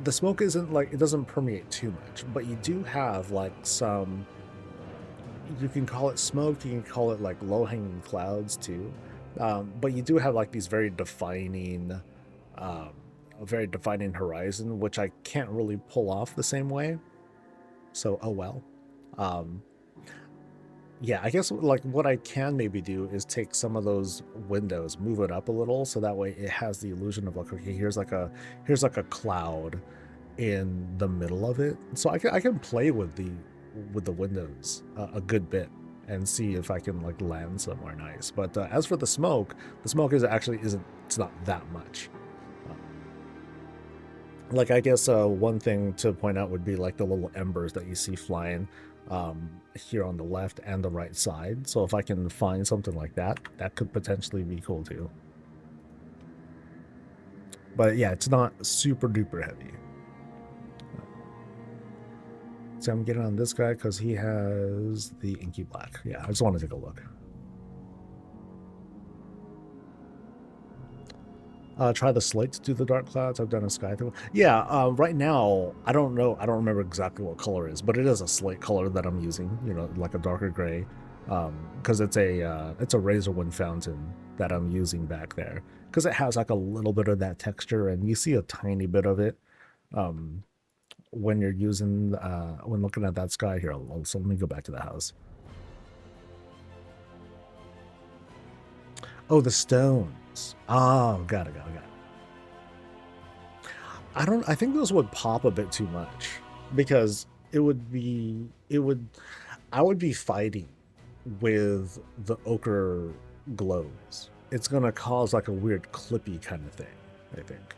the smoke isn't like, it doesn't permeate too much, but you do have like some, you can call it smoke, you can call it like low-hanging clouds too. But you do have like these very defining, a very defining horizon, which I can't really pull off the same way. So, oh well. Yeah, I guess like what I can maybe do is take some of those windows, move it up a little, so that way it has the illusion of like, okay, here's like a cloud in the middle of it. So I can play with the windows a good bit and see if I can like land somewhere nice. But as for the smoke isn't, it's not that much. Like, I guess one thing to point out would be like the little embers that you see flying here on the left and the right side. So if I can find something like that, that could potentially be cool too. But yeah, it's not super duper heavy. So I'm getting on this guy because he has the inky black. Yeah, I just want to take a look. Try the slate to do the dark clouds. I've done a sky through. Yeah, right now, I don't know. I don't remember exactly what color it is, but it is a slate color that I'm using, you know, like a darker gray. Because it's a razor wind fountain that I'm using back there. Because it has like a little bit of that texture, and you see a tiny bit of it when you're using, when looking at that sky here. So let me go back to the house. Oh, the stones. Oh, got it. I think those would pop a bit too much because I would be fighting with the ochre glows. It's gonna cause like a weird clippy kind of thing, I think.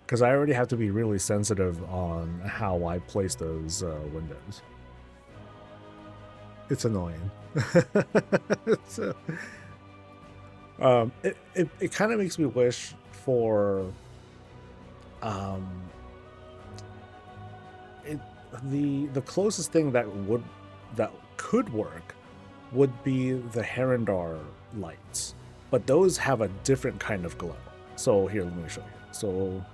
Because I already have to be really sensitive on how I place those windows. It's annoying. So, it kind of makes me wish for the closest thing that could work would be the Herondar lights, but those have a different kind of glow. So here, let me show you.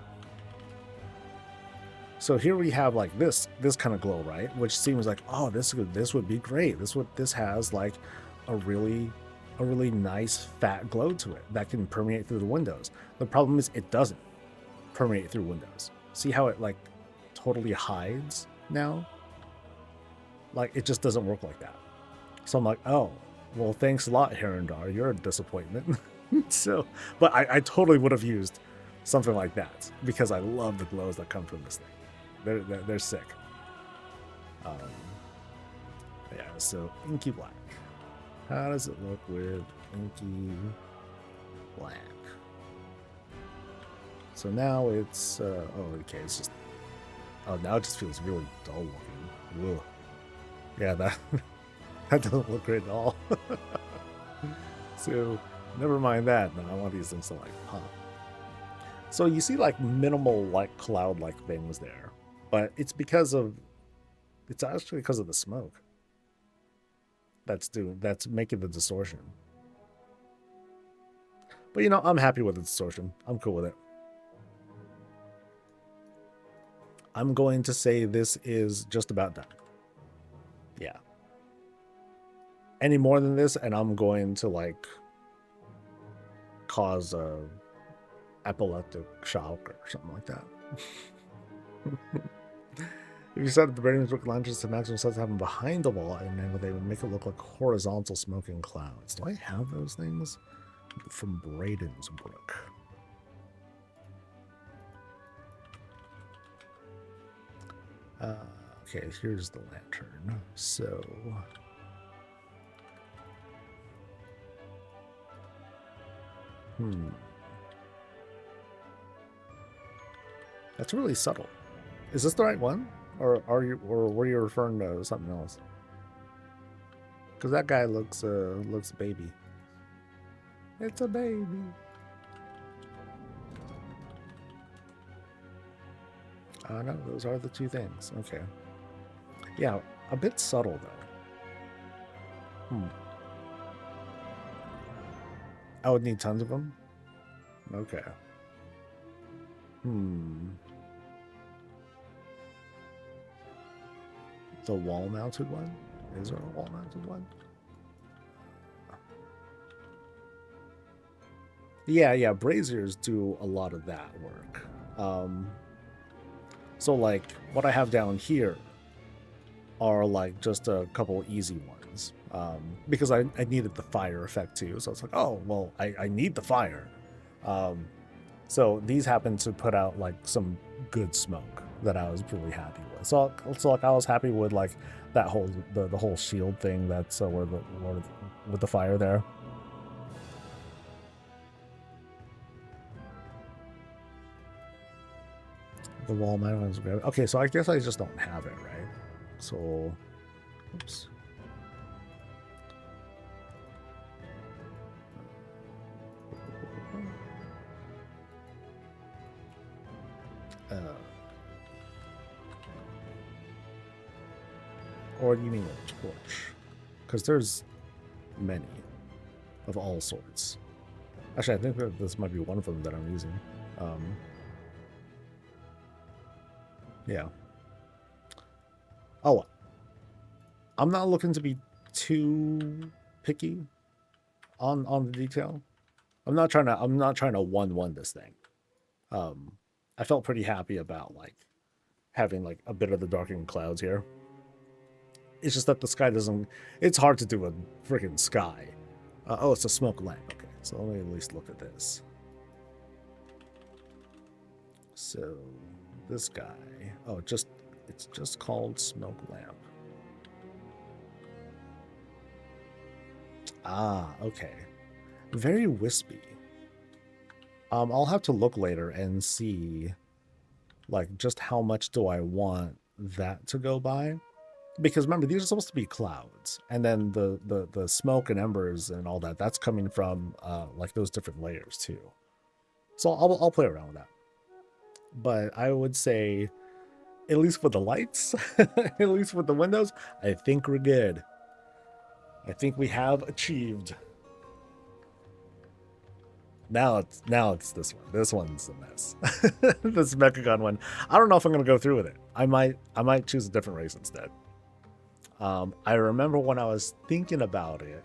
So here we have like this kind of glow, right? Which seems like, oh, this would be great. This has like a really nice fat glow to it that can permeate through the windows. The problem is it doesn't permeate through windows. See how it like totally hides now? Like it just doesn't work like that. So I'm like, oh, well, thanks a lot, Herondar. You're a disappointment. So, but I totally would have used something like that because I love the glows that come from this thing. They're sick. Yeah, so inky black. How does it look with inky black? So now it's oh, okay, it's just, oh, now it just feels really dull looking. Ugh. Yeah, that doesn't look great at all. So never mind that. No, I want these things to like pop. So you see like minimal like cloud-like things there, but it's actually because of the smoke that's making the distortion. But you know, I'm happy with the distortion. I'm cool with it. I'm going to say this is just about done. Yeah. Any more than this, and I'm going to like cause a epileptic shock or something like that. If you set up the Braden's Brook lanterns to maximum size, have them behind the wall, and then they would make it look like horizontal smoking clouds. Do I have those things from Braden's Brook? Okay, here's the lantern. So that's really subtle. Is this the right one? Or were you referring to something else? Because that guy looks baby. It's a baby. No, those are the two things. Okay. Yeah, a bit subtle though. I would need tons of them. Okay. The wall-mounted one? Is there a wall-mounted one? Yeah, braziers do a lot of that work. So like what I have down here are like just a couple easy ones. Because I needed the fire effect too. So it's like, oh, well, I need the fire. So these happen to put out like some good smoke. that I was really happy with. So like I was happy with like that whole the whole shield thing that's where with the fire there. The wall mount is great. Okay, so I guess I just don't have it, right? So, oops. Or do you mean a torch? Because there's many of all sorts. Actually, I think that this might be one of them that I'm using. Yeah. Oh, I'm not looking to be too picky on the detail. I'm not trying to 1-1 this thing. I felt pretty happy about like having like a bit of the darkening clouds here. It's just that the sky doesn't. It's hard to do a freaking sky. Oh, it's a smoke lamp. Okay, so let me at least look at this. So this guy. Oh, it's just called smoke lamp. Ah, okay. Very wispy. I'll have to look later and see, like, just how much do I want that to go by. Because remember, these are supposed to be clouds, and then the smoke and embers and all that, that's coming from like those different layers too. So I'll play around with that. But I would say, at least with the lights, at least with the windows, I think we're good. I think we have achieved. Now it's this one. This one's a mess. This Mechagon one. I don't know if I'm gonna go through with it. I might choose a different race instead. I remember when I was thinking about it,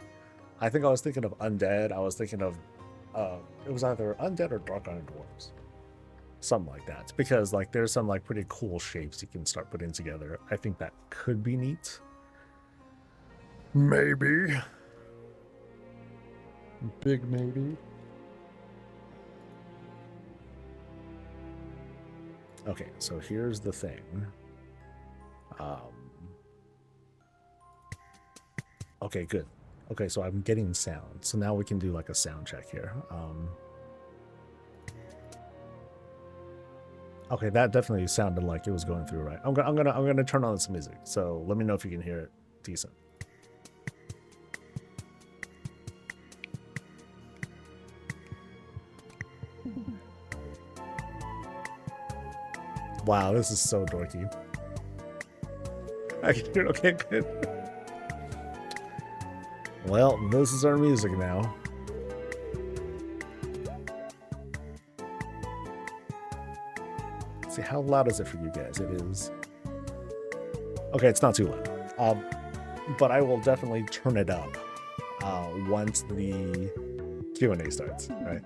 I think I was thinking of undead. I was thinking of, it was either undead or dark iron dwarves, something like that. Because like there's some like pretty cool shapes you can start putting together. I think that could be neat. Maybe. Big maybe. Okay, so here's the thing. Okay, good. Okay, so I'm getting sound. So now we can do like a sound check here. Okay, that definitely sounded like it was going through right. I'm gonna turn on some music. So let me know if you can hear it decent. Wow, this is so dorky. I can hear it. Okay, good. Well, this is our music now. Let's see, how loud is it for you guys? It is. Okay, it's not too loud. But I will definitely turn it up once the Q&A starts, right?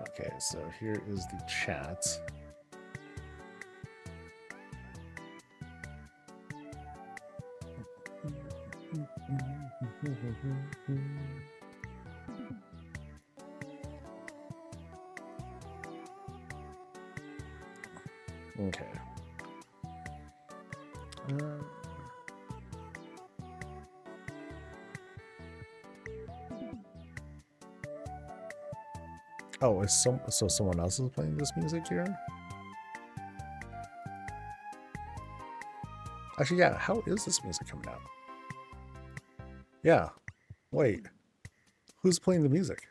Okay, so here is the chat. Okay. Oh, so someone else is playing this music here? Actually, yeah, how is this music coming out? Yeah. Wait. Who's playing the music?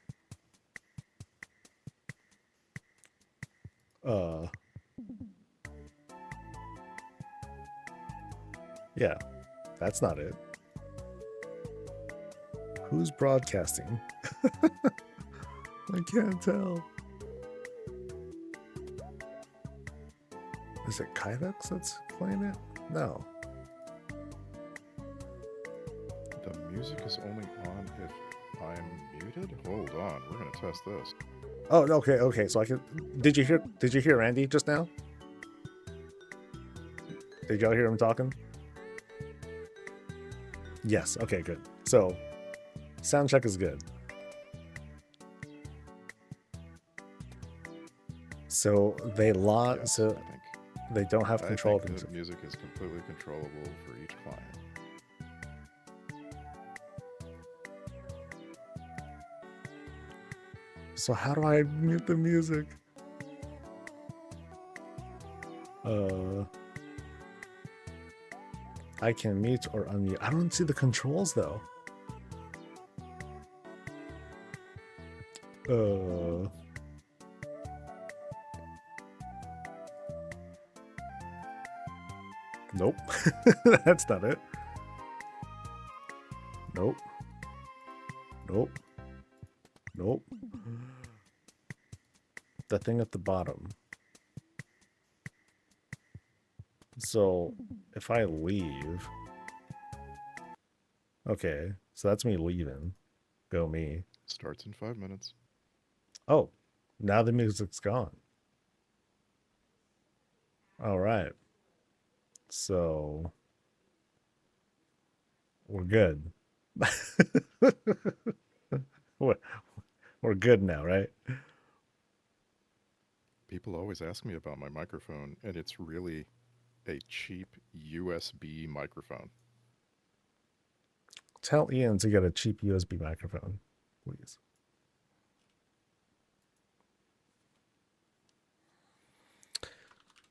Yeah, that's not it. Who's broadcasting? I can't tell. Is it Kyvex that's playing it? No. The music is only on if I'm muted? Hold on, we're gonna test this. Oh, okay. So I can. Did you hear Andy just now? Did y'all hear him talking? Yes. Okay, good. So, sound check is good. So they lock. Yes, So they don't have control of the music. music is completely controllable for each client. So how do I mute the music? I can mute or unmute. I don't see the controls though. Nope. That's not it. Nope. Nope. Nope. The thing at the bottom. So if I leave, okay, so that's me leaving. Go me. Starts in 5 minutes. Oh, now the music's gone. All right. So we're good. We're good now, right? People always ask me about my microphone, and it's really a cheap USB microphone. Tell Ian to get a cheap USB microphone, please.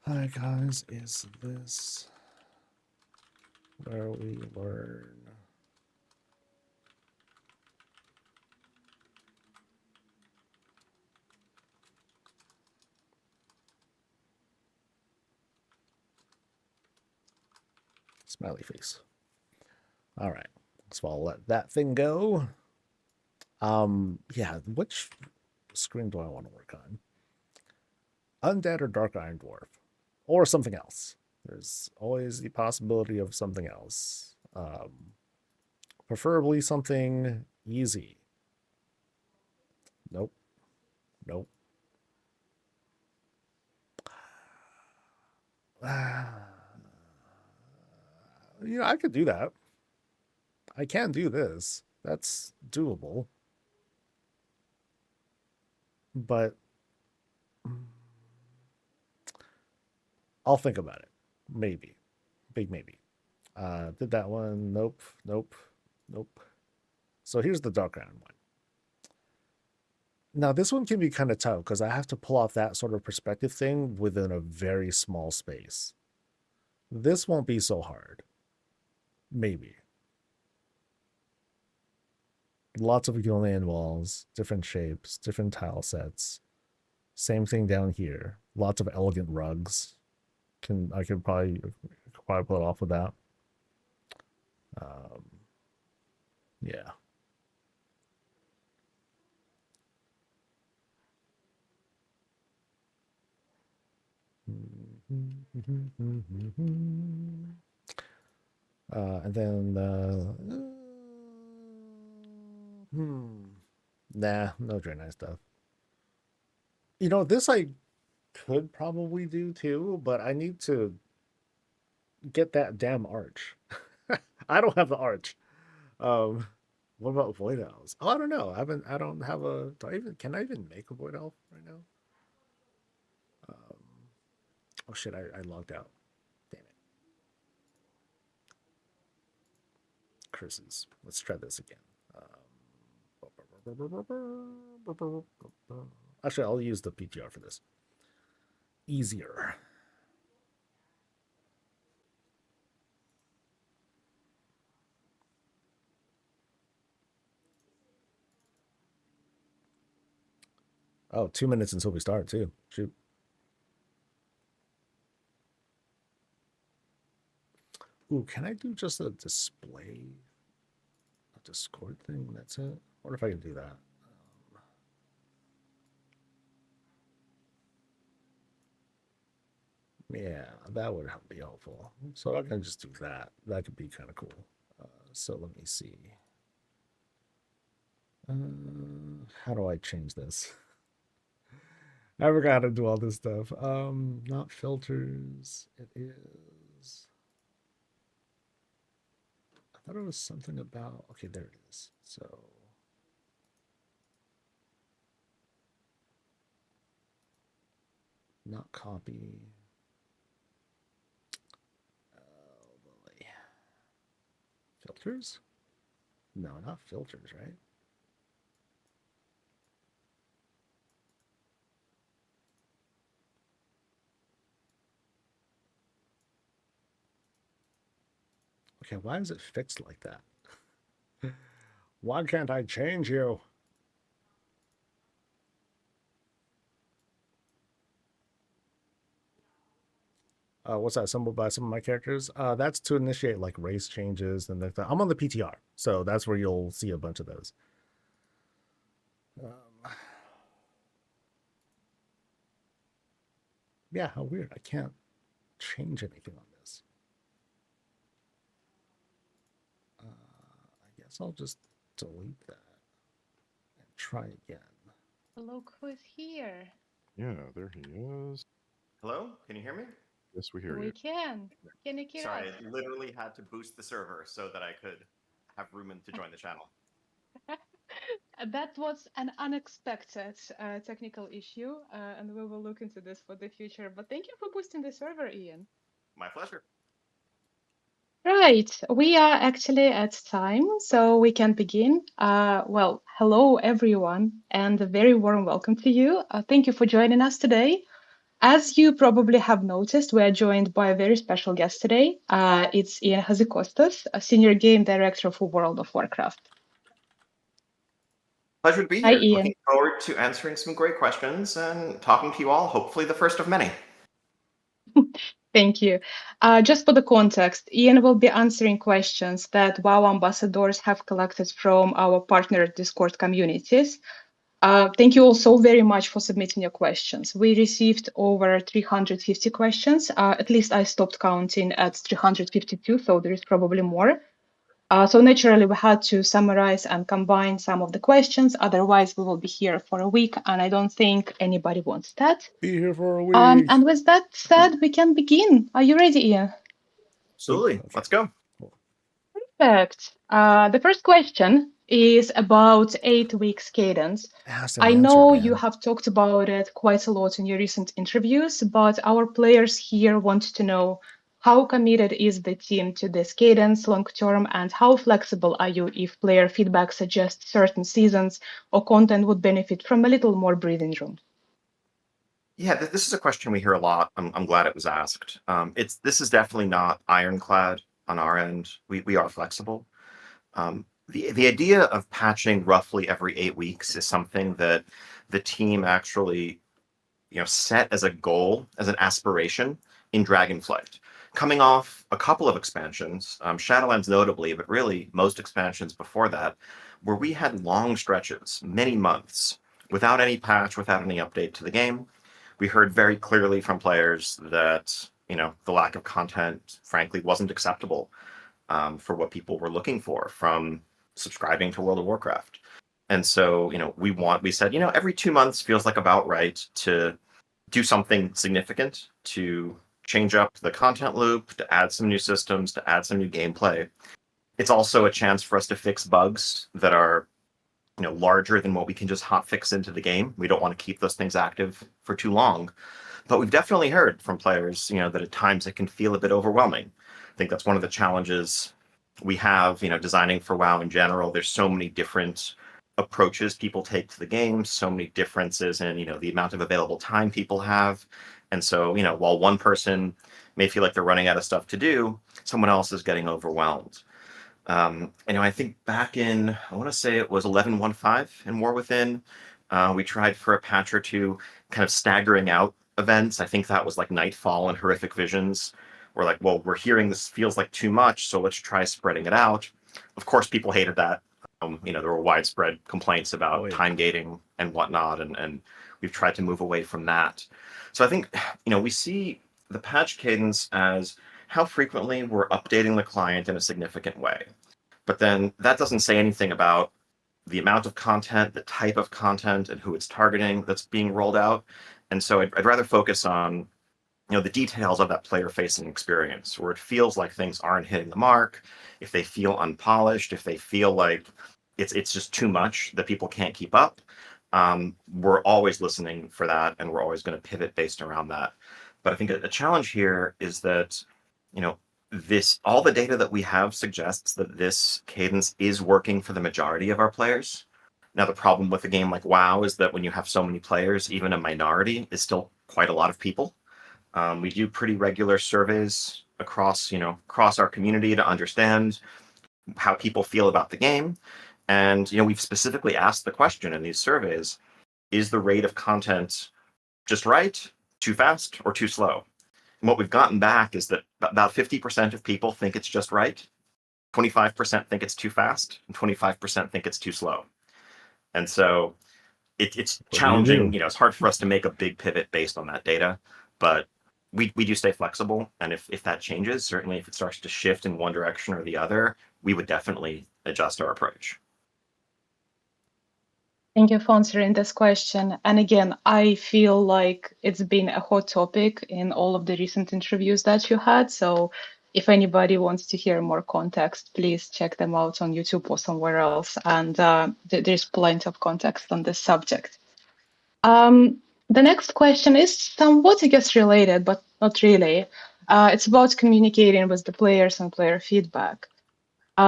Hi guys, is this where we learn? Smiley face. All right, so I'll let that thing go. Yeah, which screen do I want to work on? Undead or Dark Iron Dwarf? Or something else. There's always the possibility of something else. Preferably something easy. Nope. Nope. You know, I could do that. I can do this. That's doable. But I'll think about it. Maybe. Big maybe. Did that one. Nope. Nope. Nope. So here's the Dark Iron one. Now this one can be kind of tough because I have to pull off that sort of perspective thing within a very small space. This won't be so hard. Maybe. Lots of Gillian walls, different shapes, different tile sets. Same thing down here. Lots of elegant rugs. I could probably pull it off with that. Yeah. And then nah, no Draenei stuff. You know, this I could probably do too, but I need to get that damn arch. I don't have the arch. What about Void Elves? Oh, I don't know. I don't have a. Can I even make a Void Elf right now? Oh shit! I logged out. Damn it. Curses. Let's try this again. Actually, I'll use the PTR for this. Easier. Oh, 2 minutes until we start too. Shoot. Ooh, can I do just a display? A Discord thing? That's it? What if I can do that? Yeah, that would be helpful. So I can just do that. That could be kind of cool. So let me see. How do I change this? I forgot how to do all this stuff. Not filters. It is. thought it was something about. Okay, there it is. So. Not copy. Oh boy. Filters? No, not filters, right? Okay, why is it fixed like that? Why can't I change you? What's that? Assembled by some of my characters? That's to initiate like race changes and like that. I'm on the PTR, so that's where you'll see a bunch of those. Yeah, how weird. I can't change anything on this. I guess I'll just delete that and try again. Look who's here. Yeah, there he is. Hello? Can you hear me? Yes, we hear We you. can. Can you hear Sorry, us? I literally had to boost the server so that I could have room to join the channel. That was an unexpected technical issue, and we will look into this for the future. But thank you for boosting the server, Ian. My pleasure. Right, we are actually at time, so we can begin. Well, hello everyone, and a very warm welcome to you. Thank you for joining us today. As you probably have noticed, we are joined by a very special guest today. It's Ian Hazikostas, a senior game director for World of Warcraft. Pleasure to be Hi, here. Ian. Looking forward to answering some great questions and talking to you all, hopefully the first of many. Thank you. Just for the context, Ian will be answering questions that WoW ambassadors have collected from our partner Discord communities. Thank you all so very much for submitting your questions. We received over 350 questions. At least I stopped counting at 352, so there is probably more. So naturally, we had to summarize and combine some of the questions. Otherwise, we will be here for a week, and I don't think anybody wants that. Be here for a week. And with that said, we can begin. Are you ready, Ian? Absolutely. Okay. Let's go. Perfect. The first question is about 8 weeks cadence. Asked and I answered, know man. you have talked about it quite a lot in your recent interviews, but our players here want to know how committed is the team to this cadence long term, and how flexible are you if player feedback suggests certain seasons or content would benefit from a little more breathing room? Yeah, this is a question we hear a lot. I'm glad it was asked. This is definitely not ironclad on our end. We are flexible. The idea of patching roughly every 8 weeks is something that the team actually set as a goal, as an aspiration in Dragonflight. Coming off a couple of expansions, Shadowlands notably, but really most expansions before that, where we had long stretches, many months, without any patch, without any update to the game. We heard very clearly from players that the lack of content, frankly, wasn't acceptable for what people were looking for from subscribing to World of Warcraft. And so, we said, every 2 months feels like about right to do something significant, to change up the content loop, to add some new systems, to add some new gameplay. It's also a chance for us to fix bugs that are, larger than what we can just hotfix into the game. We don't want to keep those things active for too long. But we've definitely heard from players, that at times it can feel a bit overwhelming. I think that's one of the challenges we have, designing for WoW in general. There's so many different approaches people take to the game, so many differences in, the amount of available time people have. And so, while one person may feel like they're running out of stuff to do, someone else is getting overwhelmed. I think back in, I want to say it was 11.1.5 in War Within, we tried for a patch or two kind of staggering out events. I think that was like Nightfall and Horrific Visions. We're like, well, we're hearing this feels like too much, so let's try spreading it out. Of course, people hated that. There were widespread complaints about time gating and whatnot, and we've tried to move away from that. So I think, we see the patch cadence as how frequently we're updating the client in a significant way. But then that doesn't say anything about the amount of content, the type of content, and who it's targeting that's being rolled out. And so I'd rather focus on the details of that player-facing experience, where it feels like things aren't hitting the mark, if they feel unpolished, if they feel like it's just too much that people can't keep up. We're always listening for that, and we're always going to pivot based around that. But I think a challenge here is that, this all the data that we have suggests that this cadence is working for the majority of our players. Now, the problem with a game like WoW is that when you have so many players, even a minority is still quite a lot of people. We do pretty regular surveys across our community to understand how people feel about the game. And, we've specifically asked the question in these surveys, is the rate of content just right, too fast, or too slow? And what we've gotten back is that about 50% of people think it's just right, 25% think it's too fast, and 25% think it's too slow. And so it's challenging. It's hard for us to make a big pivot based on that data, but we do stay flexible. And if that changes, certainly if it starts to shift in one direction or the other, we would definitely adjust our approach. Thank you for answering this question. And again, I feel like it's been a hot topic in all of the recent interviews that you had. So if anybody wants to hear more context, please check them out on YouTube or somewhere else. And there's plenty of context on this subject. The next question is somewhat, I guess, related, but not really. It's about communicating with the players and player feedback.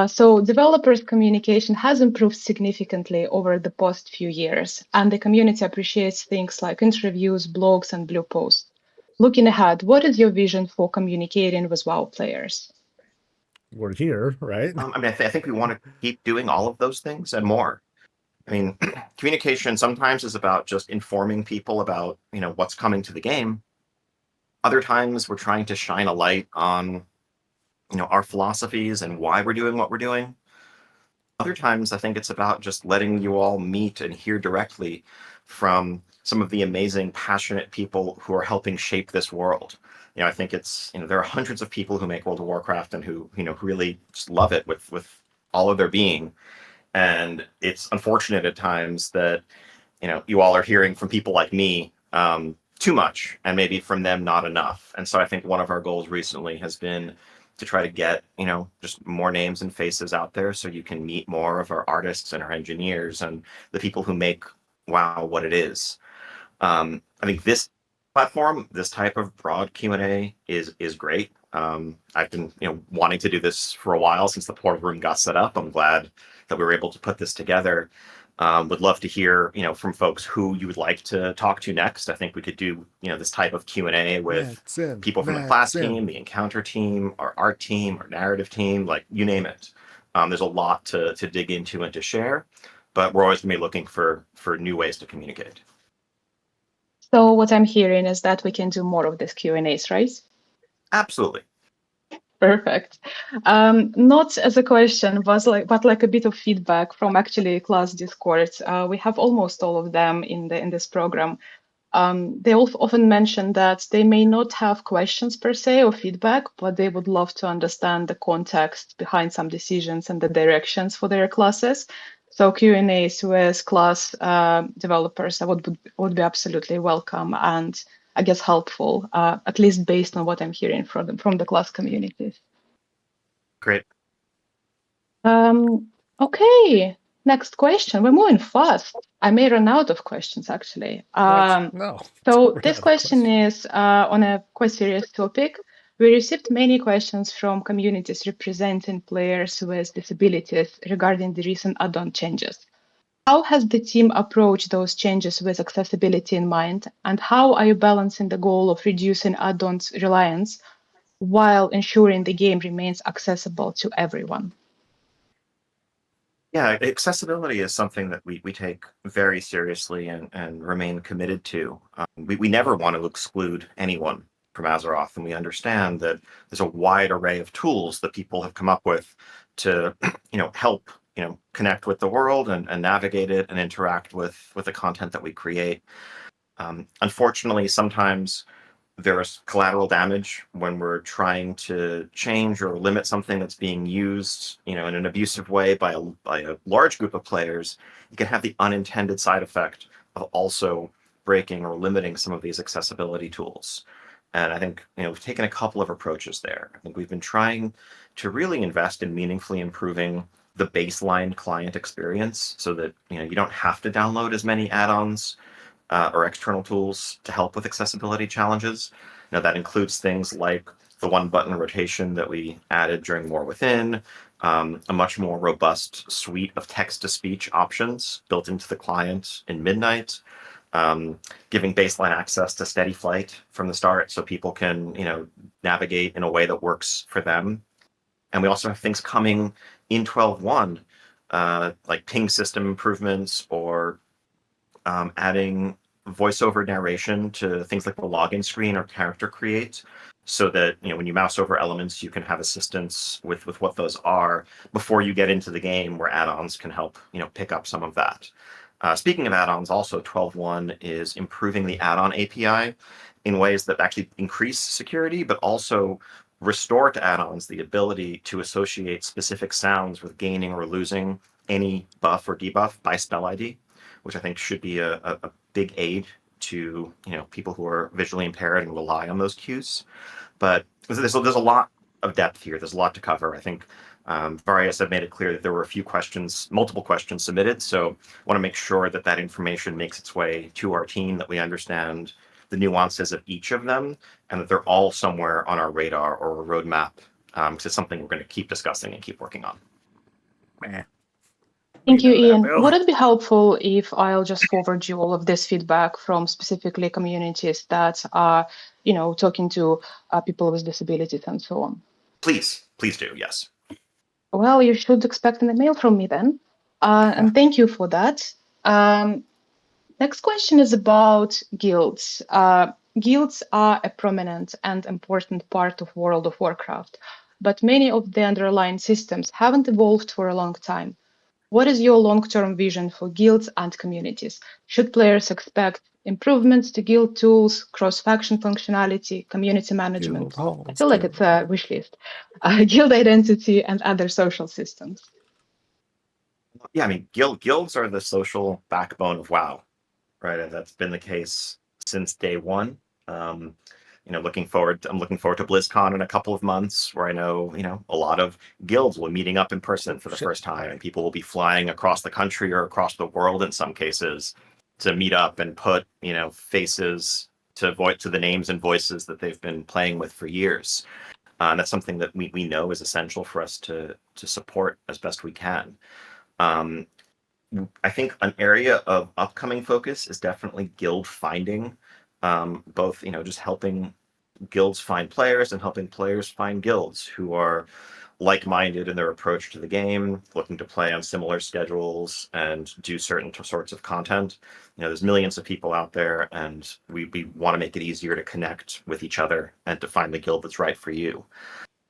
So developers' communication has improved significantly over the past few years, and the community appreciates things like interviews, blogs, and blue posts. Looking ahead, what is your vision for communicating with WoW players? We're here, right? I think we want to keep doing all of those things and more. Communication sometimes is about just informing people about, what's coming to the game. Other times we're trying to shine a light on our philosophies and why we're doing what we're doing. Other times, I think it's about just letting you all meet and hear directly from some of the amazing, passionate people who are helping shape this world. I think it's, there are hundreds of people who make World of Warcraft and who really just love it with all of their being. And it's unfortunate at times that, you all are hearing from people like me too much, and maybe from them not enough. And so I think one of our goals recently has been to try to get, just more names and faces out there so you can meet more of our artists and our engineers and the people who make WoW what it is. I think this platform, this type of broad Q&A is great. I've been, wanting to do this for a while since the portal room got set up. I'm glad that we were able to put this together. Would love to hear, from folks who you would like to talk to next. I think we could do, this type of Q&A with people from the class team, the encounter team, our art team, our narrative team, like you name it. There's a lot to dig into and to share, but we're always going to be looking for new ways to communicate. So what I'm hearing is that we can do more of these Q&As, right? Absolutely. Perfect. Not as a question, but like a bit of feedback from actually class Discord. We have almost all of them in this program. They often mention that they may not have questions per se or feedback, but they would love to understand the context behind some decisions and the directions for their classes. So Q&As with class developers would be absolutely welcome and I guess helpful, at least based on what I'm hearing from the class communities. Great. Okay, next question. We're moving fast. I may run out of questions, actually. No. So this question is on a quite serious topic. We received many questions from communities representing players with disabilities regarding the recent add-on changes. How has the team approached those changes with accessibility in mind? And how are you balancing the goal of reducing add-ons reliance while ensuring the game remains accessible to everyone? Yeah, accessibility is something that we take very seriously and remain committed to. We never want to exclude anyone from Azeroth, and we understand that there's a wide array of tools that people have come up with to, help, connect with the world and navigate it and interact with the content that we create. Unfortunately, sometimes there's collateral damage when we're trying to change or limit something that's being used, in an abusive way by a large group of players. You can have the unintended side effect of also breaking or limiting some of these accessibility tools. And I think, we've taken a couple of approaches there. I think we've been trying to really invest in meaningfully improving the baseline client experience so that, you don't have to download as many add-ons or external tools to help with accessibility challenges. That includes things like the one-button rotation that we added during War Within, a much more robust suite of text-to-speech options built into the client in Midnight, giving baseline access to steady flight from the start so people can, navigate in a way that works for them. And we also have things coming in 12.1, like ping system improvements or adding voiceover narration to things like the login screen or character create, so that when you mouse over elements, you can have assistance with what those are before you get into the game, where add-ons can help pick up some of that. Speaking of add-ons, also 12.1 is improving the add-on API in ways that actually increase security, but also restore to add-ons the ability to associate specific sounds with gaining or losing any buff or debuff by spell ID, which I think should be a big aid to people who are visually impaired and rely on those cues. But there's a lot of depth here. There's a lot to cover. I think Varius have made it clear that there were multiple questions submitted. So I want to make sure that information makes its way to our team, that we understand the nuances of each of them, and that they're all somewhere on our radar or a roadmap, because it's something we're going to keep discussing and keep working on. Thank you, Ian. Would it be helpful if I'll just forward you all of this feedback from specifically communities that are, talking to people with disabilities and so on? Please do, yes. Well, you should expect an email from me then. And thank you for that. Next question is about guilds. Guilds are a prominent and important part of World of Warcraft, but many of the underlying systems haven't evolved for a long time. What is your long-term vision for guilds and communities? Should players expect improvements to guild tools, cross-faction functionality, community management? I feel like it's a wish list. Guild identity and other social systems. Yeah, I mean, guilds are the social backbone of WoW, right? And that's been the case since day one. I'm looking forward to BlizzCon in a couple of months, where I know, a lot of guilds will be meeting up in person for the first time, and people will be flying across the country or across the world in some cases to meet up and put, faces to the names and voices that they've been playing with for years. And that's something that we know is essential for us to support as best we can. I think an area of upcoming focus is definitely guild finding, both, just helping guilds find players and helping players find guilds who are like-minded in their approach to the game, looking to play on similar schedules and do certain sorts of content. There's millions of people out there, and we want to make it easier to connect with each other and to find the guild that's right for you.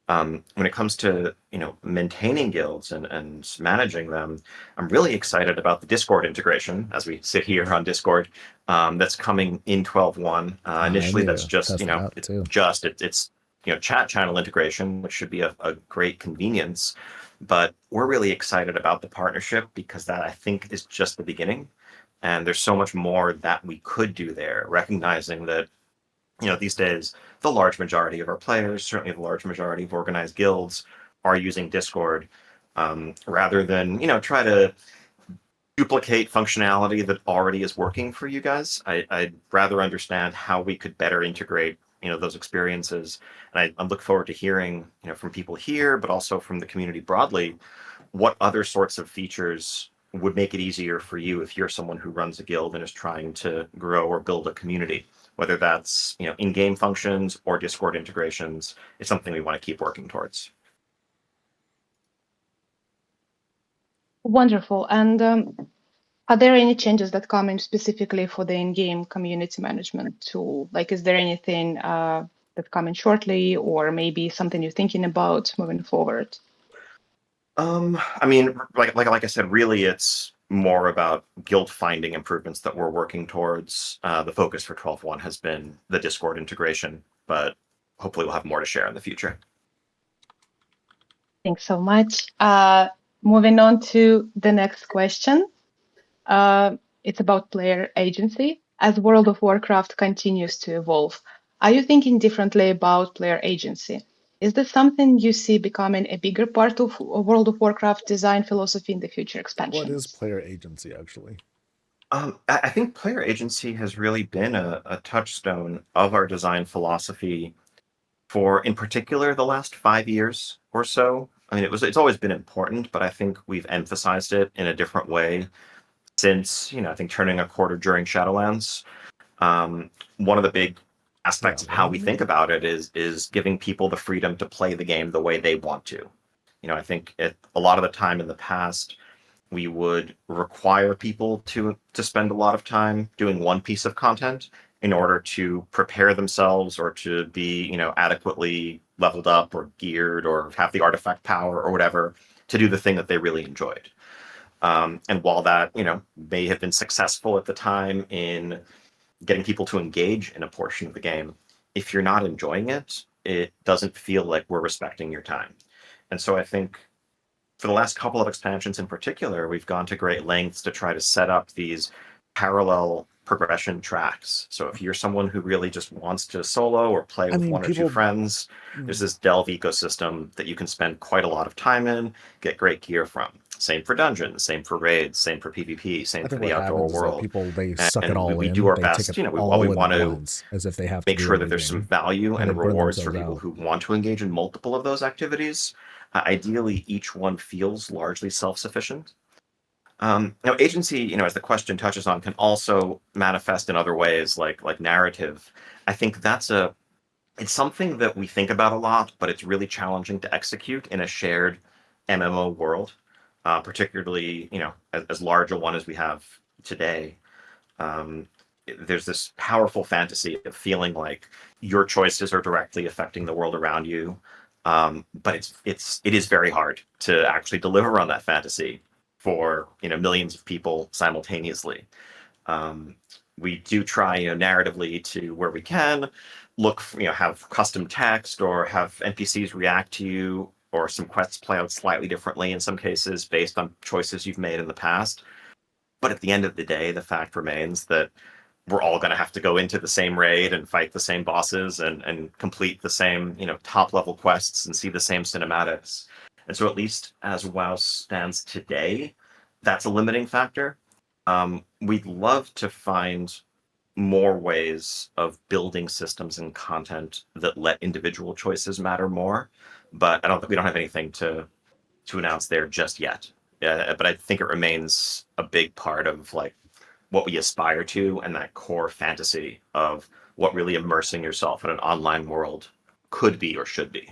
When it comes to maintaining guilds and managing them, I'm really excited about the Discord integration as we sit here on Discord. That's coming in 12.1. Initially, that's just it's chat channel integration, which should be a great convenience. But we're really excited about the partnership, because that, I think, is just the beginning, and there's so much more that we could do there. Recognizing that these days, the large majority of our players, certainly the large majority of organized guilds, are using Discord, rather than, try to duplicate functionality that already is working for you guys. I'd rather understand how we could better integrate, those experiences. And I look forward to hearing, from people here, but also from the community broadly, what other sorts of features would make it easier for you if you're someone who runs a guild and is trying to grow or build a community. Whether that's in-game functions or Discord integrations, it's something we want to keep working towards. Wonderful. And are there any changes that come in specifically for the in-game community management tool? Like, is there anything that's coming shortly, or maybe something you're thinking about moving forward? I mean, like I said, really, it's more about guild finding improvements that we're working towards. The focus for 12.1 has been the Discord integration, but hopefully we'll have more to share in the future. Thanks so much. Moving on to the next question. It's about player agency. As World of Warcraft continues to evolve, Are you thinking differently about player agency? Is this something you see becoming a bigger part of World of Warcraft design philosophy in the future expansions? What is player agency, actually? I think player agency has really been a touchstone of our design philosophy for, in particular, the last 5 years or so. I mean, it's always been important, but I think we've emphasized it in a different way since, I think turning a quarter during Shadowlands. One of the big aspects of how we think about it is giving people the freedom to play the game the way they want to. I think a lot of the time in the past, we would require people to spend a lot of time doing one piece of content in order to prepare themselves or to be, adequately leveled up or geared or have the artifact power or whatever to do the thing that they really enjoyed. And while that, may have been successful at the time in getting people to engage in a portion of the game, if you're not enjoying it, it doesn't feel like we're respecting your time. And so I think for the last couple of expansions in particular, we've gone to great lengths to try to set up these parallel progression tracks. So if you're someone who really just wants to solo or play with one or two friends, there's this delve ecosystem that you can spend quite a lot of time in, get great gear from. Same for dungeons, same for raids, same for PvP, same for the outdoor world. People, they suck it all in. We do our they best. Take it We all want to as if they have make to sure that there's some value and rewards for people who want to engage in multiple of those activities. Ideally, each one feels largely self-sufficient. Now, agency, as the question touches on, can also manifest in other ways, like narrative. I think it's something that we think about a lot, but it's really challenging to execute in a shared MMO world, particularly, as large a one as we have today. There's this powerful fantasy of feeling like your choices are directly affecting the world around you. But it is very hard to actually deliver on that fantasy for millions of people simultaneously. We do try narratively to where we can look have custom text or have NPCs react to you, or some quests play out slightly differently in some cases based on choices you've made in the past. But at the end of the day, the fact remains that we're all going to have to go into the same raid and fight the same bosses and complete the same, top level quests and see the same cinematics. And so at least as WoW stands today, that's a limiting factor. We'd love to find more ways of building systems and content that let individual choices matter more. But we don't have anything to announce there just yet. But I think it remains a big part of what we aspire to, and that core fantasy of what really immersing yourself in an online world could be or should be.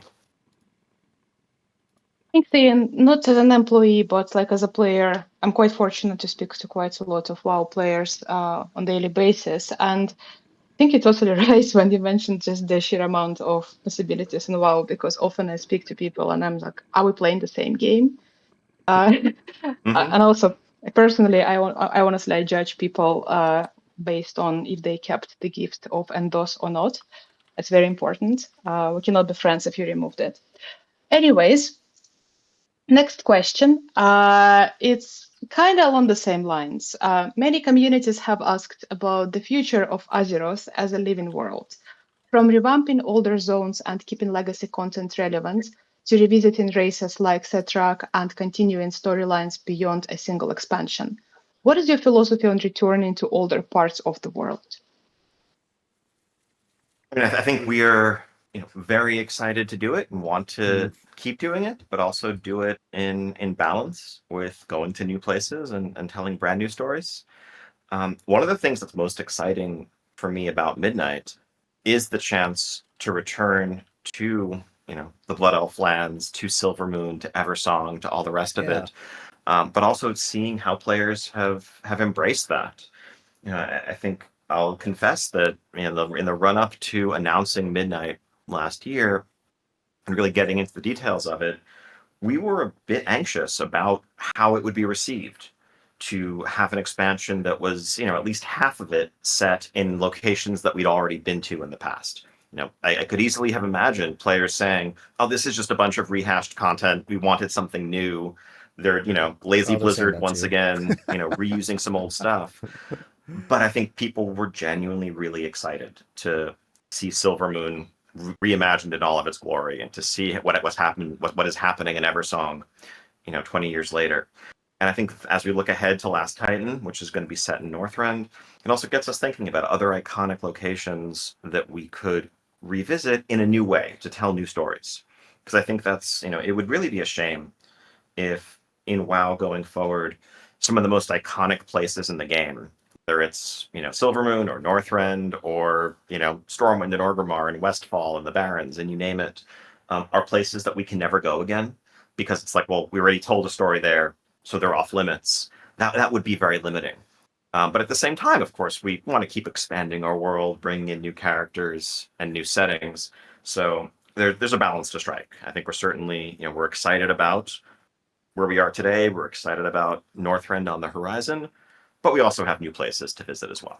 I think not as an employee, but as a player, I'm quite fortunate to speak to quite a lot of WoW players on a daily basis. And I think you're totally right when you mentioned just the sheer amount of possibilities in WoW, because often I speak to people and I'm like, are we playing the same game? And also, personally, I honestly judge people based on if they kept the gift of endos or not. It's very important. We cannot be friends if you removed it. Anyways, next question. It's kind of along the same lines. Many communities have asked about the future of Azeroth as a living world. From revamping older zones and keeping legacy content relevant, to revisiting races like Setrak and continuing storylines beyond a single expansion. What is your philosophy on returning to older parts of the world? I mean, I think we are very excited to do it and want to keep doing it, but also do it in balance with going to new places and telling brand new stories. One of the things that's most exciting for me about Midnight is the chance to return to the Blood Elf lands, to Silvermoon, to Eversong, to all the rest of it, but also seeing how players have embraced that. I think I'll confess that in the run up to announcing Midnight last year and really getting into the details of it, we were a bit anxious about how it would be received, to have an expansion that was at least half of it set in locations that we'd already been to in the past. I could easily have imagined players saying, oh, this is just a bunch of rehashed content. We wanted something new. They're, lazy Blizzard once again, reusing some old stuff. But I think people were genuinely really excited to see Silvermoon reimagined in all of its glory, and to see what is happening in Eversong, 20 years later. And I think as we look ahead to Last Titan, which is going to be set in Northrend, it also gets us thinking about other iconic locations that we could revisit in a new way to tell new stories. Because I think that's, it would really be a shame if in WoW going forward, some of the most iconic places in the game, whether it's, Silvermoon or Northrend or, Stormwind and Orgrimmar and Westfall and the Barrens and you name it, are places that we can never go again because it's like, well, we already told a story there, so they're off limits. That would be very limiting. But at the same time, of course, we want to keep expanding our world, bringing in new characters and new settings. So there's a balance to strike. I think we're certainly, we're excited about where we are today. We're excited about Northrend on the horizon, but we also have new places to visit as well.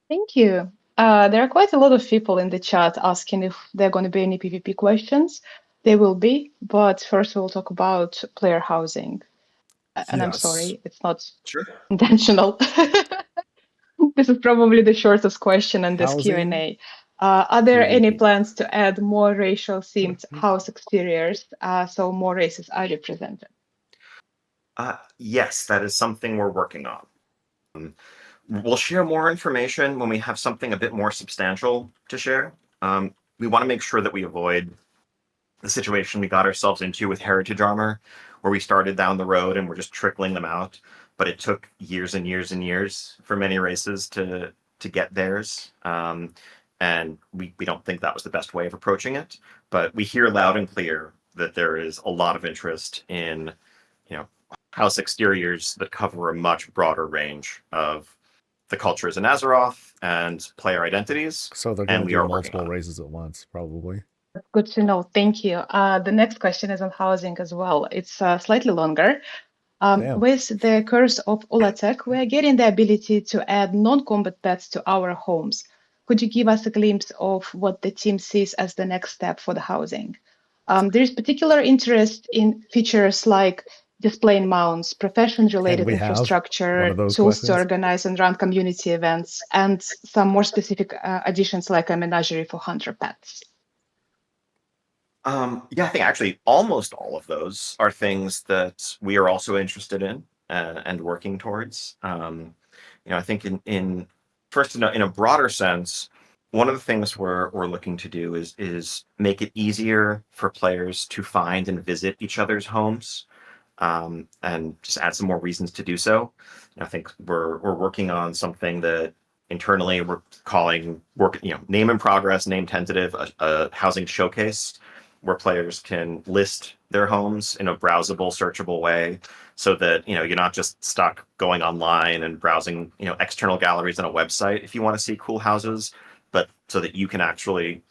Thank you. There are quite a lot of people in the chat asking if there are going to be any PvP questions. There will be, but first we'll talk about player housing. And I'm Yes. sorry, it's not Sure. intentional. This is probably the shortest question in this Housing, Q&A. Are there any PvP. plans to add more racial themed house exteriors so more races are represented? Yes, that is something we're working on. We'll share more information when we have something a bit more substantial to share. We want to make sure that we avoid the situation we got ourselves into with heritage armor, where we started down the road and we're just trickling them out, but it took years and years and years for many races to get theirs. And we don't think that was the best way of approaching it, but we hear loud and clear that there is a lot of interest in, house exteriors that cover a much broader range of the cultures in Azeroth and player identities. So they're going And to we do are working multiple on it. races at once, probably. That's good to know. Thank you. The next question is on housing as well. It's slightly longer. Damn. With the Curse of Ulatek, we are getting the ability to add non-combat pets to our homes. Could you give us a glimpse of what the team sees as the next step for the housing? There is particular interest in features like displaying mounts, profession-related we have one infrastructure, of those tools to questions? organize and run community events, and some more specific additions like a menagerie for hunter pets. Yeah, I think actually almost all of those are things that we are also interested in and working towards. I think in a broader sense, one of the things we're looking to do is make it easier for players to find and visit each other's homes, and just add some more reasons to do so. I think we're working on something that internally we're calling name in progress, name tentative, a housing showcase, where players can list their homes in a browsable, searchable way, so that you're not just stuck going online and browsing external galleries on a website if you want to see cool houses, but so that you can actually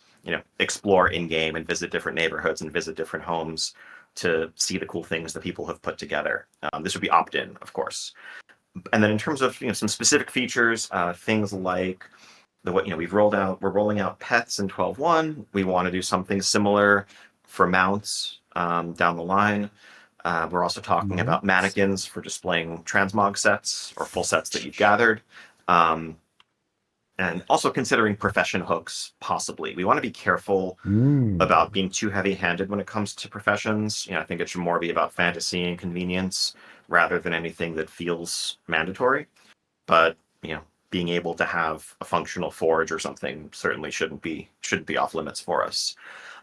explore in game and visit different neighborhoods and visit different homes to see the cool things that people have put together. This would be opt-in, of course. And then in terms of some specific features, things like we're rolling out pets in 12.1. We want to do something similar for mounts down the line. We're also talking about mannequins for displaying transmog sets or full sets that you've gathered. And also considering profession hooks, possibly. We want to be careful about being too heavy-handed when it comes to professions. I think it should more be about fantasy and convenience rather than anything that feels mandatory. But being able to have a functional forge or something certainly shouldn't be off limits for us.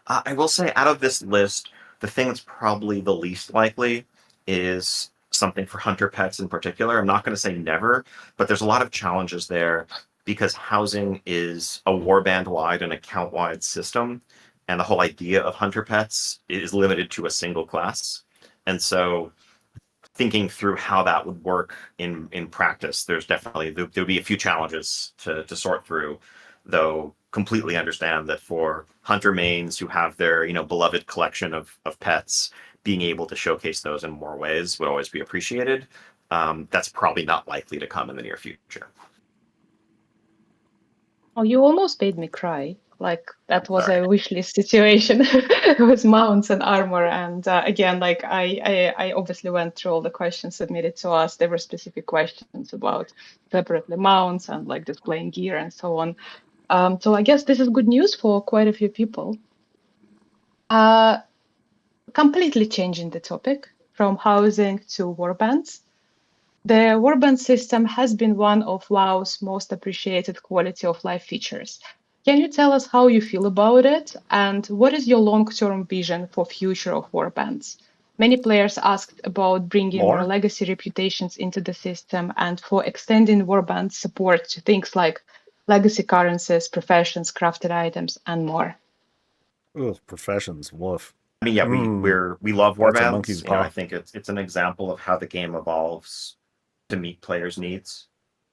I will say, out of this list, the thing that's probably the least likely is something for hunter pets in particular. I'm not going to say never, but there's a lot of challenges there because housing is a warband-wide and account-wide system, and the whole idea of hunter pets is limited to a single class. And so thinking through how that would work in practice, there'll be a few challenges to sort through, though completely understand that for hunter mains who have their beloved collection of pets, being able to showcase those in more ways would always be appreciated. That's probably not likely to come in the near future. Oh, you almost made me cry. Like that was All a wish list situation with mounts and armor. And again, like I obviously went through all the questions submitted to us. There were specific questions about separately mounts and like displaying gear and so on. So I guess this is good news for quite a few people. Completely changing the topic from housing to warbands. The warband system has been one of WoW's most appreciated quality of life features. Can you tell us how you feel about it and what is your long-term vision for future of warbands? Many players asked about bringing more legacy reputations into the system and for extending warband support to things like legacy currencies, professions, crafted items, and more. Ugh, professions, woof. I mean, yeah, we love That's a monkey's warbands. You know, paw. I think it's an example of how the game evolves to meet players' needs.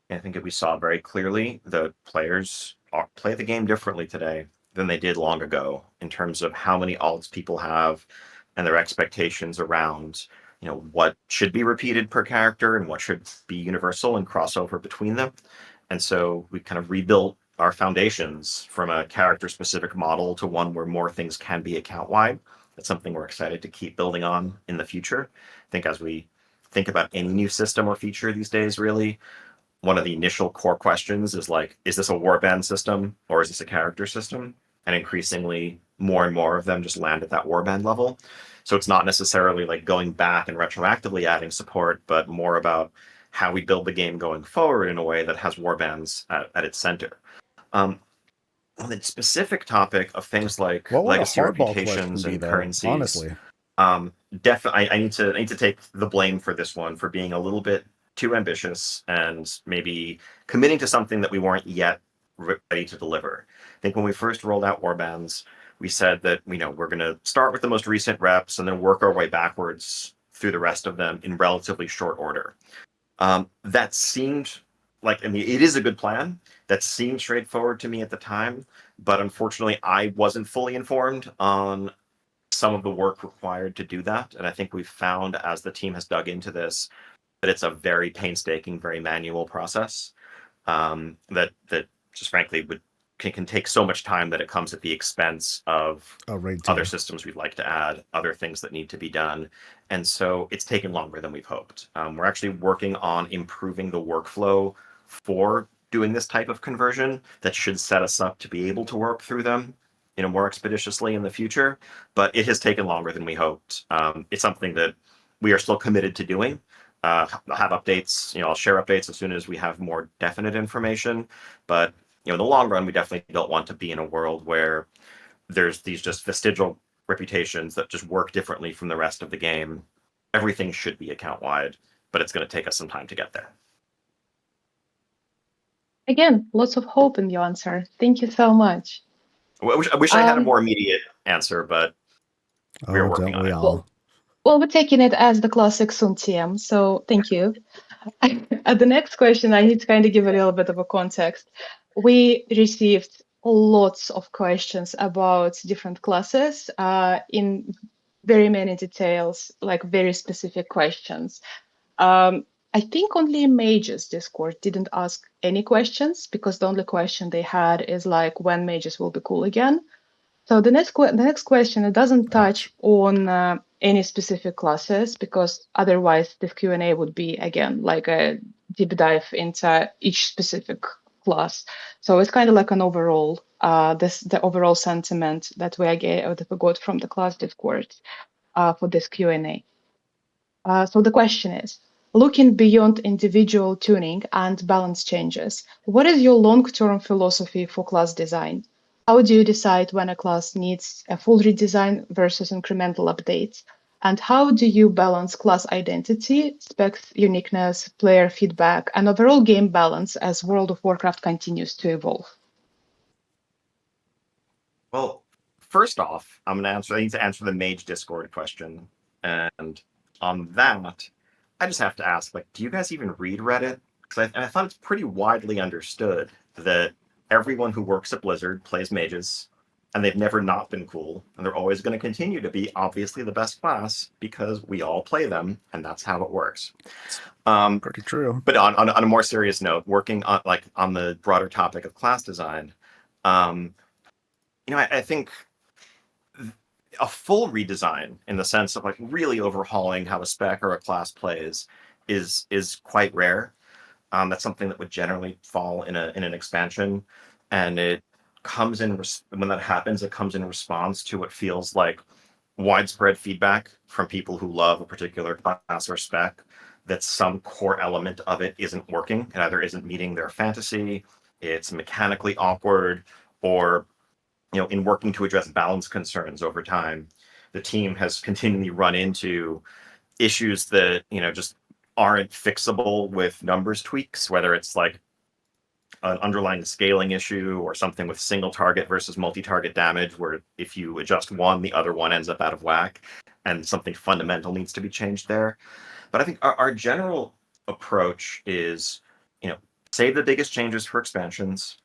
And I think that we saw very clearly the players play the game differently today than they did long ago in terms of how many alts people have and their expectations around, you know, what should be repeated per character and what should be universal and crossover between them. And so we kind of rebuilt our foundations from a character specific model to one where more things can be account wide. That's something we're excited to keep building on in the future. I think as we think about any new system or feature these days, really, one of the initial core questions is like, is this a warband system or is this a character system? And increasingly, more and more of them just land at that warband level. So it's not necessarily like going back and retroactively adding support, but more about how we build the game going forward in a way that has warbands at its center. On the specific topic of things like legacy reputations and currencies, honestly. Definitely, I need to take the blame for this one for being a little bit too ambitious and maybe committing to something that we weren't yet ready to deliver. I think when we first rolled out warbands, we said that, you know, we're going to start with the most recent reps and then work our way backwards through the rest of them in relatively short order. That seemed like, I mean, it is a good plan. That seemed straightforward to me at the time, but unfortunately, I wasn't fully informed on some of the work required to do that. And I think we've found as the team has dug into this, that it's a very painstaking, very manual process that just frankly can take so much time that it comes at the expense of other systems we'd like to add, other things that need to be done. And so it's taken longer than we've hoped. We're actually working on improving the workflow for doing this type of conversion that should set us up to be able to work through them, you know, more expeditiously in the future. But it has taken longer than we hoped. It's something that we are still committed to doing. I'll have updates, you know, I'll share updates as soon as we have more definite information. But, you know, in the long run, we definitely don't want to be in a world where there's these just vestigial reputations that just work differently from the rest of the game. Everything should be account wide, but it's going to take us some time to get there. Again, lots of hope in your answer. Thank you so much. I wish I had a more immediate answer, but we're working on it. Well, we're taking it as the classic Sun TM, so thank you. The next question, I need to kind of give a little bit of a context. We received lots of questions about different classes in very many details, like very specific questions. I think only Mages Discord didn't ask any questions because the only question they had is like when Mages will be cool again. So the next question, it doesn't touch on any specific classes because otherwise this Q&A would be again like a deep dive into each specific class. So it's kind of like an overall the overall sentiment that we got from the class Discord for this Q&A. So the question is, looking beyond individual tuning and balance changes, what is your long-term philosophy for class design? How do you decide when a class needs a full redesign versus incremental updates? And how do you balance class identity, specs, uniqueness, player feedback, and overall game balance as World of Warcraft continues to evolve? Well, first off, I need to answer the Mage Discord question. And on that, I just have to ask, like, do you guys even read Reddit? Because I thought it's pretty widely understood that everyone who works at Blizzard plays mages, and they've never not been cool, and they're always going to continue to be obviously the best class because we all play them, and that's how it works. Pretty true. But on a more serious note, working on the broader topic of class design, I think a full redesign in the sense of like really overhauling how a spec or a class plays is quite rare. That's something that would generally fall in an expansion, and it comes in when that happens. It comes in response to what feels like widespread feedback from people who love a particular class or spec that some core element of it isn't working. It either isn't meeting their fantasy, it's mechanically awkward, or in working to address balance concerns over time, the team has continually run into issues that just aren't fixable with numbers tweaks, whether it's like an underlying scaling issue or something with single target versus multi-target damage, where if you adjust one, the other one ends up out of whack, and something fundamental needs to be changed there. But I think our general approach is, save the biggest changes for expansions,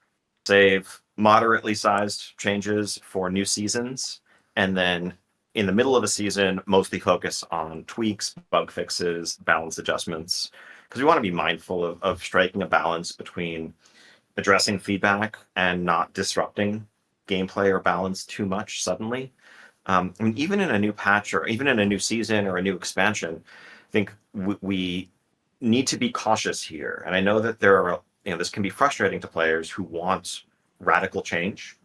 save moderately sized changes for new seasons, and then in the middle of a season, mostly focus on tweaks, bug fixes, balance adjustments, because we want to be mindful of striking a balance between addressing feedback and not disrupting gameplay or balance too much suddenly. I mean, even in a new patch or even in a new season or a new expansion, I think we need to be cautious here. And I know that this can be frustrating to players who want radical change.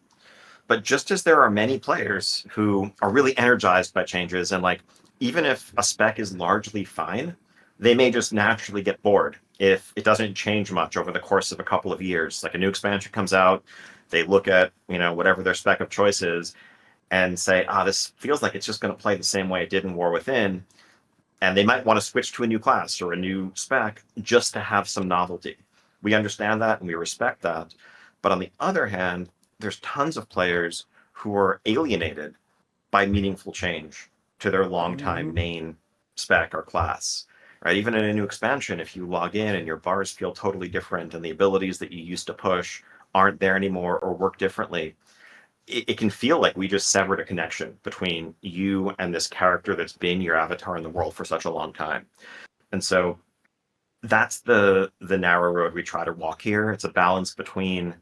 But just as there are many players who are really energized by changes, and like even if a spec is largely fine, they may just naturally get bored if it doesn't change much over the course of a couple of years. Like a new expansion comes out, they look at whatever their spec of choice is, and say, this feels like it's just going to play the same way it did in War Within, and they might want to switch to a new class or a new spec just to have some novelty. We understand that and we respect that. But on the other hand, there's tons of players who are alienated by meaningful change to their longtime main spec or class, right? Even in a new expansion, if you log in and your bars feel totally different and the abilities that you used to push aren't there anymore or work differently, it can feel like we just severed a connection between you and this character that's been your avatar in the world for such a long time. And so that's the narrow road we try to walk here. It's a balance between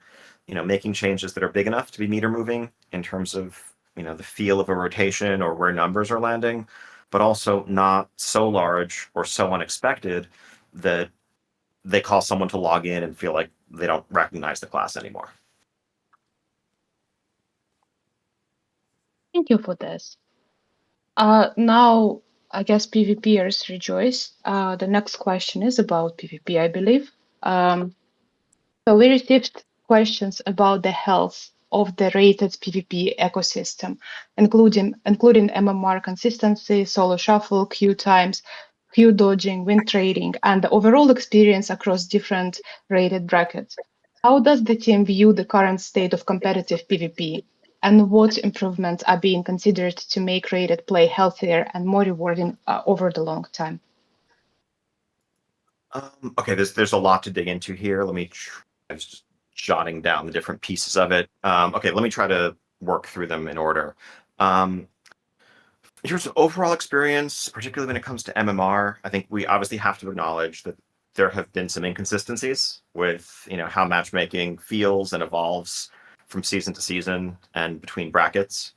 making changes that are big enough to be meter moving in terms of the feel of a rotation or where numbers are landing, but also not so large or so unexpected that they cause someone to log in and feel like they don't recognize the class anymore. Thank you for this. Now, I guess PvPers rejoice. The next question is about PvP, I believe. So we received questions about the health of the rated PvP ecosystem, including MMR consistency, solo shuffle, queue times, queue dodging, win trading, and the overall experience across different rated brackets. How does the team view the current state of competitive PvP? And what improvements are being considered to make rated play healthier and more rewarding over the long time? Okay, there's a lot to dig into here. I was just jotting down the different pieces of it. Okay, let me try to work through them in order. In terms of overall experience, particularly when it comes to MMR, I think we obviously have to acknowledge that there have been some inconsistencies with how matchmaking feels and evolves from season to season and between brackets.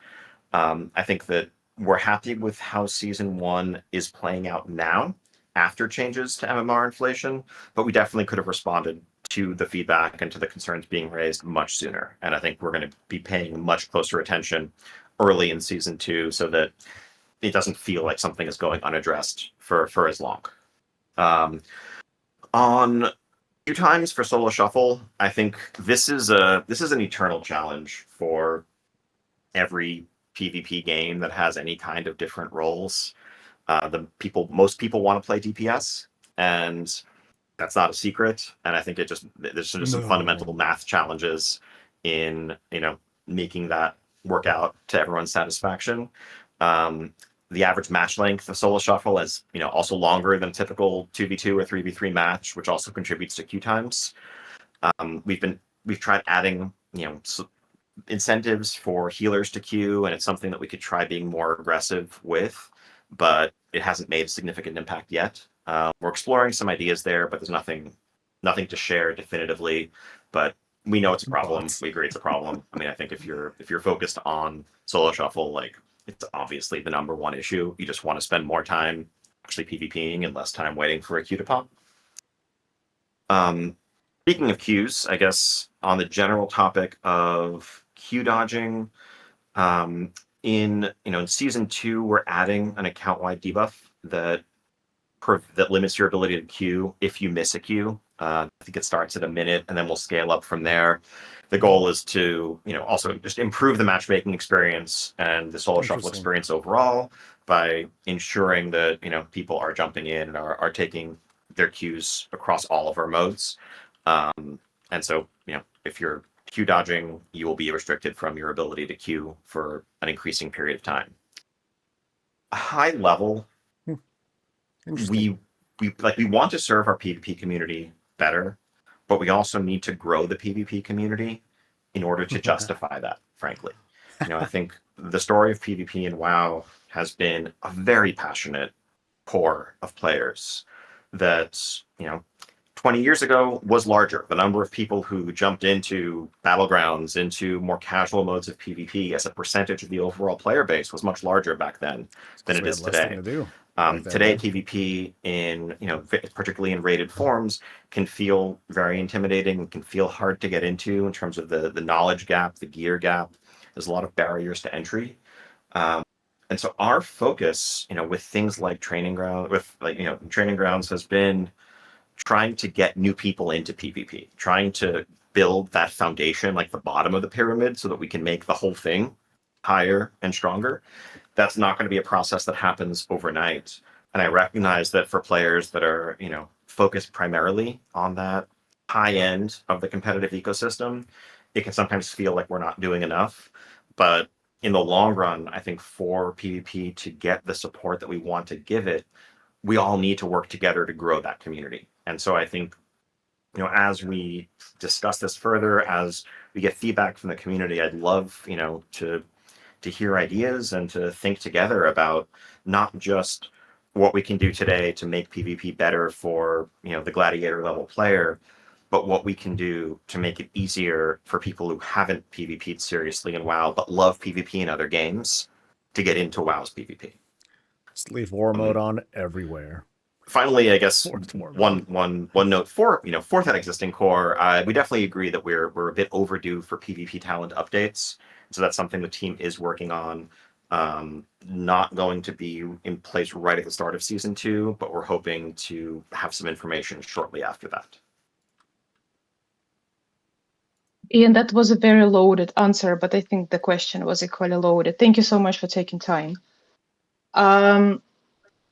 I think that we're happy with how season 1 is playing out now after changes to MMR inflation, but we definitely could have responded to the feedback and to the concerns being raised much sooner. And I think we're going to be paying much closer attention early in season 2 so that it doesn't feel like something is going unaddressed for as long. On queue times for solo shuffle, I think this is an eternal challenge for every PvP game that has any kind of different roles. Most people want to play DPS, and that's not a secret. And I think there's just some fundamental math challenges in making that work out to everyone's satisfaction. The average match length of solo shuffle is also longer than typical 2v2 or 3v3 match, which also contributes to queue times. We've tried adding incentives for healers to queue, and it's something that we could try being more aggressive with, but it hasn't made a significant impact yet. We're exploring some ideas there, but there's nothing to share definitively. But we know it's a problem. Bots. We agree it's a problem. I mean, I think if you're focused on solo shuffle, like it's obviously the number one issue. You just want to spend more time actually PvPing and less time waiting for a queue to pop. Speaking of queues, I guess on the general topic of queue dodging, in season 2, we're adding an account-wide debuff that limits your ability to queue if you miss a queue. I think it starts at a minute, and then we'll scale up from there. The goal is to, also just improve the matchmaking experience and the solo shuffle Interesting. experience overall by ensuring that people are jumping in and are taking their queues across all of our modes. And so, if you're queue dodging, you will be restricted from your ability to queue for an increasing period of time. High level, Interesting. we want to serve our PvP community better, but we also need to grow the PvP community in order to justify that, frankly. I think the story of PvP in WoW has been a very passionate core of players that, 20 years ago was larger. The number of people who jumped into battlegrounds, into more casual modes of PvP as a percentage of the overall player base was much larger back then than it is today. To do. Today, PvP in particularly in rated forms can feel very intimidating and can feel hard to get into in terms of the knowledge gap, the gear gap. There's a lot of barriers to entry, and so our focus, with things like training grounds, has been trying to get new people into PvP, trying to build that foundation, like the bottom of the pyramid, so that we can make the whole thing higher and stronger. That's not going to be a process that happens overnight. And I recognize that for players that are, focused primarily on that high end of the competitive ecosystem, it can sometimes feel like we're not doing enough. But in the long run, I think for PvP to get the support that we want to give it, we all need to work together to grow that community. And so I think, as we discuss this further, as we get feedback from the community, I'd love, to hear ideas and to think together about not just what we can do today to make PvP better for, the gladiator level player, but what we can do to make it easier for people who haven't PvP'd seriously in WoW, but love PvP in other games to get into WoW's PvP. Just leave war mode on everywhere. Finally, I guess One note for for that existing core, we definitely agree that we're a bit overdue for PvP talent updates. So that's something the team is working on. Not going to be in place right at the start of season 2, but we're hoping to have some information shortly after that. Ian, that was a very loaded answer, but I think the question was equally loaded. Thank you so much for taking time.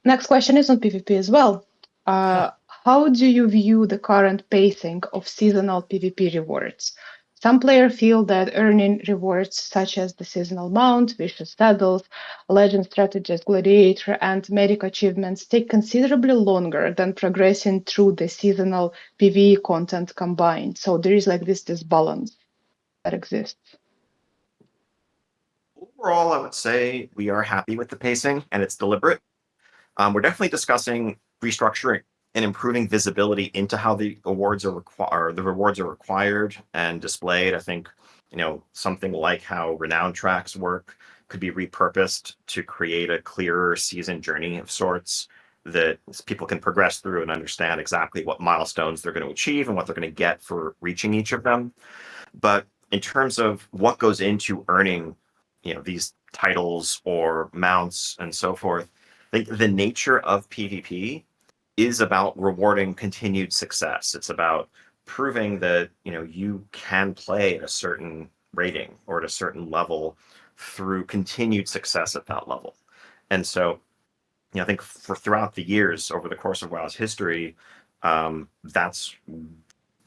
Next question is on PvP as well. How do you view the current pacing of seasonal PvP rewards? Some players feel that earning rewards such as the seasonal mount, vicious saddles, legend strategist, gladiator, and medic achievements take considerably longer than progressing through the seasonal PvE content combined. So there is like this disbalance that exists. Overall, I would say we are happy with the pacing and it's deliberate. We're definitely discussing restructuring and improving visibility into how the rewards are required and displayed. I think, something like how renown tracks work could be repurposed to create a clearer season journey of sorts that people can progress through and understand exactly what milestones they're going to achieve and what they're going to get for reaching each of them. But in terms of what goes into earning, these titles or mounts and so forth, the nature of PvP is about rewarding continued success. It's about proving that you can play at a certain rating or at a certain level through continued success at that level. And so, I think throughout the years over the course of WoW's history, that's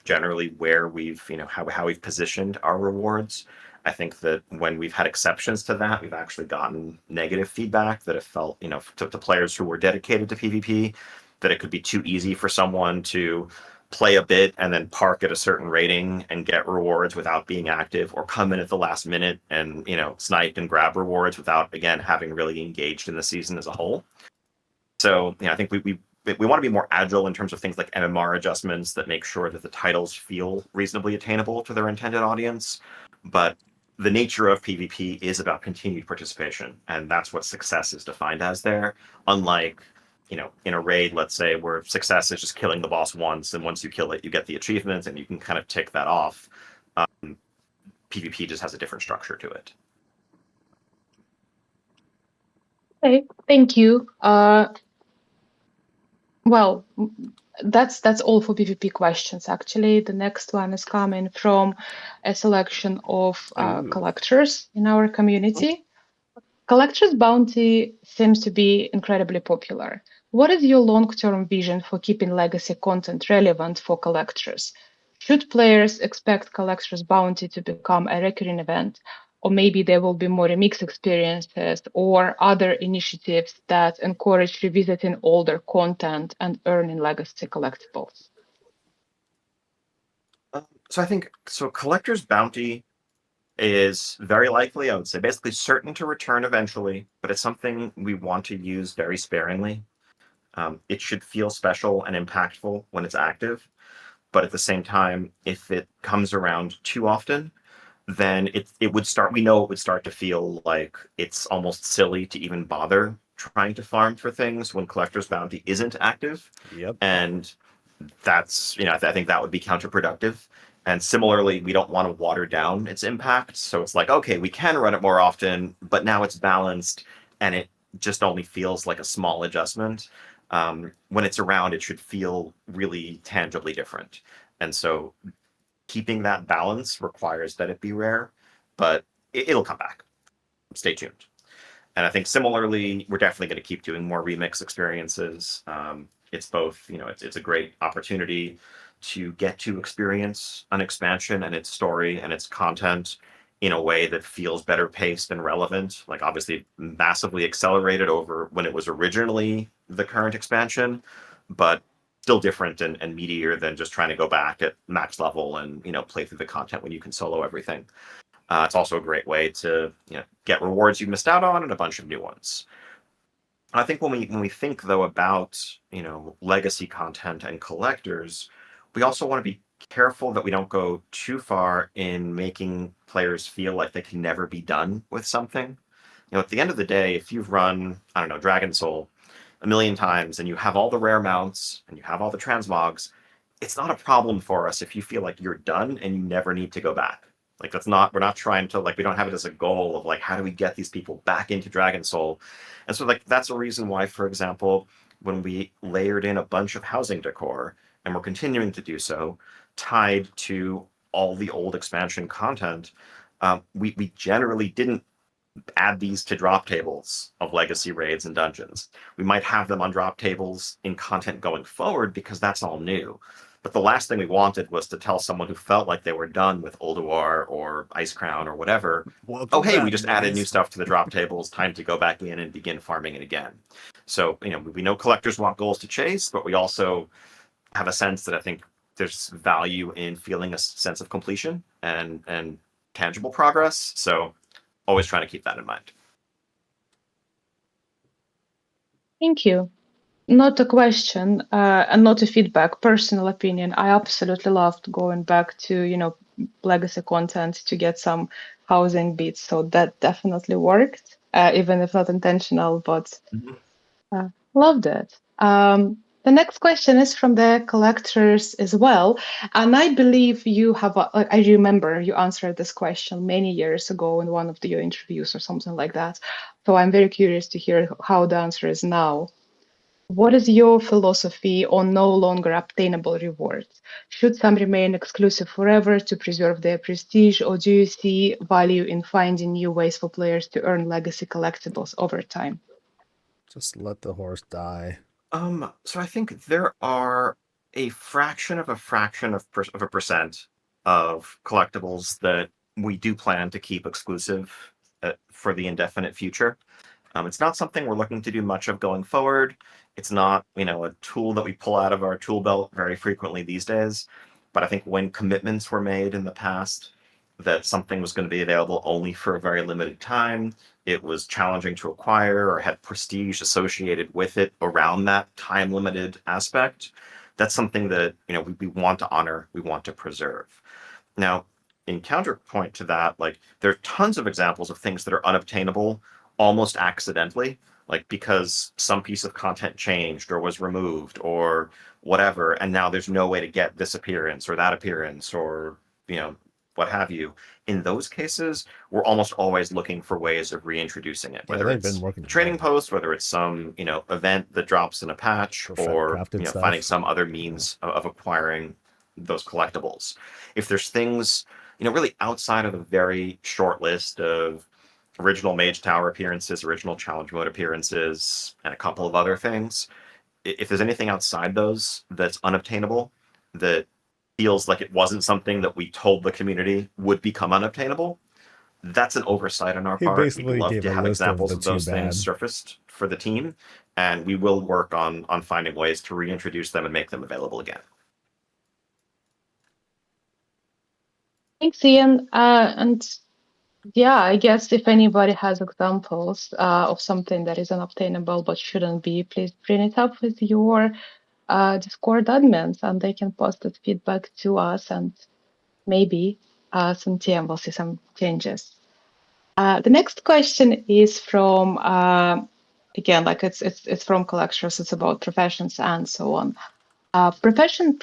generally where we've how we've positioned our rewards. I think that when we've had exceptions to that, we've actually gotten negative feedback that it felt, to players who were dedicated to PvP, that it could be too easy for someone to play a bit and then park at a certain rating and get rewards without being active, or come in at the last minute and, snipe and grab rewards without, again, having really engaged in the season as a whole. So, I think we want to be more agile in terms of things like MMR adjustments that make sure that the titles feel reasonably attainable to their intended audience. But the nature of PvP is about continued participation, and that's what success is defined as there. Unlike, in a raid, let's say, where success is just killing the boss once, and once you kill it, you get the achievement, and you can kind of tick that off. PvP just has a different structure to it. Okay, thank you. Well, that's all for PvP questions. Actually, the next one is coming from a selection of collectors in our community. Collector's Bounty seems to be incredibly popular. What is your long-term vision for keeping legacy content relevant for collectors? Should players expect Collector's Bounty to become a recurring event, or maybe there will be more remix experiences or other initiatives that encourage revisiting older content and earning legacy collectibles? So I think Collector's Bounty is very likely, I would say, basically certain to return eventually, but it's something we want to use very sparingly. It should feel special and impactful when it's active, but at the same time, if it comes around too often, then it would start. We know it would start to feel like it's almost silly to even bother trying to farm for things when Collector's Bounty isn't active. Yep. And that's, I think that would be counterproductive. And similarly, we don't want to water down its impact. So it's like, okay, we can run it more often, but now it's balanced and it just only feels like a small adjustment. When it's around, it should feel really tangibly different. And so keeping that balance requires that it be rare, but it'll come back. Stay tuned. And I think similarly, we're definitely going to keep doing more remix experiences. It's both, it's a great opportunity to get to experience an expansion and its story and its content in a way that feels better paced and relevant, like obviously massively accelerated over when it was originally the current expansion, but still different and meatier than just trying to go back at max level and play through the content when you can solo everything. It's also a great way to get rewards you missed out on and a bunch of new ones. I think when we think though about legacy content and collectors, we also want to be careful that we don't go too far in making players feel like they can never be done with something. At the end of the day, if you've run, I don't know, Dragon Soul a million times and you have all the rare mounts and you have all the transmogs, it's not a problem for us if you feel like you're done and you never need to go back. Like we're not trying to, we don't have it as a goal of how do we get these people back into Dragon Soul? And so that's a reason why, for example, when we layered in a bunch of housing decor, and we're continuing to do so, tied to all the old expansion content, we generally didn't add these to drop tables of legacy raids and dungeons. We might have them on drop tables in content going forward because that's all new. But the last thing we wanted was to tell someone who felt like they were done with Ulduar or Ice Crown or whatever, Welcome hey, back, we just added guys. new stuff to the drop tables, time to go back in and begin farming it again. So, we know collectors want goals to chase, but we also have a sense that I think there's value in feeling a sense of completion and tangible progress. So always trying to keep that in mind. Thank you. Not a question and not a feedback, personal opinion. I absolutely loved going back to, legacy content to get some housing bits. So that definitely worked, even if not intentional, but loved it. The next question is from the collectors as well. And I believe you have, I remember you answered this question many years ago in one of your interviews or something like that. So I'm very curious to hear how the answer is now. What is your philosophy on no longer obtainable rewards? Should some remain exclusive forever to preserve their prestige, or do you see value in finding new ways for players to earn legacy collectibles over time? Just let the horse die. So I think there are a fraction of a percent of collectibles that we do plan to keep exclusive for the indefinite future. It's not something we're looking to do much of going forward. It's not, a tool that we pull out of our tool belt very frequently these days. But I think when commitments were made in the past, that something was going to be available only for a very limited time, it was challenging to acquire or had prestige associated with it around that time limited aspect, that's something that we want to honor, we want to preserve. Now, in counterpoint to that, like there are tons of examples of things that are unobtainable almost accidentally, like because some piece of content changed or was removed or whatever, and now there's no way to get this appearance or that appearance or what have you. In those cases, we're almost always looking for ways of reintroducing it, whether it's a training post, whether it's some event that drops in a patch, or finding some other means of acquiring those collectibles. If there's things really outside of the very short list of original Mage Tower appearances, original Challenge Mode appearances, and a couple of other things, if there's anything outside those that's unobtainable, that feels like it wasn't something that we told the community would become unobtainable, that's an oversight on our part. We'd love to have examples of those things surfaced for the team, and we will work on finding ways to reintroduce them and make them available again. Thanks, Ian. And yeah, I guess if anybody has examples of something that is unobtainable but shouldn't be, please bring it up with your Discord admins, and they can post that feedback to us, and maybe some TM will see some changes. The next question is from again, like it's from collectors. It's about professions and so on. Professions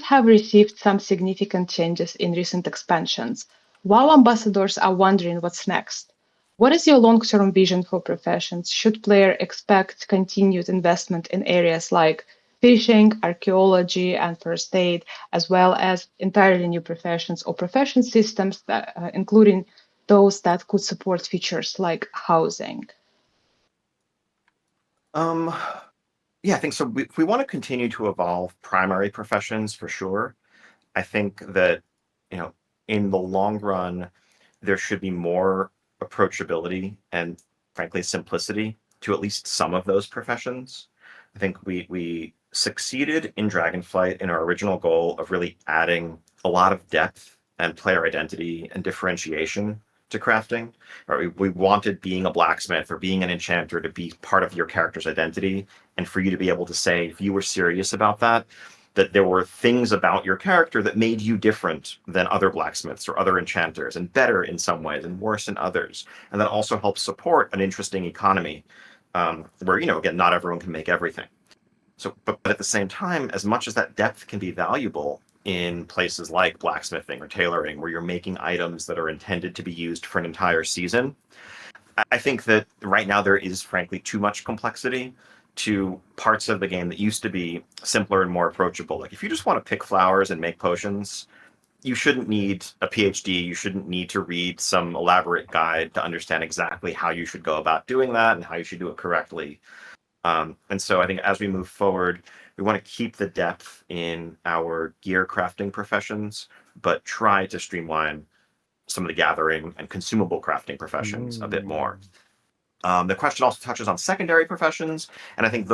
have received some significant changes in recent expansions. WoW ambassadors are wondering what's next. What is your long-term vision for professions? Should players expect continued investment in areas like fishing, archaeology, and first aid, as well as entirely new professions or profession systems, that, including those that could support features like housing? Yeah, I think so. If we want to continue to evolve primary professions, for sure, I think that, in the long run, there should be more approachability and, frankly, simplicity to at least some of those professions. I think we succeeded in Dragonflight in our original goal of really adding a lot of depth and player identity and differentiation to crafting. Right? We wanted being a blacksmith or being an enchanter to be part of your character's identity, and for you to be able to say, if you were serious about that there were things about your character that made you different than other blacksmiths or other enchanters, and better in some ways and worse in others. And that also helps support an interesting economy where, again, not everyone can make everything. So, but at the same time, as much as that depth can be valuable in places like blacksmithing or tailoring, where you're making items that are intended to be used for an entire season, I think that right now there is, frankly, too much complexity to parts of the game that used to be simpler and more approachable. Like if you just want to pick flowers and make potions, you shouldn't need a PhD. You shouldn't need to read some elaborate guide to understand exactly how you should go about doing that and how you should do it correctly. And so I think as we move forward, we want to keep the depth in our gear crafting professions, but try to streamline some of the gathering and consumable crafting professions a bit more. The question also touches on secondary professions, and I think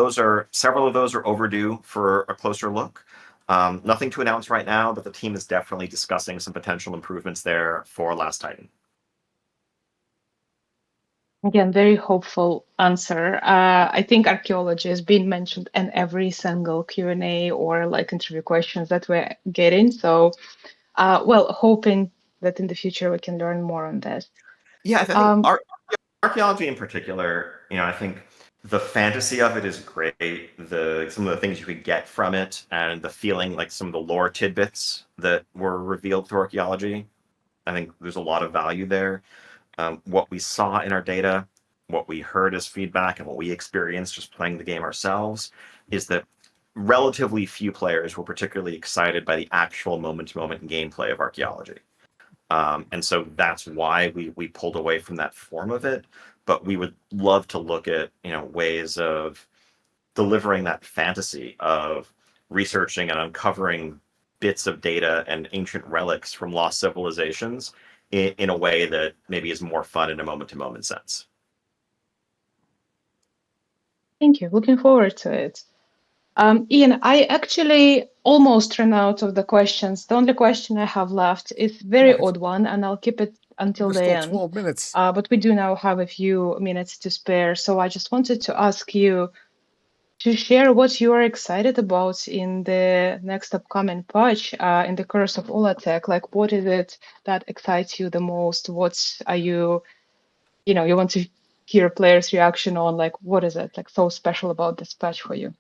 several of those are overdue for a closer look. Nothing to announce right now, but the team is definitely discussing some potential improvements there for Last Titan. Again, very hopeful answer. I think archaeology has been mentioned in every single Q&A or like interview questions that we're getting. So, hoping that in the future we can learn more on this. Yeah, I think archaeology in particular, I think the fantasy of it is great. Some of the things you could get from it and the feeling, like some of the lore tidbits that were revealed through archaeology, I think there's a lot of value there. What we saw in our data, what we heard as feedback, and what we experienced just playing the game ourselves is that relatively few players were particularly excited by the actual moment-to-moment gameplay of archaeology. And so that's why we pulled away from that form of it. But we would love to look at ways of delivering that fantasy of researching and uncovering bits of data and ancient relics from lost civilizations in a way that maybe is more fun in a moment-to-moment sense. Thank you. Looking forward to it. Ian, I actually almost run out of the questions. The only question I have left is very odd one, and I'll keep it until There's the still end. 12 minutes. But we do now have a few minutes to spare. So I just wanted to ask you to share what you are excited about in the next upcoming patch in the Curse of Olatech. Like, what is it that excites you the most? What are you want to hear players' reaction on? Like, what is it like so special about this patch for you?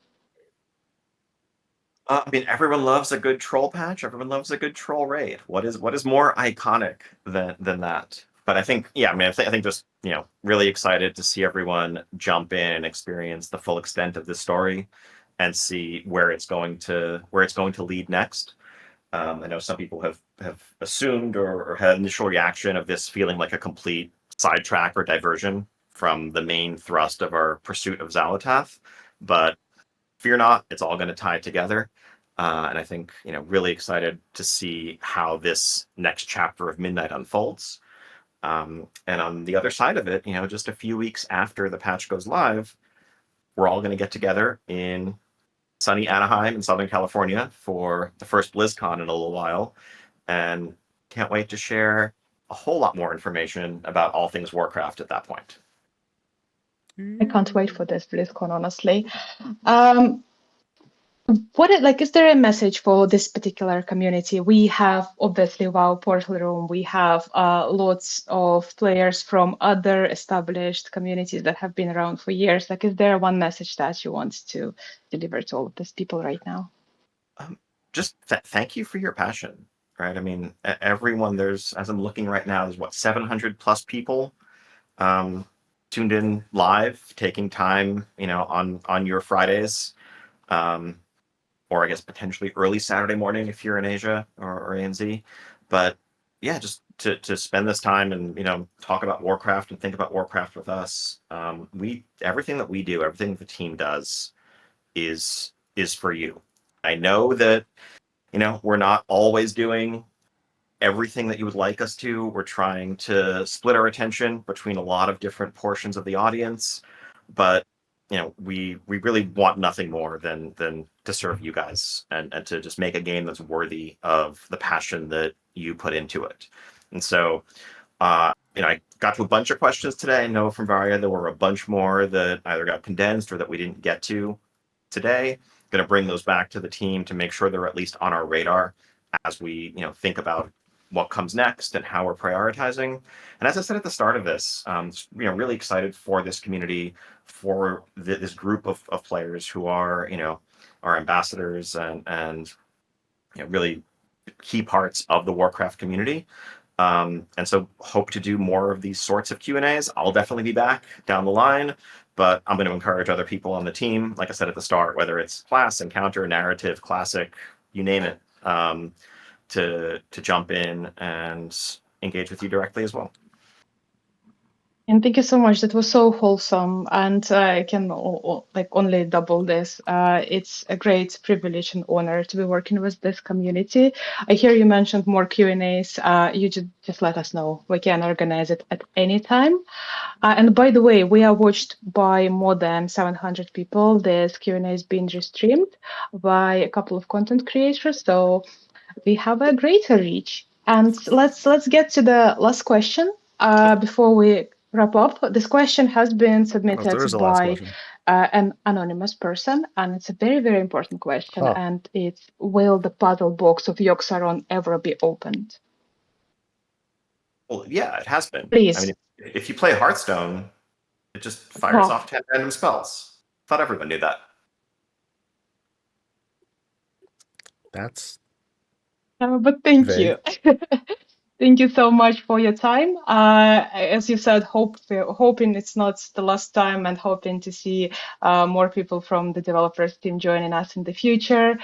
I mean, everyone loves a good troll patch. Everyone loves a good troll raid. What is more iconic than that? But I think, yeah, I mean, I think just really excited to see everyone jump in and experience the full extent of this story, and see where it's going to lead next. I know some people have assumed or had initial reaction of this feeling like a complete sidetrack or diversion from the main thrust of our pursuit of Xalatath, but fear not, it's all going to tie together. And I think, really excited to see how this next chapter of Midnight unfolds. And on the other side of it, just a few weeks after the patch goes live, we're all going to get together in sunny Anaheim in Southern California for the first BlizzCon in a little while. And can't wait to share a whole lot more information about all things Warcraft at that point. I can't wait for this BlizzCon, honestly. Is there a message for this particular community? We have obviously WoW Portal Room. We have lots of players from other established communities that have been around for years. Like, is there one message that you want to deliver to all of these people right now? Just thank you for your passion, right? I mean, everyone, as I'm looking right now, there's 700 plus people tuned in live, taking time, on your Fridays. Or I guess potentially early Saturday morning if you're in Asia or ANZ. But yeah, just to spend this time and talk about Warcraft and think about Warcraft with us. Everything that we do, everything the team does, is for you. I know that we're not always doing everything that you would like us to. We're trying to split our attention between a lot of different portions of the audience, but we really want nothing more than to serve you guys and to just make a game that's worthy of the passion that you put into it. And so, I got to a bunch of questions today. I know from Varia there were a bunch more that either got condensed or that we didn't get to today. Going to bring those back to the team to make sure they're at least on our radar as we think about what comes next and how we're prioritizing. And as I said at the start of this, really excited for this community, for this group of players who are, our ambassadors and really key parts of the Warcraft community. And so hope to do more of these sorts of Q&As. I'll definitely be back down the line, but I'm going to encourage other people on the team, like I said at the start, whether it's class, encounter, narrative, classic, you name it, to jump in and engage with you directly as well. And thank you so much. That was so wholesome, and I can only double this. It's a great privilege and honor to be working with this community. I hear you mentioned more Q&As. You just let us know. We can organize it at any time. And by the way, we are watched by more than 700 people. This Q&A is being streamed by a couple of content creators, so we have a greater reach. And let's get to the last question before we wrap up. This question has been submitted by an anonymous person, and it's a very, very important question. And it's, will the puzzle box of Yogg-Saron ever be opened? Well, yeah, it has been. Please. I mean, if you play Hearthstone, it just fires off 10 random spells. Thought everyone knew that. That's but thank you. Thank you so much for your time. As you said, hoping it's not the last time, and hoping to see more people from the developers team joining us in the future.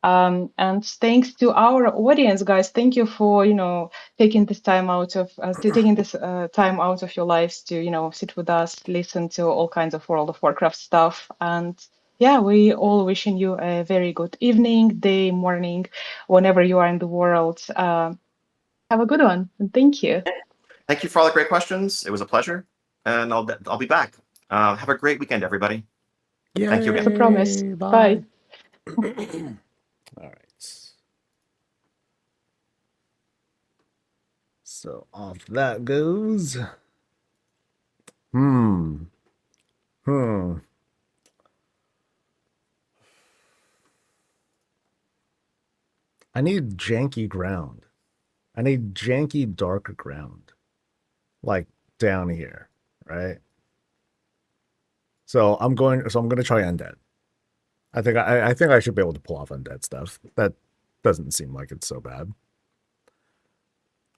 And thanks to our audience, guys. Thank you for taking this time out of time out of your lives to sit with us, listen to all kinds of World of Warcraft stuff. And yeah, we all wishing you a very good evening, day, morning, whenever you are in the world. Have a good one, and thank you. Thank you for all the great questions. It was a pleasure, and I'll be back. Have a great weekend, everybody. Yay. Thank you again. That's a promise. Bye. All right. So off that goes. Hmm. Hmm. I need janky ground. I need janky dark ground. Like down here, right? So I'm going to try undead. I think I should be able to pull off undead stuff. That doesn't seem like it's so bad.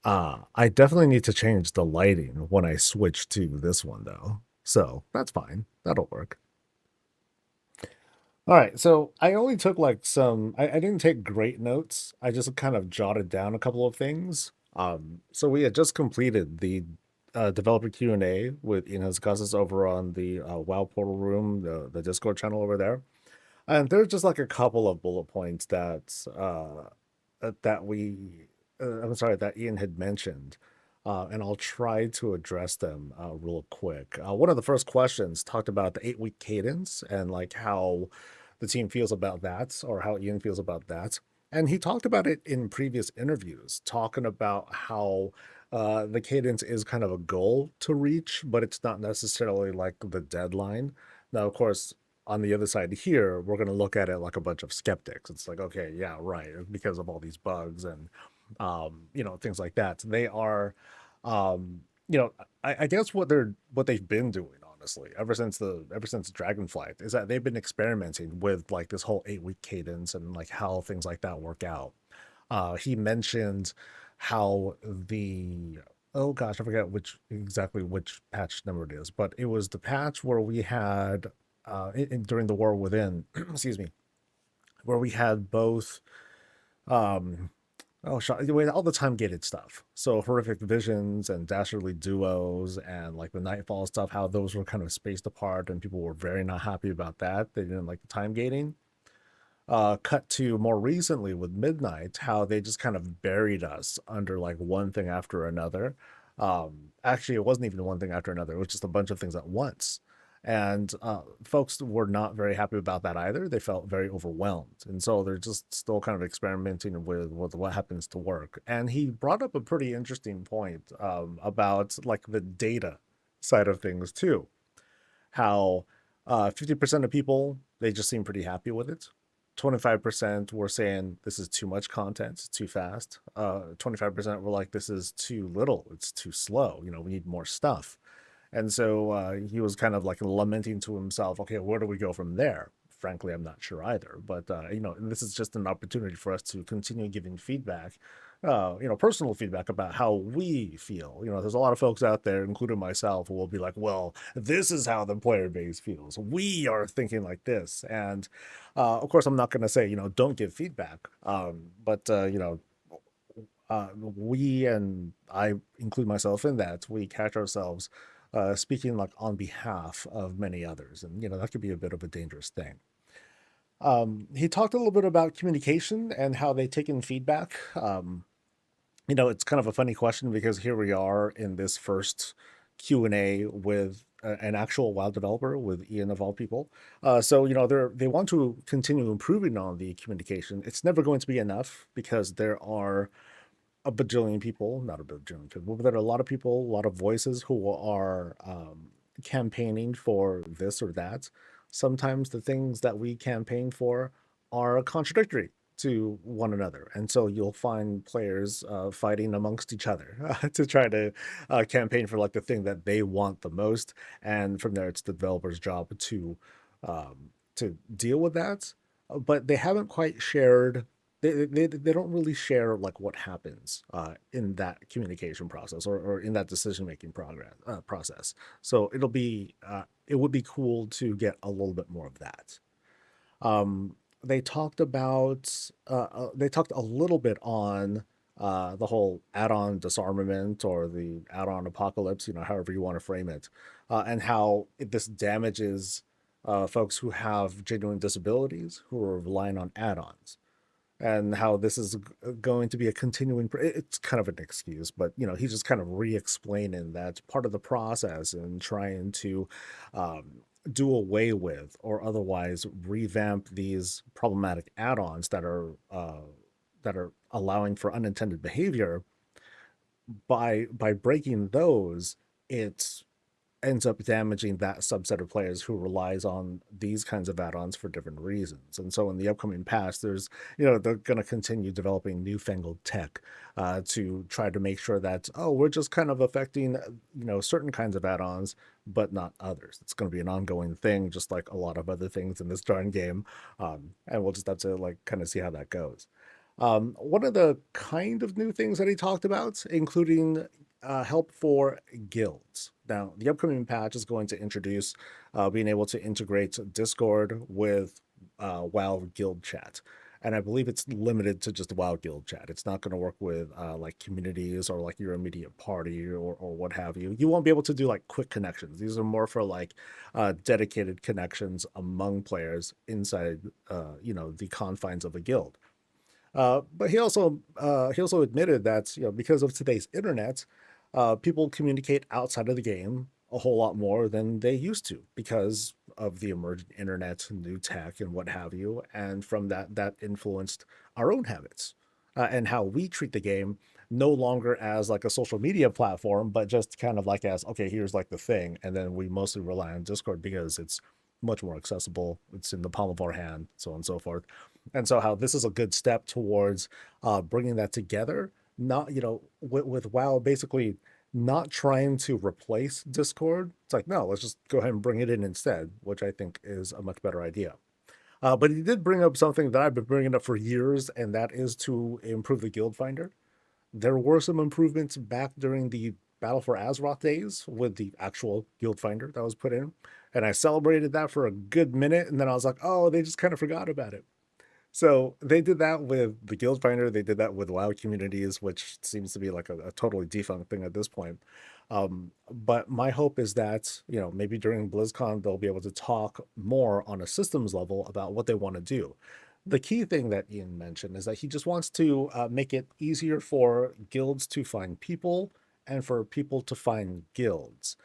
I definitely need to change the lighting when I switch to this one though. So that's fine. That'll work. All right, so I only took like I didn't take great notes. I just kind of jotted down a couple of things. So we had just completed the developer Q&A with Ian Hazakasas over on the WoW Portal Room, the Discord channel over there. And there's just like a couple of bullet points that Ian had mentioned, and I'll try to address them real quick. One of the first questions talked about the 8-week cadence and like how the team feels about that, or how Ian feels about that. And he talked about it in previous interviews, talking about how the cadence is kind of a goal to reach, but it's not necessarily like the deadline. Now, of course, on the other side here, we're going to look at it like a bunch of skeptics. It's like, okay, yeah, right, because of all these bugs and things like that. They are, I guess what they've been doing, honestly, ever since Dragonflight, is that they've been experimenting with like this whole 8-week cadence and like how things like that work out. He mentioned how oh gosh, I forget exactly which patch number it is, but it was the patch where we had during the War Within, excuse me, where we had both um all the time gated stuff. So horrific visions and dastardly duos and like the nightfall stuff, how those were kind of spaced apart and people were very not happy about that. They didn't like the time gating. Cut to more recently with Midnight, how they just kind of buried us under like one thing after another. Actually, it wasn't even one thing after another, it was just a bunch of things at once. And folks were not very happy about that either. They felt very overwhelmed. And so they're just still kind of experimenting with what happens to work. And he brought up a pretty interesting point about like the data side of things too. How 50% of people, they just seem pretty happy with it. 25% were saying this is too much content, it's too fast. 25% were like, this is too little, it's too slow. We need more stuff. And so he was kind of like lamenting to himself, okay, where do we go from there? Frankly, I'm not sure either. But, this is just an opportunity for us to continue giving feedback, personal feedback about how we feel. There's a lot of folks out there, including myself, who will be like, well, this is how the player base feels. We are thinking like this. And of course, I'm not going to say, don't give feedback. But we, and I include myself in that, we catch ourselves speaking like on behalf of many others. And, that could be a bit of a dangerous thing. He talked a little bit about communication and how they take in feedback. It's kind of a funny question because here we are in this first Q&A with an actual WoW developer, with Ian of all people. So they want to continue improving on the communication. It's never going to be enough because there are a bajillion people, not a bajillion people, but there are a lot of people, a lot of voices who are campaigning for this or that. Sometimes the things that we campaign for are contradictory to one another. And so you'll find players fighting amongst each other to try to campaign for like the thing that they want the most. And from there, it's the developer's job to deal with that. But they haven't quite shared, they don't really share like what happens in that communication process or in that decision making process. So it would be cool to get a little bit more of that. They talked a little bit on the whole add-on disarmament or the add-on apocalypse, however you want to frame it, and how this damages folks who have genuine disabilities who are relying on add-ons, and how this is going to be a continuing. It's kind of an excuse, but he's just kind of re-explaining that part of the process and trying to do away with or otherwise revamp these problematic add-ons that are allowing for unintended behavior, by breaking those, it ends up damaging that subset of players who relies on these kinds of add-ons for different reasons. And so in the upcoming patch, there's, they're going to continue developing newfangled tech to try to make sure that, we're just kind of affecting, certain kinds of add-ons, but not others. It's going to be an ongoing thing, just like a lot of other things in this darn game. And we'll just have to like kind of see how that goes. One of the kind of new things that he talked about, including help for guilds. Now, the upcoming patch is going to introduce being able to integrate Discord with WoW guild chat. And I believe it's limited to just WoW guild chat. It's not going to work with like communities or like your immediate party or what have you. You won't be able to do like quick connections. These are more for like dedicated connections among players inside, the confines of a guild. But he also admitted that because of today's internet, people communicate outside of the game a whole lot more than they used to because of the emergent internet, new tech, and what have you. And from that influenced our own habits and how we treat the game, no longer as like a social media platform, but just kind of like as, okay, here's like the thing. And then we mostly rely on Discord because it's much more accessible. It's in the palm of our hand, so on and so forth. And so how this is a good step towards bringing that together, not, with WoW basically not trying to replace Discord. It's like, no, let's just go ahead and bring it in instead, which I think is a much better idea. But he did bring up something that I've been bringing up for years, and that is to improve the guild finder. There were some improvements back during the Battle for Azeroth days with the actual guild finder that was put in, and I celebrated that for a good minute, and then I was like, oh, they just kind of forgot about it. So they did that with the guild finder. They did that with WoW communities, which seems to be like a totally defunct thing at this point. But my hope is that, maybe during BlizzCon, they'll be able to talk more on a systems level about what they want to do. The key thing that Ian mentioned is that he just wants to make it easier for guilds to find people and for people to find guilds.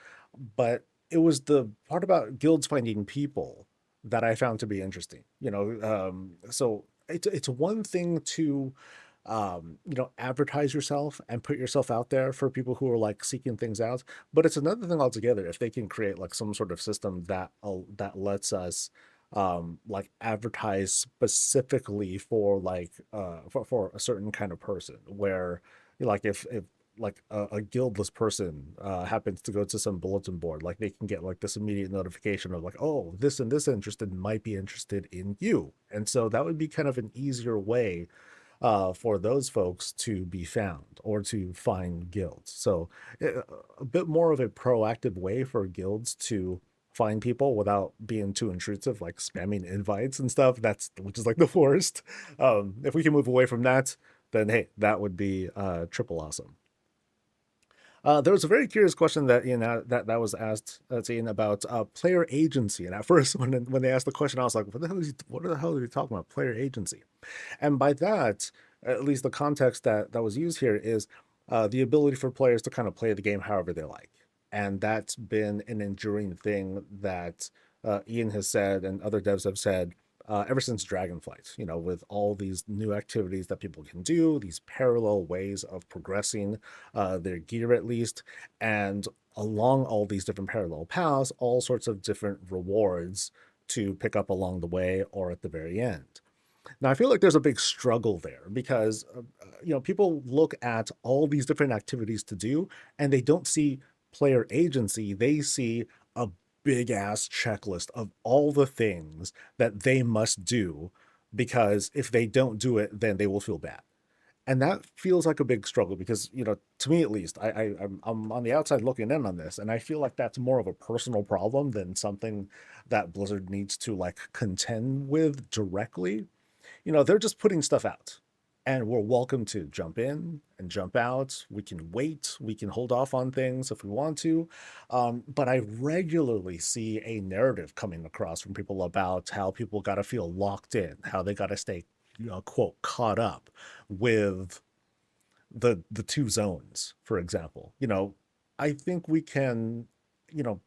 But it was the part about guilds finding people that I found to be interesting. So it's one thing to advertise yourself and put yourself out there for people who are like seeking things out, but it's another thing altogether if they can create like some sort of system that lets us like advertise specifically for like for a certain kind of person, where like if like a guildless person happens to go to some bulletin board, like they can get like this immediate notification of like, oh, this and this interested might be interested in you. And so that would be kind of an easier way for those folks to be found or to find guilds. So a bit more of a proactive way for guilds to find people without being too intrusive, like spamming invites and stuff. Which is like the worst. If we can move away from that, then hey, that would be triple awesome. There was a very curious question that that was asked to Ian about player agency, and at first when they asked the question, I was like, what the hell are you talking about, player agency? And by that, at least the context that was used here is the ability for players to kind of play the game however they like, and that's been an enduring thing that Ian has said and other devs have said ever since Dragonflight, with all these new activities that people can do, these parallel ways of progressing their gear at least, and along all these different parallel paths, all sorts of different rewards to pick up along the way or at the very end. Now, I feel like there's a big struggle there because, people look at all these different activities to do and they don't see player agency. They see a big ass checklist of all the things that they must do, because if they don't do it, then they will feel bad. And that feels like a big struggle because, to me at least, I'm on the outside looking in on this, and I feel like that's more of a personal problem than something that Blizzard needs to like contend with directly. They're just putting stuff out, and we're welcome to jump in and jump out. We can wait. We can hold off on things if we want to. But I regularly see a narrative coming across from people about how people got to feel locked in, how they got to stay, quote, caught up with the two zones, for example. I think we can,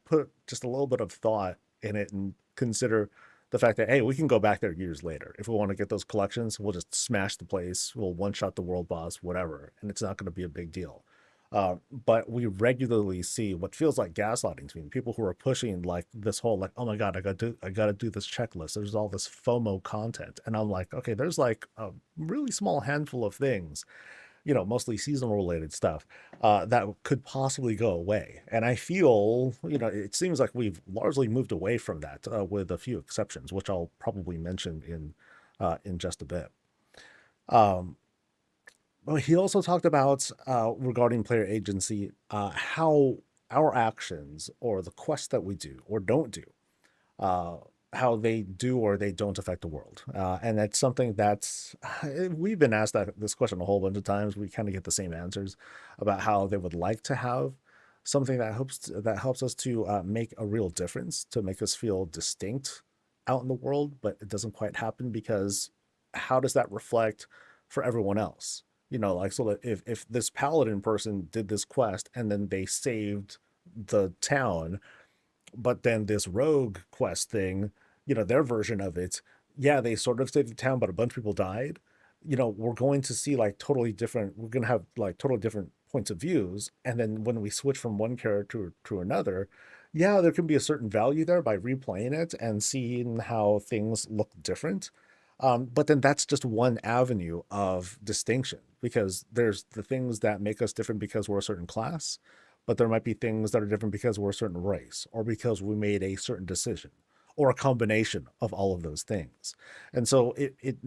put just a little bit of thought in it and consider the fact that, hey, we can go back there years later. If we want to get those collections, we'll just smash the place, we'll one-shot the world boss, whatever, and it's not going to be a big deal. But we regularly see what feels like gaslighting to me. People who are pushing like this whole like, oh my god, I gotta do this checklist. There's all this FOMO content, and I'm like, okay, there's like a really small handful of things, mostly seasonal related stuff, that could possibly go away. And I feel, it seems like we've largely moved away from that, with a few exceptions, which I'll probably mention in just a bit. Well, he also talked about, regarding player agency, how our actions or the quests that we do or don't do, uh, how they do or they don't affect the world. And that's something that's, we've been asked this question a whole bunch of times. We kind of get the same answers about how they would like to have something that helps us to make a real difference, to make us feel distinct out in the world, but it doesn't quite happen because how does that reflect for everyone else? Like, so that if this paladin person did this quest and then they saved the town, but then this rogue quest thing, their version of it, yeah, they sort of saved the town, but a bunch of people died. We're going to see like totally different, we're going to have like totally different points of views. And then when we switch from one character to another, yeah, there can be a certain value there by replaying it and seeing how things look different. But then that's just one avenue of distinction, because there's the things that make us different because we're a certain class, but there might be things that are different because we're a certain race or because we made a certain decision or a combination of all of those things. And so it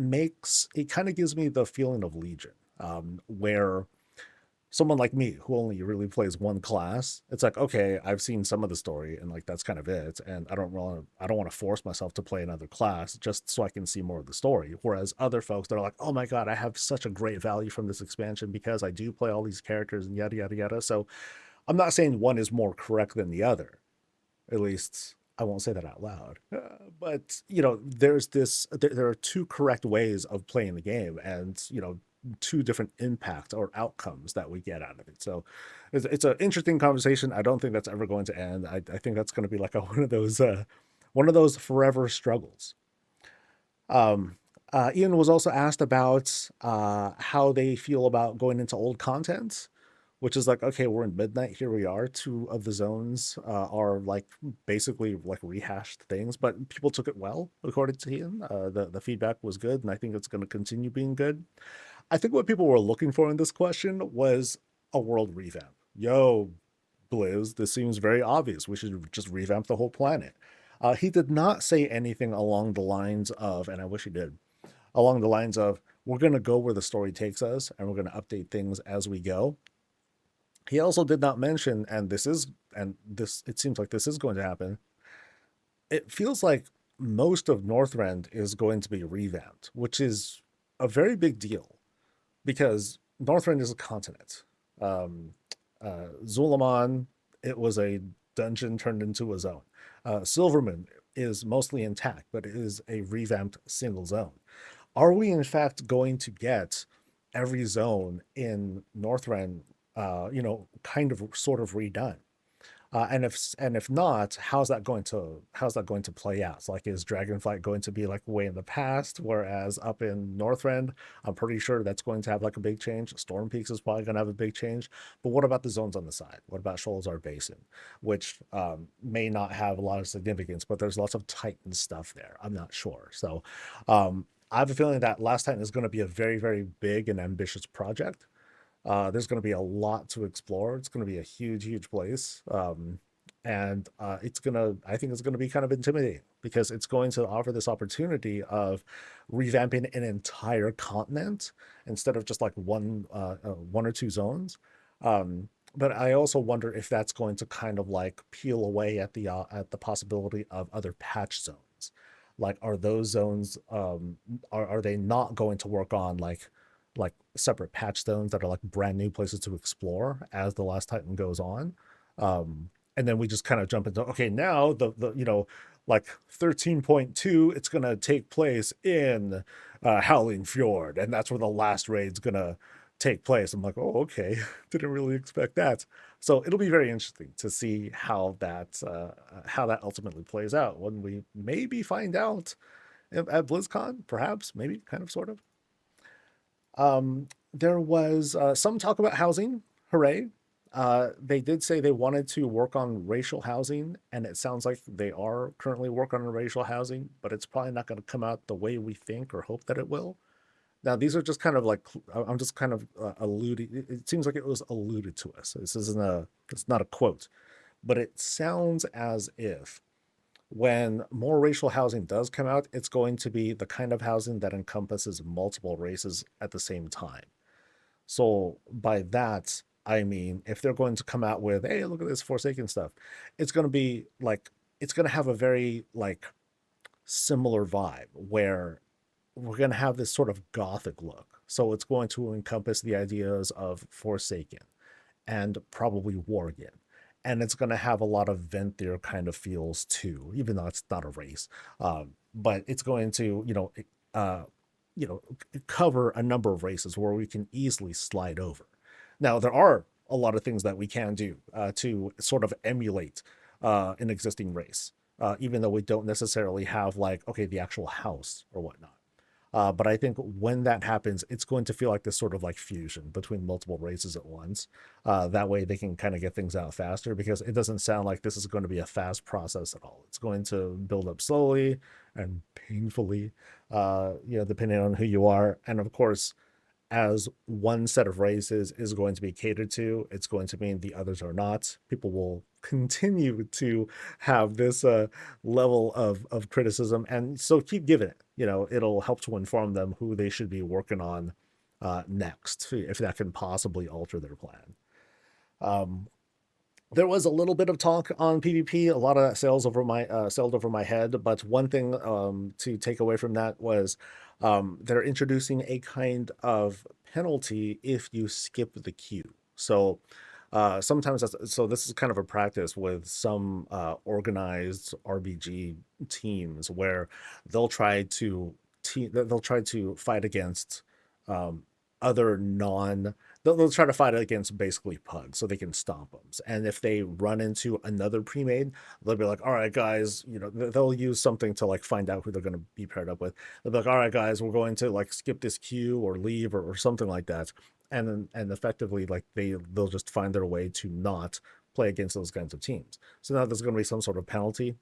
kind of gives me the feeling of Legion, where someone like me who only really plays one class, it's like, okay, I've seen some of the story and like that's kind of it, and I don't want to force myself to play another class just so I can see more of the story. Whereas other folks that are like, oh my god, I have such a great value from this expansion because I do play all these characters and yada yada yada. So I'm not saying one is more correct than the other, at least I won't say that out loud. But there are two correct ways of playing the game, and two different impacts or outcomes that we get out of it. So it's an interesting conversation. I don't think that's ever going to end. I think that's going to be like one of those forever struggles. Ian was also asked about how they feel about going into old content, which is like, okay, we're in midnight, here we are. Two of the zones are like basically like rehashed things, but people took it well, according to Ian. The feedback was good, and I think it's going to continue being good. I think what people were looking for in this question was a world revamp. Yo, Blizz, this seems very obvious. We should just revamp the whole planet. He did not say anything along the lines of, and I wish he did, along the lines of, we're going to go where the story takes us and we're going to update things as we go. He also did not mention, it seems like this is going to happen. It feels like most of Northrend is going to be revamped, which is a very big deal because Northrend is a continent. Zulaman, it was a dungeon turned into a zone. Silverman is mostly intact, but it is a revamped single zone. Are we in fact going to get every zone in Northrend, kind of sort of redone? And if not, how's that going to play out? So like, is Dragonflight going to be like way in the past, whereas up in Northrend, I'm pretty sure that's going to have like a big change. Storm Peaks is probably going to have a big change. But what about the zones on the side? What about Sholazar Basin, which may not have a lot of significance, but there's lots of Titan stuff there. I'm not sure. So I have a feeling that Last Titan is going to be a very, very big and ambitious project. There's going to be a lot to explore. It's going to be a huge, huge place. And I think it's going to be kind of intimidating because it's going to offer this opportunity of revamping an entire continent instead of just like one or two zones. But I also wonder if that's going to kind of like peel away at the possibility of other patch zones. Like, are those zones, are they not going to work on like separate patch zones that are like brand new places to explore as the Last Titan goes on? And then we just kind of jump into, okay, now the like 13.2, it's gonna take place in Howling Fjord, and that's where the last raid's gonna take place. I'm like, oh, okay, didn't really expect that. So it'll be very interesting to see how that ultimately plays out when we maybe find out at BlizzCon, perhaps, maybe, kind of, sort of. There was some talk about housing. Hooray! They did say they wanted to work on racial housing, and it sounds like they are currently working on racial housing, but it's probably not going to come out the way we think or hope that it will. Now, these are just kind of like, I'm just kind of alluding. It seems like it was alluded to us. It's not a quote, but it sounds as if when more racial housing does come out, it's going to be the kind of housing that encompasses multiple races at the same time. So by that, I mean, if they're going to come out with, hey, look at this Forsaken stuff, it's going to be like, it's going to have a very like similar vibe where we're going to have this sort of gothic look. So it's going to encompass the ideas of Forsaken and probably Worgen. And it's going to have a lot of Venthyr kind of feels too, even though it's not a race. But it's going to, cover a number of races where we can easily slide over. Now, there are a lot of things that we can do to sort of emulate an existing race, even though we don't necessarily have like, okay, the actual house or whatnot. But I think when that happens, it's going to feel like this sort of like fusion between multiple races at once. That way they can kind of get things out faster, because it doesn't sound like this is going to be a fast process at all. It's going to build up slowly and painfully, depending on who you are. And of course, as one set of races is going to be catered to, it's going to mean the others are not. People will continue to have this level of criticism, and so keep giving it. It'll help to inform them who they should be working on next, if that can possibly alter their plan. There was a little bit of talk on PvP, a lot of that sailed over my head, but one thing to take away from that was they're introducing a kind of penalty if you skip the queue. So sometimes this is kind of a practice with some organized RBG teams where they'll try to fight against other they'll try to fight against basically pugs so they can stomp them. And if they run into another pre-made, they'll be like, all right, guys, they'll use something to like find out who they're going to be paired up with. They'll be like, all right, guys, we're going to like skip this queue or leave or something like that. And effectively, like they'll just find their way to not play against those kinds of teams. So now there's going to be some sort of penalty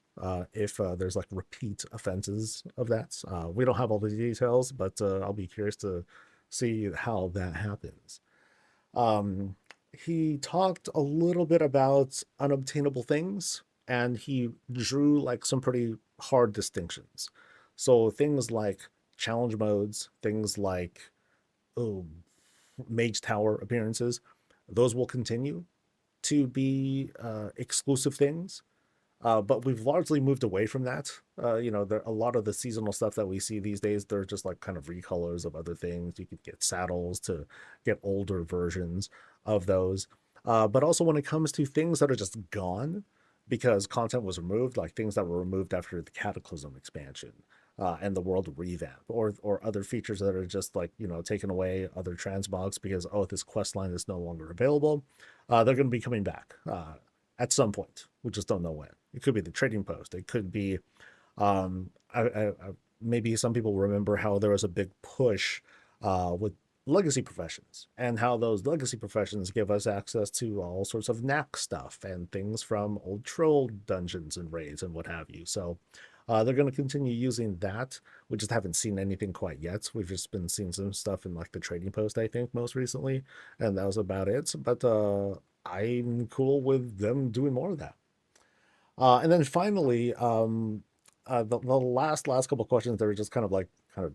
if there's like repeat offenses of that. We don't have all the details, but I'll be curious to see how that happens. He talked a little bit about unobtainable things, and he drew like some pretty hard distinctions. So things like challenge modes, things like Mage Tower appearances, those will continue to be exclusive things. But we've largely moved away from that. A lot of the seasonal stuff that we see these days, they're just like kind of recolors of other things. You could get saddles to get older versions of those. But also when it comes to things that are just gone because content was removed, like things that were removed after the Cataclysm expansion and the world revamp, or other features that are just like, taken away, other transmogs because, this quest line is no longer available. They're going to be coming back at some point. We just don't know when. It could be the trading post. It could be, maybe some people remember how there was a big push with legacy professions, and how those legacy professions give us access to all sorts of knack stuff and things from old troll dungeons and raids and what have you. So they're going to continue using that. We just haven't seen anything quite yet. We've just been seeing some stuff in like the trading post, I think, most recently, and that was about it. But I'm cool with them doing more of that. And then finally, the last couple questions, they were just kind of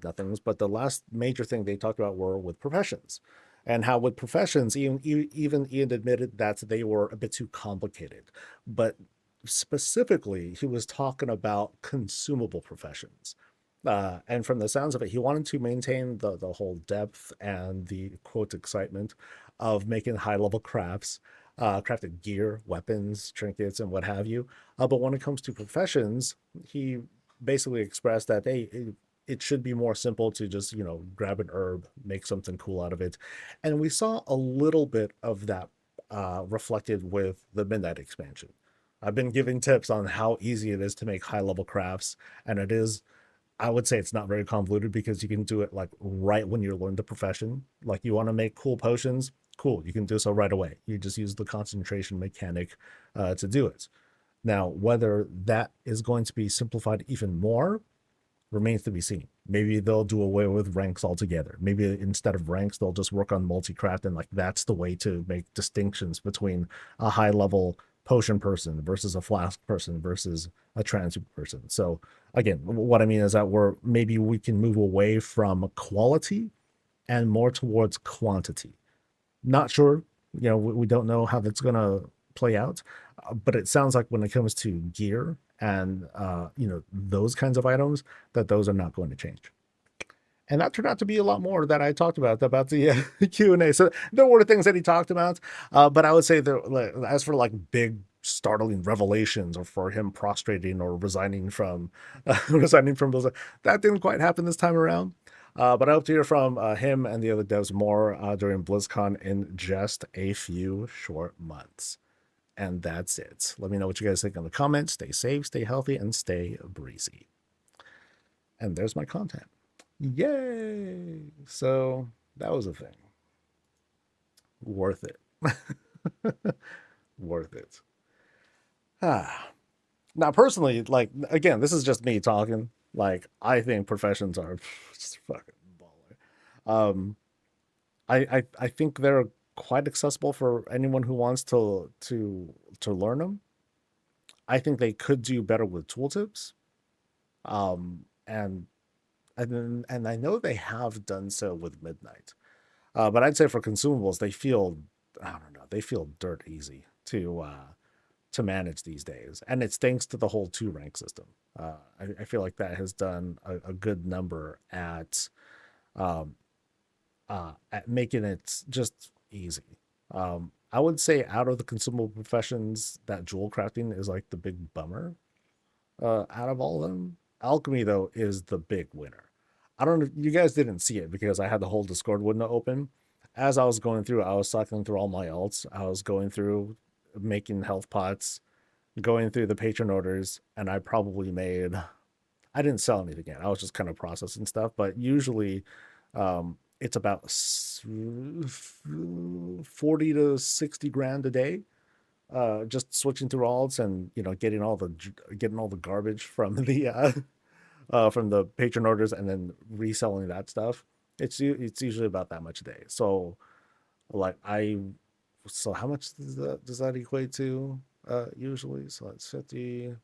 nothings, but the last major thing they talked about were with professions, and how with professions, even Ian admitted that they were a bit too complicated. But specifically, he was talking about consumable professions. And from the sounds of it, he wanted to maintain the whole depth and the quote excitement of making high-level crafts, crafted gear, weapons, trinkets, and what have you. But when it comes to professions, he basically expressed that, hey, it should be more simple to just, grab an herb, make something cool out of it. And we saw a little bit of that reflected with the Midnight expansion. I've been giving tips on how easy it is to make high level crafts, and it is, I would say it's not very convoluted because you can do it like right when you learn the profession. Like you want to make cool potions, cool, you can do so right away. You just use the concentration mechanic to do it. Now, whether that is going to be simplified even more remains to be seen. Maybe they'll do away with ranks altogether. Maybe instead of ranks, they'll just work on multi-craft, and like that's the way to make distinctions between a high level potion person versus a flask person versus a transmute person. So again, what I mean is that maybe we can move away from quality and more towards quantity. Not sure, we don't know how that's going to play out, but it sounds like when it comes to gear and those kinds of items, that those are not going to change. And that turned out to be a lot more that I talked about the Q&A. So there were things that he talked about, but I would say that as for like big startling revelations, or for him prostrating or resigning from those, that didn't quite happen this time around. But I hope to hear from him and the other devs more during BlizzCon in just a few short months. And that's it. Let me know what you guys think in the comments. Stay safe, stay healthy, and stay breezy. And there's my content. Yay! So that was a thing. Worth it. Worth it. Now, personally, like, again, this is just me talking. Like, I think professions are just fucking baller. I think they're quite accessible for anyone who wants to learn them. I think they could do better with tooltips. And I know they have done so with Midnight. But I'd say for consumables, they feel dirt easy to manage these days. And it's thanks to the whole 2-rank system. I feel like that has done a good number at making it just easy. I would say out of the consumable professions, that jewel crafting is like the big bummer out of all of them. Alchemy, though, is the big winner. I don't know, you guys didn't see it because I had the whole Discord window open. As I was going through, I was cycling through all my alts. I was going through making health pots, going through the patron orders, and I probably made, I didn't sell anything yet. I was just kind of processing stuff, but usually it's about 40 to 60 grand a day. Just switching through alts and getting all the garbage from the patron orders and then reselling that stuff. It's usually about that much a day. So like so how much does that equate to usually? So that's 50.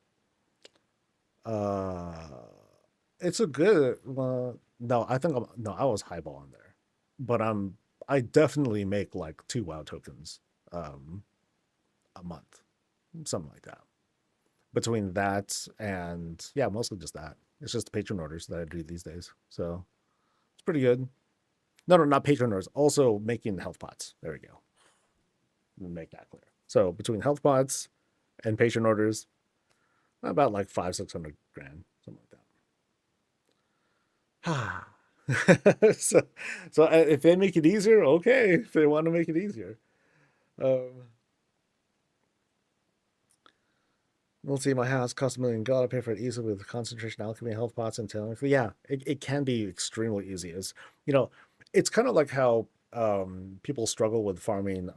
It's a good no, I think I was highballing there, but I definitely make like 2 WoW tokens a month, something like that. Between that and mostly just that. It's just the patron orders that I do these days, so it's pretty good. No, not patron orders. Also making health pots. There we go. Make that clear. So between health pots and patron orders, about like 500-600 grand, something like that. so if they make it easier, okay. If they want to make it easier. We'll see, my house costs $1 million. I pay for it easily with concentration, alchemy, health pots, and tailoring. Yeah, it can be extremely easy. It's kind of like how people struggle with farming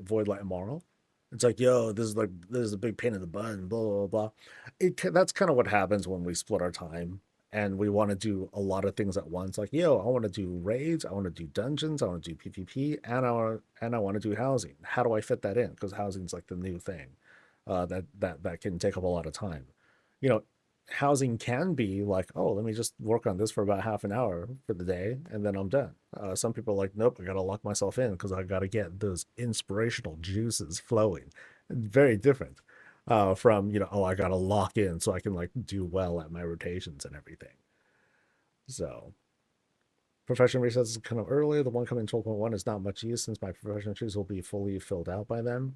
Voidlight and Moral. It's like, yo, this is a big pain in the butt, and blah blah blah. That's kind of what happens when we split our time and we want to do a lot of things at once. Like, yo, I want to do raids, I want to do dungeons, I want to do PvP, and I want to do housing. How do I fit that in? Because housing's like the new thing. That can take up a lot of time. Housing can be like, oh, let me just work on this for about half an hour for the day, and then I'm done. Some people are like, nope, I got to lock myself in because I got to get those inspirational juices flowing. Very different from, I got to lock in so I can like do well at my rotations and everything. So profession resets is kind of early. The one coming in 12.1 is not much use since my profession trees will be fully filled out by then.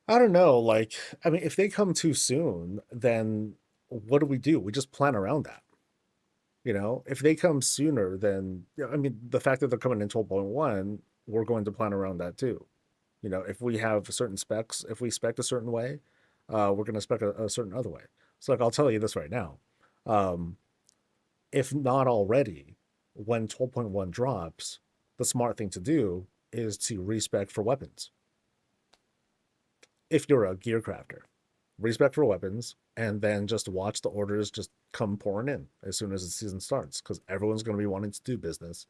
I don't know. Like, I mean, if they come too soon, then what do? We just plan around that. You know, if they come sooner, then I mean, the fact that they're coming in 12.1, we're going to plan around that too. You know, if we have certain specs, if we spec a certain way, we're going to spec a certain other way. So, like, I'll tell you this right now. Um, if not already, when 12.1 drops, the smart thing to do is to respec for weapons. If you're a gear crafter, respec for weapons, and then just watch the orders just come pouring in as soon as the season starts, because everyone's going to be wanting to do business.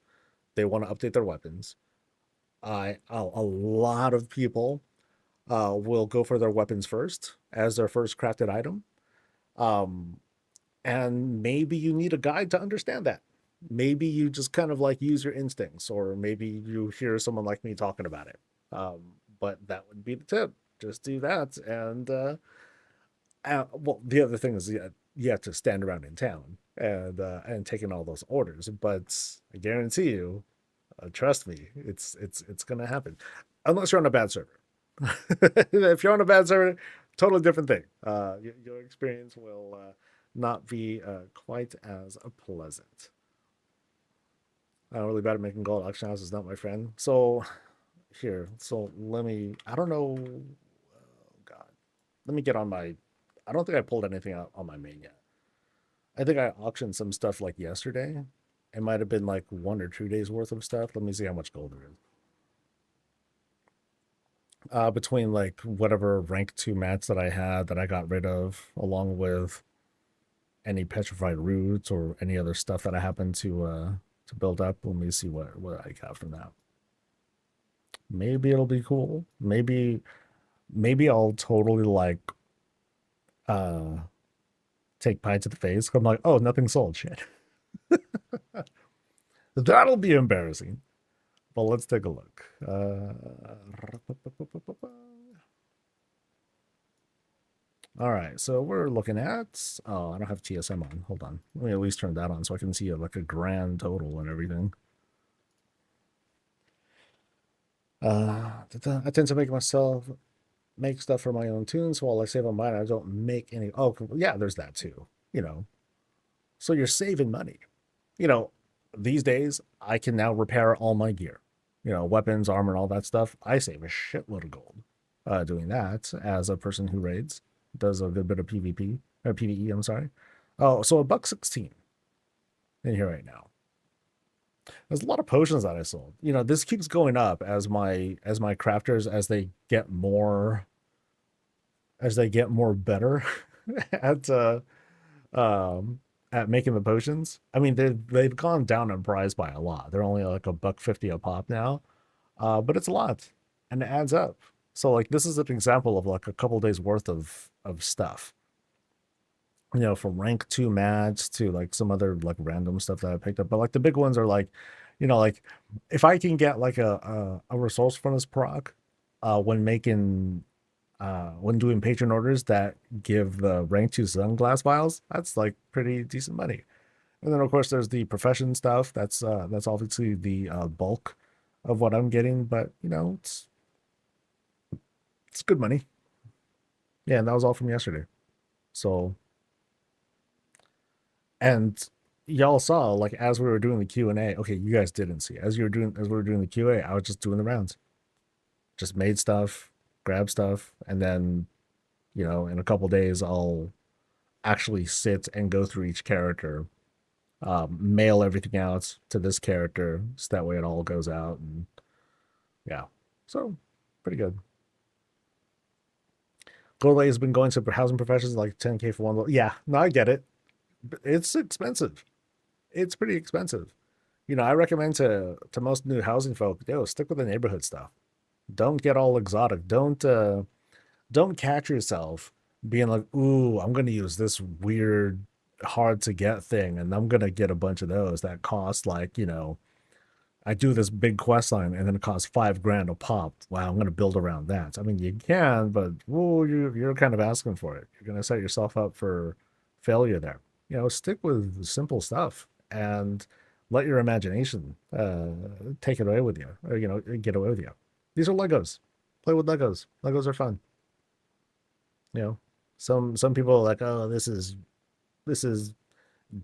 They want to update their weapons. A lot of people will go for their weapons first as their first crafted item. And maybe you need a guide to understand that. Maybe you just kind of like use your instincts, or maybe you hear someone like me talking about it. But that would be the tip. Just do that. And well, the other thing is you have to stand around in town and taking all those orders. But I guarantee you, trust me, it's gonna happen, unless you're on a bad server. If you're on a bad server, totally different thing. Your experience will not be quite as pleasant. I'm really bad at making gold. Auction house is not my friend. So here, so let me. I don't know. Oh God, let me get on my. I don't think I pulled anything out on my main yet. I think I auctioned some stuff like yesterday. It might have been like 1 or 2 days worth of stuff. Let me see how much gold there is. Between like whatever rank 2 mats that I had that I got rid of, along with any petrified roots or any other stuff that I happened to build up. Let me see what I got from that. Maybe it'll be cool. Maybe I'll totally like take pie to the face. I'm like, oh, nothing sold. Shit. That'll be embarrassing. But let's take a look. All right, so we're looking at. Oh, I don't have TSM on. Hold on. Let me at least turn that on so I can see like a grand total and everything. I tend to make stuff for my own tunes while I save on mine. I don't make any. Oh, yeah, there's that too. You know, so you're saving money. You know, these days I can now repair all my gear. You know, weapons, armor, and all that stuff. I save a shitload of gold doing that as a person who raids, does a good bit of PvP or PvE. I'm sorry. Oh, so $1.16 in here right now. There's a lot of potions that I sold. You know, this keeps going up as my crafters as they get more better at making the potions. I mean, they've gone down in price by a lot. They're only like $1.50 a pop now, but it's a lot and it adds up. So like this is an example of like a couple days worth of stuff. You know, from rank 2 mats to like some other like random stuff that I picked up. But like the big ones are like, you know, like if I can get like a resourcefulness proc when doing patron orders that give the rank 2 sunglass vials, that's like pretty decent money. And then of course there's the profession stuff. That's obviously the bulk of what I'm getting, but you know, it's good money. Yeah, and that was all from yesterday. So, and y'all saw like as we were doing the Q&A. Okay, you guys didn't see. As we were doing the QA, I was just doing the rounds. Just made stuff, grabbed stuff, and then, you know, in a couple days I'll actually sit and go through each character, mail everything out to this character, so that way it all goes out, and yeah, so pretty good. Goldway has been going to housing professions like 10K for one. Yeah, no, I get it. It's expensive. It's pretty expensive. You know, I recommend to most new housing folk, stick with the neighborhood stuff. Don't get all exotic. Don't catch yourself being like, ooh, I'm gonna use this weird, hard to get thing, and I'm gonna get a bunch of those that cost like, you know, I do this big quest line and then it costs $5,000 a pop. Wow, I'm gonna build around that. I mean, you can, but you're kind of asking for it. You're gonna set yourself up for failure there. You know, stick with simple stuff and let your imagination take it away with you, or you know, get away with you. These are Legos. Play with Legos. Legos are fun. You know, some people are like, oh, this is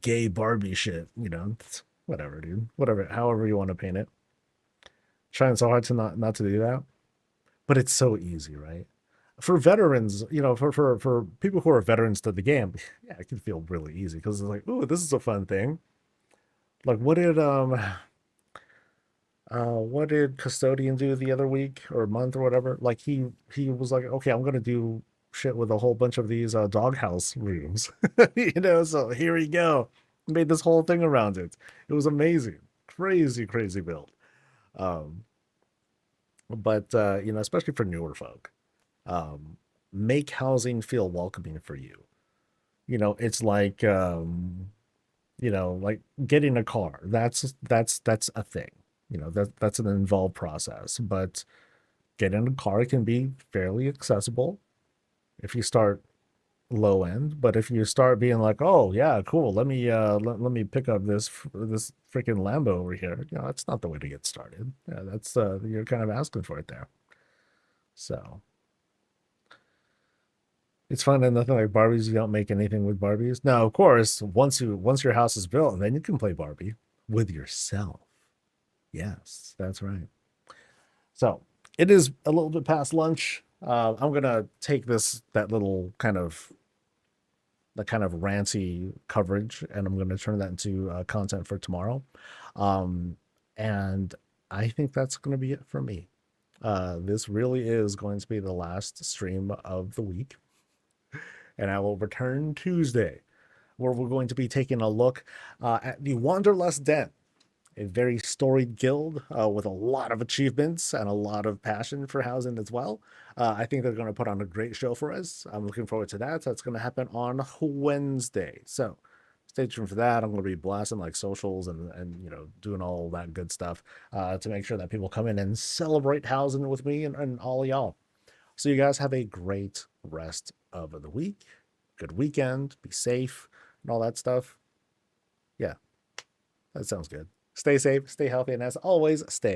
gay Barbie shit, it's whatever, dude. Whatever, however you want to paint it. Trying so hard to not to do that. But it's so easy, right? For veterans, for people who are veterans to the game, yeah, it can feel really easy because it's like, ooh, this is a fun thing. Like, what did Custodian do the other week or month or whatever? Like, he was like, okay, I'm gonna do shit with a whole bunch of these doghouse rooms, So here we go, made this whole thing around it. It was amazing, crazy build. But especially for newer folk, make housing feel welcoming for you. It's like like getting a car. That's a thing. That's an involved process. But getting a car can be fairly accessible if you start low end. But if you start being like, oh yeah, cool, let me pick up this freaking Lambo over here, that's not the way to get started. Yeah, that's you're kind of asking for it there. So it's fun, and nothing like Barbies. You don't make anything with Barbies. Now, of course, once your house is built, then you can play Barbie with yourself. Yes, that's right. So it is a little bit past lunch. I'm gonna take that kind of ranty coverage, and I'm gonna turn that into content for tomorrow. And I think that's gonna be it for me. This really is going to be the last stream of the week. And I will return Tuesday, where we're going to be taking a look at the Wanderlust Den, a very storied guild with a lot of achievements and a lot of passion for housing as well. I think they're going to put on a great show for us. I'm looking forward to that. That's going to happen on Wednesday. So stay tuned for that. I'm going to be blasting like socials and doing all that good stuff to make sure that people come in and celebrate housing with me and all of y'all. So you guys have a great rest of the week. Good weekend. Be safe and all that stuff. Yeah, that sounds good. Stay safe, stay healthy, and as always, stay